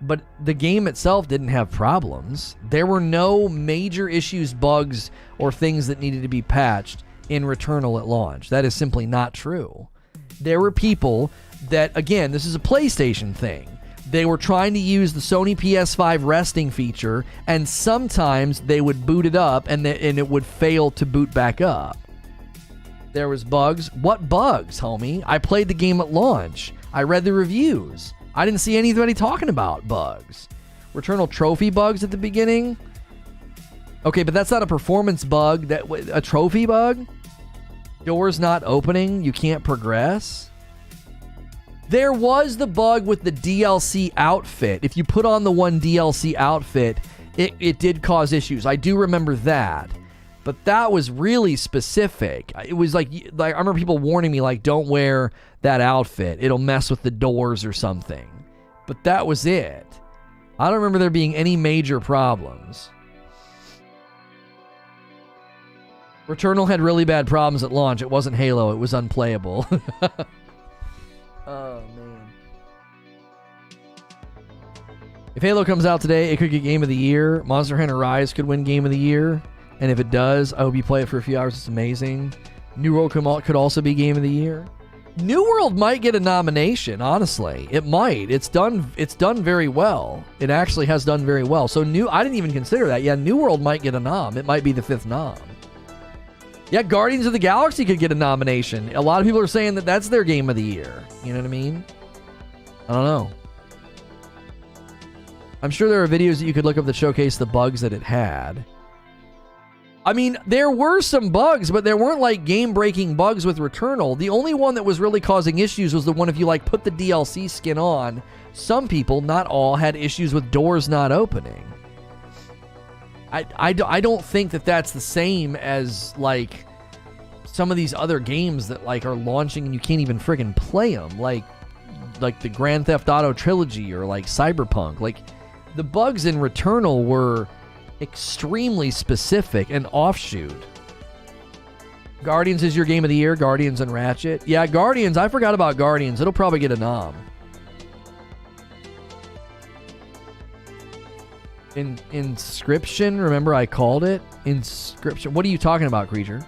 But the game itself didn't have problems. There were no major issues, bugs, or things that needed to be patched in Returnal at launch. That is simply not true. There were people that, again, this is a PlayStation thing. They were trying to use the Sony PS5 resting feature, and sometimes they would boot it up, and it would fail to boot back up. There was bugs. What bugs, homie? I played the game at launch. I read the reviews. I didn't see anybody talking about bugs. Returnal trophy bugs at the beginning? Okay, but that's not a performance bug. A trophy bug? Doors not opening, you can't progress. There was the bug with the DLC outfit. If you put on the one DLC outfit, it did cause issues. I do remember that. But that was really specific. It was like I remember people warning me, like, don't wear that outfit. It'll mess with the doors or something. But that was it. I don't remember there being any major problems. Returnal had really bad problems at launch. It wasn't Halo. It was unplayable. Oh, man. If Halo comes out today, it could get Game of the Year. Monster Hunter Rise could win Game of the Year. And if it does, I hope you play it for a few hours. It's amazing. New World could also be Game of the Year. New World might get a nomination, honestly. It might. It's done very well. It actually has done very well. So I didn't even consider that. Yeah, New World might get a nom. It might be the 5th nom. Yeah, Guardians of the Galaxy could get a nomination. A lot of people are saying that that's their Game of the Year. You know what I mean? I don't know. I'm sure there are videos that you could look up that showcase the bugs that it had. I mean, there were some bugs, but there weren't like game-breaking bugs with Returnal. The only one that was really causing issues was the one if you like put the DLC skin on. Some people, not all, had issues with doors not opening. I don't think that that's the same as like some of these other games that like are launching and you can't even friggin' play them, like the Grand Theft Auto trilogy or like Cyberpunk. Like the bugs in Returnal were extremely specific and offshoot. Guardians is your Game of the Year. Guardians and Ratchet. Yeah, Guardians. I forgot about Guardians. It'll probably get a nom. Inscription. Remember I called it? Inscription. What are you talking about, creature?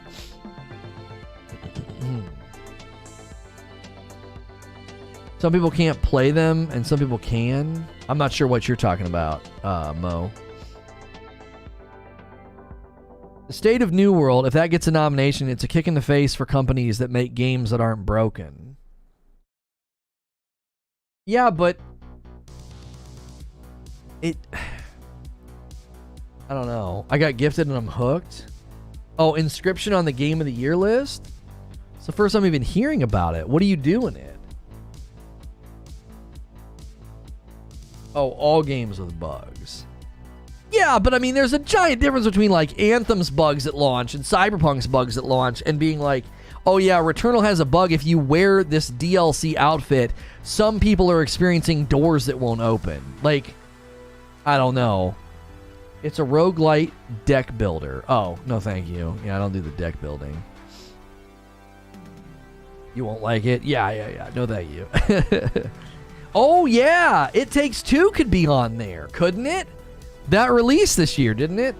Some people can't play them and some people can. I'm not sure what you're talking about, Mo. The State of New World, if that gets a nomination, it's a kick in the face for companies that make games that aren't broken. Yeah, but I don't know. I got gifted and I'm hooked. Oh, Inscription on the Game of the Year list? It's the first time I've been hearing about it. What do you do in it? Oh, all games with bugs. Yeah, but I mean, there's a giant difference between like Anthem's bugs at launch and Cyberpunk's bugs at launch and being like, oh yeah, Returnal has a bug. If you wear this DLC outfit, some people are experiencing doors that won't open. Like, I don't know. It's a roguelite deck builder. Oh, no thank you. Yeah, I don't do the deck building. You won't like it? Yeah. No thank you. Oh yeah, It Takes Two could be on there, couldn't it? That released this year, didn't it?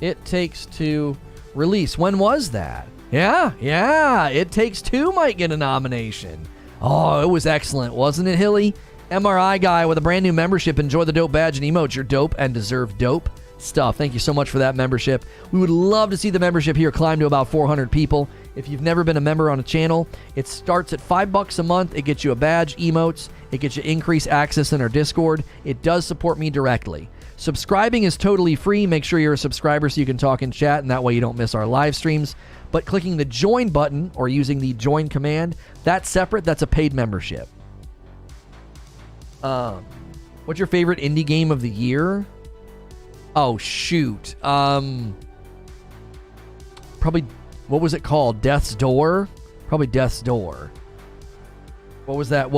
It Takes Two release. When was that? Yeah. It Takes Two might get a nomination. Oh, it was excellent, wasn't it, Hilly? MRI guy with a brand new membership. Enjoy the dope badge and emotes. You're dope and deserve dope stuff. Thank you so much for that membership. We would love to see the membership here climb to about 400 people. If you've never been a member on a channel, it starts at $5 a month. It gets you a badge, emotes. It gets you increased access in our Discord. It does support me directly. Subscribing is totally free. Make sure you're a subscriber so you can talk and chat, and that way you don't miss our live streams. But clicking the join button or using the join command, that's separate. That's a paid membership. What's your favorite indie game of the year? Oh, shoot. Probably, what was it called? Death's Door? Probably Death's Door. What was that?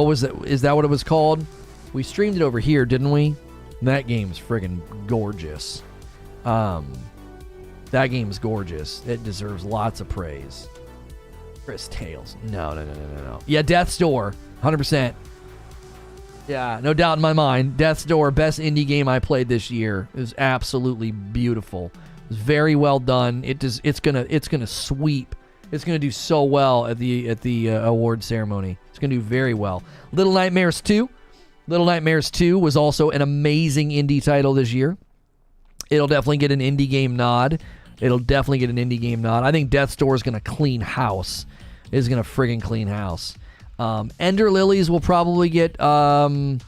Is that what it was called? We streamed it over here, didn't we? That game's friggin' gorgeous. That game's gorgeous. It deserves lots of praise. Chris Tales. No. Yeah, Death's Door. 100%. Yeah, no doubt in my mind. Death's Door, best indie game I played this year. It was absolutely beautiful. It was very well done. It's gonna sweep. It's gonna do so well at the award ceremony. It's gonna do very well. Little Nightmares 2. Little Nightmares 2 was also an amazing indie title this year. It'll definitely get an indie game nod. I think Death's Door is gonna clean house. It's gonna friggin' clean house. Ender Lilies will probably get some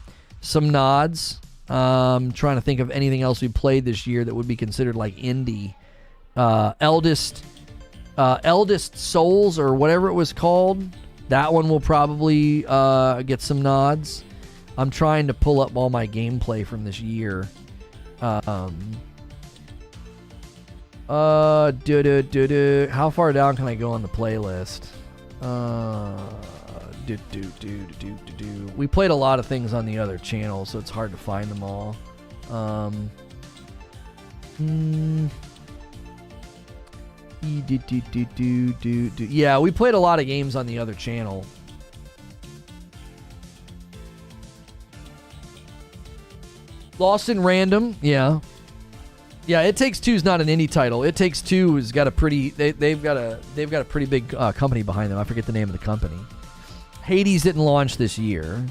nods. Trying to think of anything else we played this year that would be considered like indie. Eldest Eldest Souls or whatever it was called. That one will probably get some nods. I'm trying to pull up all my gameplay from this year. How far down can I go on the playlist? We played a lot of things on the other channel, so it's hard to find them all. Yeah, we played a lot of games on the other channel. Lost in Random, yeah. Yeah, It Takes Two is not an indie title. It Takes Two has got a pretty they've got a pretty big company behind them. I forget the name of the company. Hades didn't launch this year.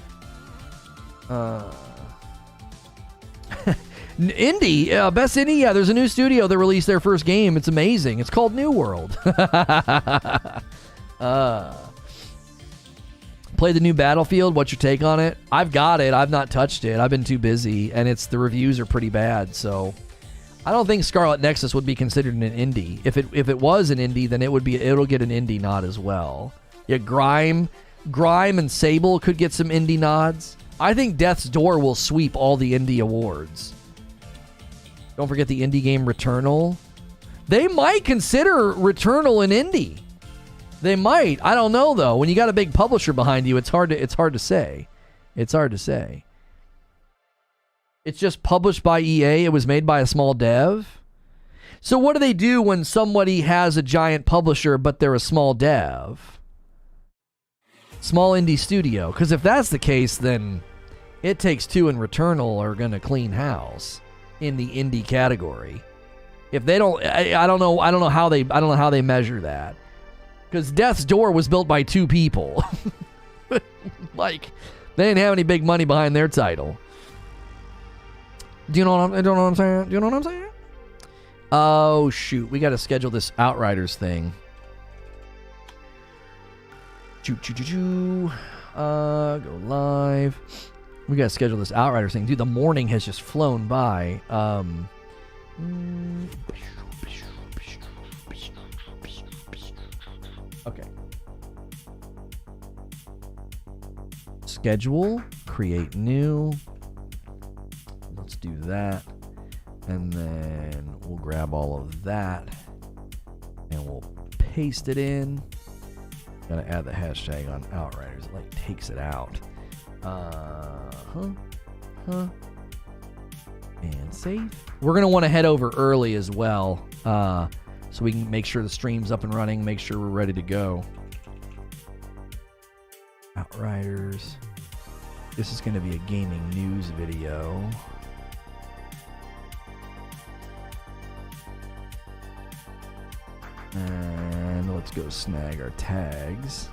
Indie, best indie. Yeah, there's a new studio that released their first game. It's amazing. It's called New World. Play the new Battlefield. What's your take on it? I've got it. I've not touched it. I've been too busy, and the reviews are pretty bad. So I don't think Scarlet Nexus would be considered an indie. If it was an indie, then it'll get an indie nod as well. Yeah, Grime and Sable could get some indie nods. I think Death's Door will sweep all the indie awards. Don't forget the indie game Returnal. They might consider Returnal an indie. They might. I don't know though. When you got a big publisher behind you, it's hard to say. It's hard to say. It's just published by EA. It was made by a small dev. So what do they do when somebody has a giant publisher but they're a small dev? Small indie studio. Because if that's the case, then It Takes Two and Returnal are going to clean house in the indie category. If they don't, I don't know how they measure that. Because Death's Door was built by 2 people. Like, they didn't have any big money behind their title. Do you know what I'm saying? Do you know what I'm saying? Oh, shoot. We got to schedule this Outriders thing. Go live. We got to schedule this Outriders thing. Dude, the morning has just flown by. Okay. Schedule, create new. Let's do that. And then we'll grab all of that and we'll paste it in. Gotta add the hashtag on Outriders. It like takes it out. And save. We're gonna want to head over early as well. So we can make sure the stream's up and running, make sure we're ready to go. Outriders. This is going to be a gaming news video. And let's go snag our tags.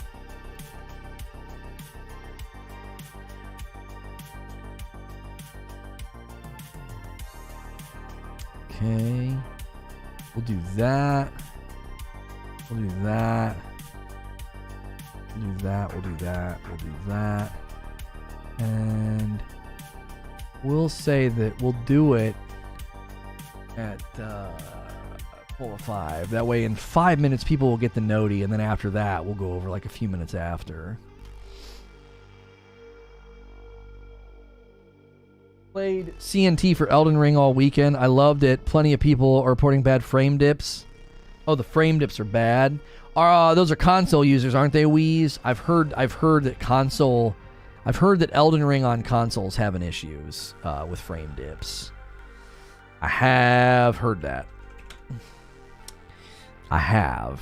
Okay. We'll do that. We'll do that. We'll do that. We'll do that. We'll do that. And we'll say that we'll do it at 4:05. That way in 5 minutes people will get the noti, and then after that we'll go over like a few minutes after. Played CNT for Elden Ring all weekend. I loved it. Plenty of people are reporting bad frame dips. Oh, the frame dips are bad. Those are console users, aren't they, Wheeze? I've heard that Elden Ring on consoles having issues with frame dips. I have heard that. I have.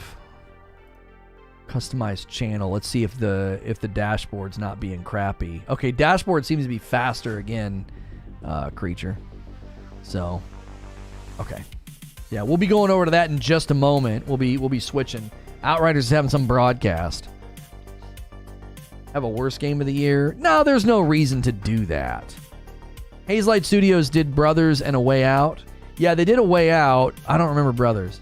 Customized channel. Let's see if the dashboard's not being crappy. Okay, dashboard seems to be faster again, creature. So, okay. Yeah, we'll be going over to that in just a moment. We'll be switching. Outriders is having some broadcast. Have a worst game of the year? No, there's no reason to do that. Hazelight Studios did Brothers and A Way Out. Yeah, they did A Way Out. I don't remember Brothers.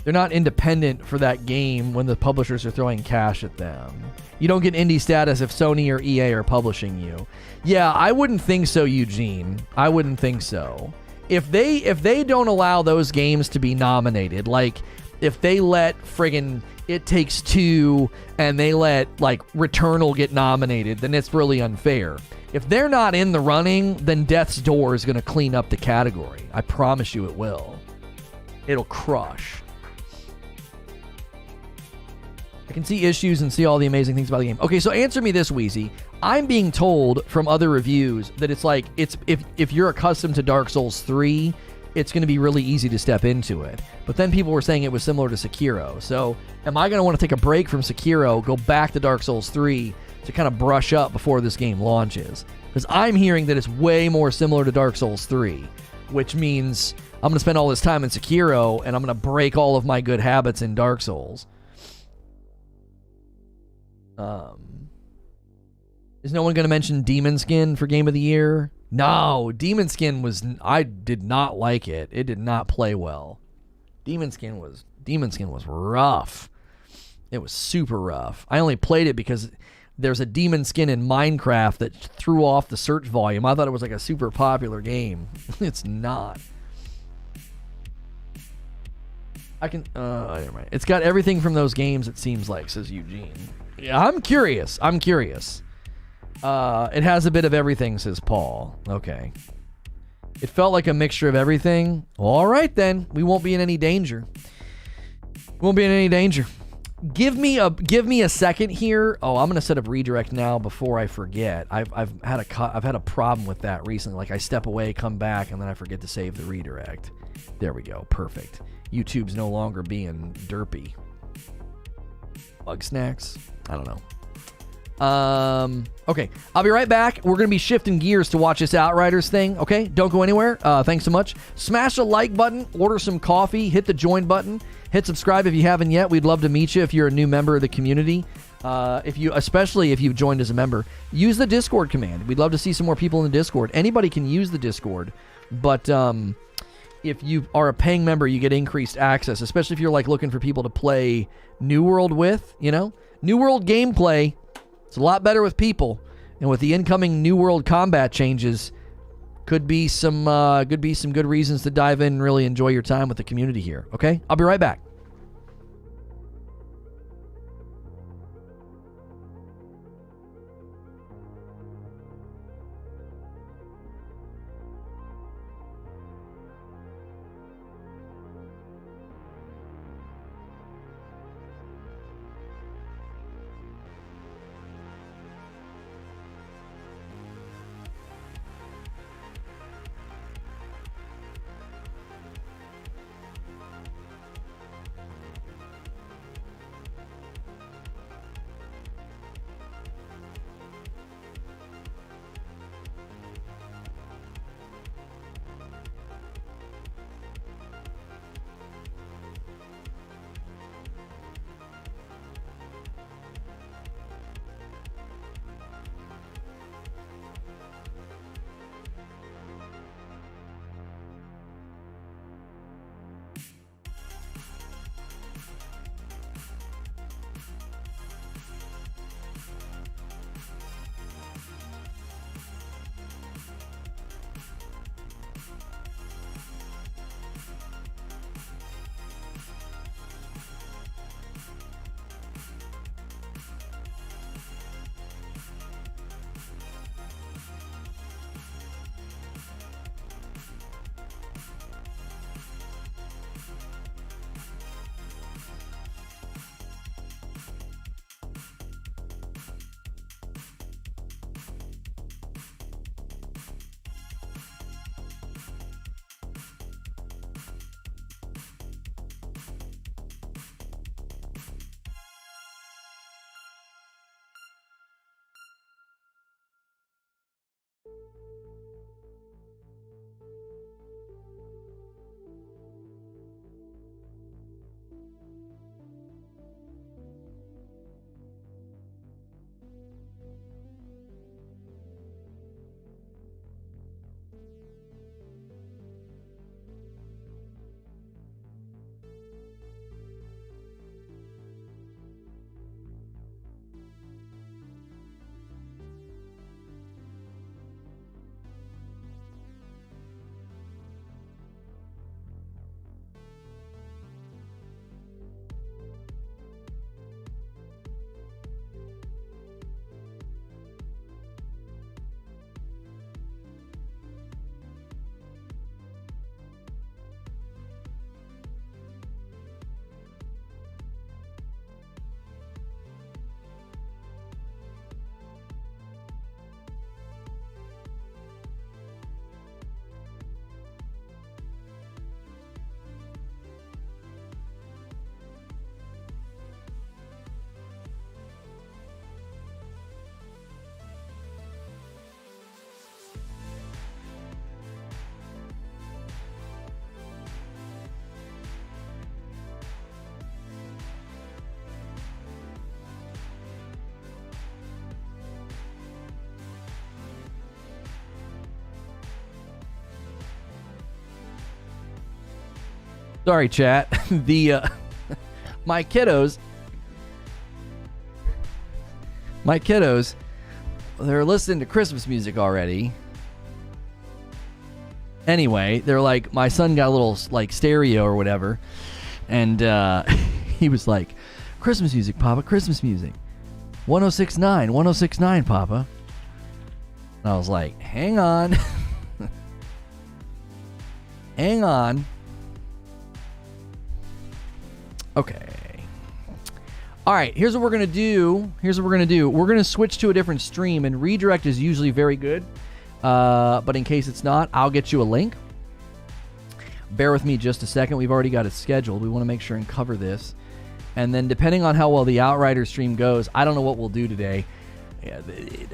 They're not independent for that game when the publishers are throwing cash at them. You don't get indie status if Sony or EA are publishing you. Yeah, I wouldn't think so, Eugene. I wouldn't think so. if they don't allow those games to be nominated, like if they let friggin' It Takes Two and they let like Returnal get nominated, then it's really unfair. If they're not in the running, then Death's Door is going to clean up the category. I promise you it will. It'll crush. I can see issues and see all the amazing things about the game. Okay, so answer me this, Wheezy. I'm being told from other reviews that it's like, if you're accustomed to Dark Souls 3, it's going to be really easy to step into it. But then people were saying it was similar to Sekiro. So am I going to want to take a break from Sekiro, go back to Dark Souls 3 to kind of brush up before this game launches? Because I'm hearing that it's way more similar to Dark Souls 3, which means I'm going to spend all this time in Sekiro and I'm going to break all of my good habits in Dark Souls. Is no one going to mention Demon Skin for Game of the Year? No, Demon Skin was... I did not like it. It did not play well. Demon Skin was rough. It was super rough. I only played it because there's a Demon Skin in Minecraft that threw off the search volume. I thought it was like a super popular game. It's not. I can... never mind. It's got everything from those games, it seems like, says Eugene. Yeah, I'm curious. It has a bit of everything, says Paul. Okay. It felt like a mixture of everything. All right, then. We won't be in any danger. Give me a second here. Oh, I'm gonna set up redirect now before I forget. I've had a problem with that recently. Like I step away, come back, and then I forget to save the redirect. There we go. Perfect. YouTube's no longer being derpy. Bug snacks? I don't know. Okay, I'll be right back. We're going to be shifting gears to watch this Outriders thing, okay? Don't go anywhere. Thanks so much. Smash the like button, order some coffee, hit the join button, hit subscribe if you haven't yet. We'd love to meet you if you're a new member of the community. Especially if you've joined as a member. Use the Discord command. We'd love to see some more people in the Discord. Anybody can use the Discord, but if you are a paying member, you get increased access, especially if you're like looking for people to play New World with, you know? New World gameplay. It's a lot better with people, and with the incoming New World combat changes, could be some good reasons to dive in and really enjoy your time with the community here. Okay, I'll be right back. Sorry, chat. My kiddos, they're listening to Christmas music already. Anyway, they're like, my son got a little like stereo or whatever, and he was like, Christmas music, Papa, Christmas music. 1069, 1069, Papa. And I was like, hang on. Hang on. Okay. All right, here's what we're going to do. We're going to switch to a different stream, and redirect is usually very good. But in case it's not, I'll get you a link. Bear with me just a second. We've already got it scheduled. We want to make sure and cover this. And then depending on how well the Outriders stream goes, I don't know what we'll do today.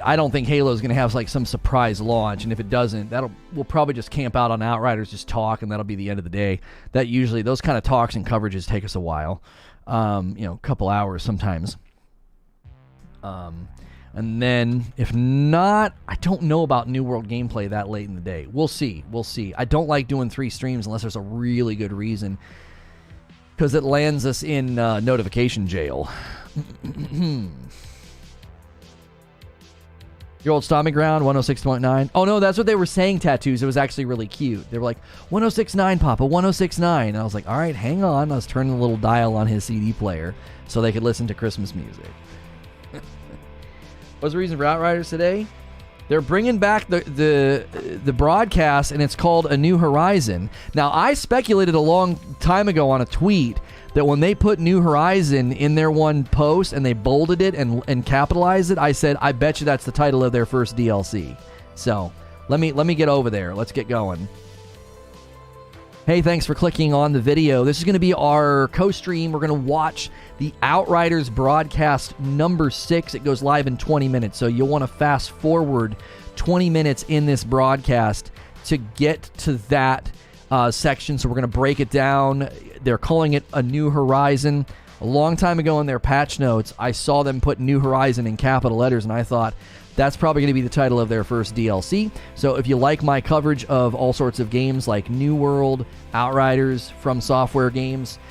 I don't think Halo is going to have like some surprise launch, and if it doesn't, we'll probably just camp out on Outriders, just talk, and that'll be the end of the day. That usually, those kind of talks and coverages take us a while, a couple hours sometimes. And then if not, I don't know about New World gameplay that late in the day. We'll see. I don't like doing 3 streams unless there's a really good reason, because it lands us in notification jail. Your old stomping ground, 106.9. Oh, no, that's what they were saying, Tattoos. It was actually really cute. They were like, 106.9, Papa, 106.9. And I was like, all right, hang on. I was turning the little dial on his CD player so they could listen to Christmas music. What's the reason for Outriders today? They're bringing back the broadcast, and it's called A New Horizon. Now, I speculated a long time ago on a tweet that when they put New Horizon in their one post and they bolded it and capitalized it, I said, I bet you that's the title of their first DLC. So let me get over there. Let's get going. Hey, thanks for clicking on the video. This is going to be our co-stream. We're going to watch the Outriders broadcast number 6. It goes live in 20 minutes, so you'll want to fast forward 20 minutes in this broadcast to get to that section. So we're going to break it down. They're calling it A New Horizon. A long time ago in their patch notes, I saw them put New Horizon in capital letters, and I thought, that's probably going to be the title of their first DLC. So if you like my coverage of all sorts of games like New World, Outriders, From Software games,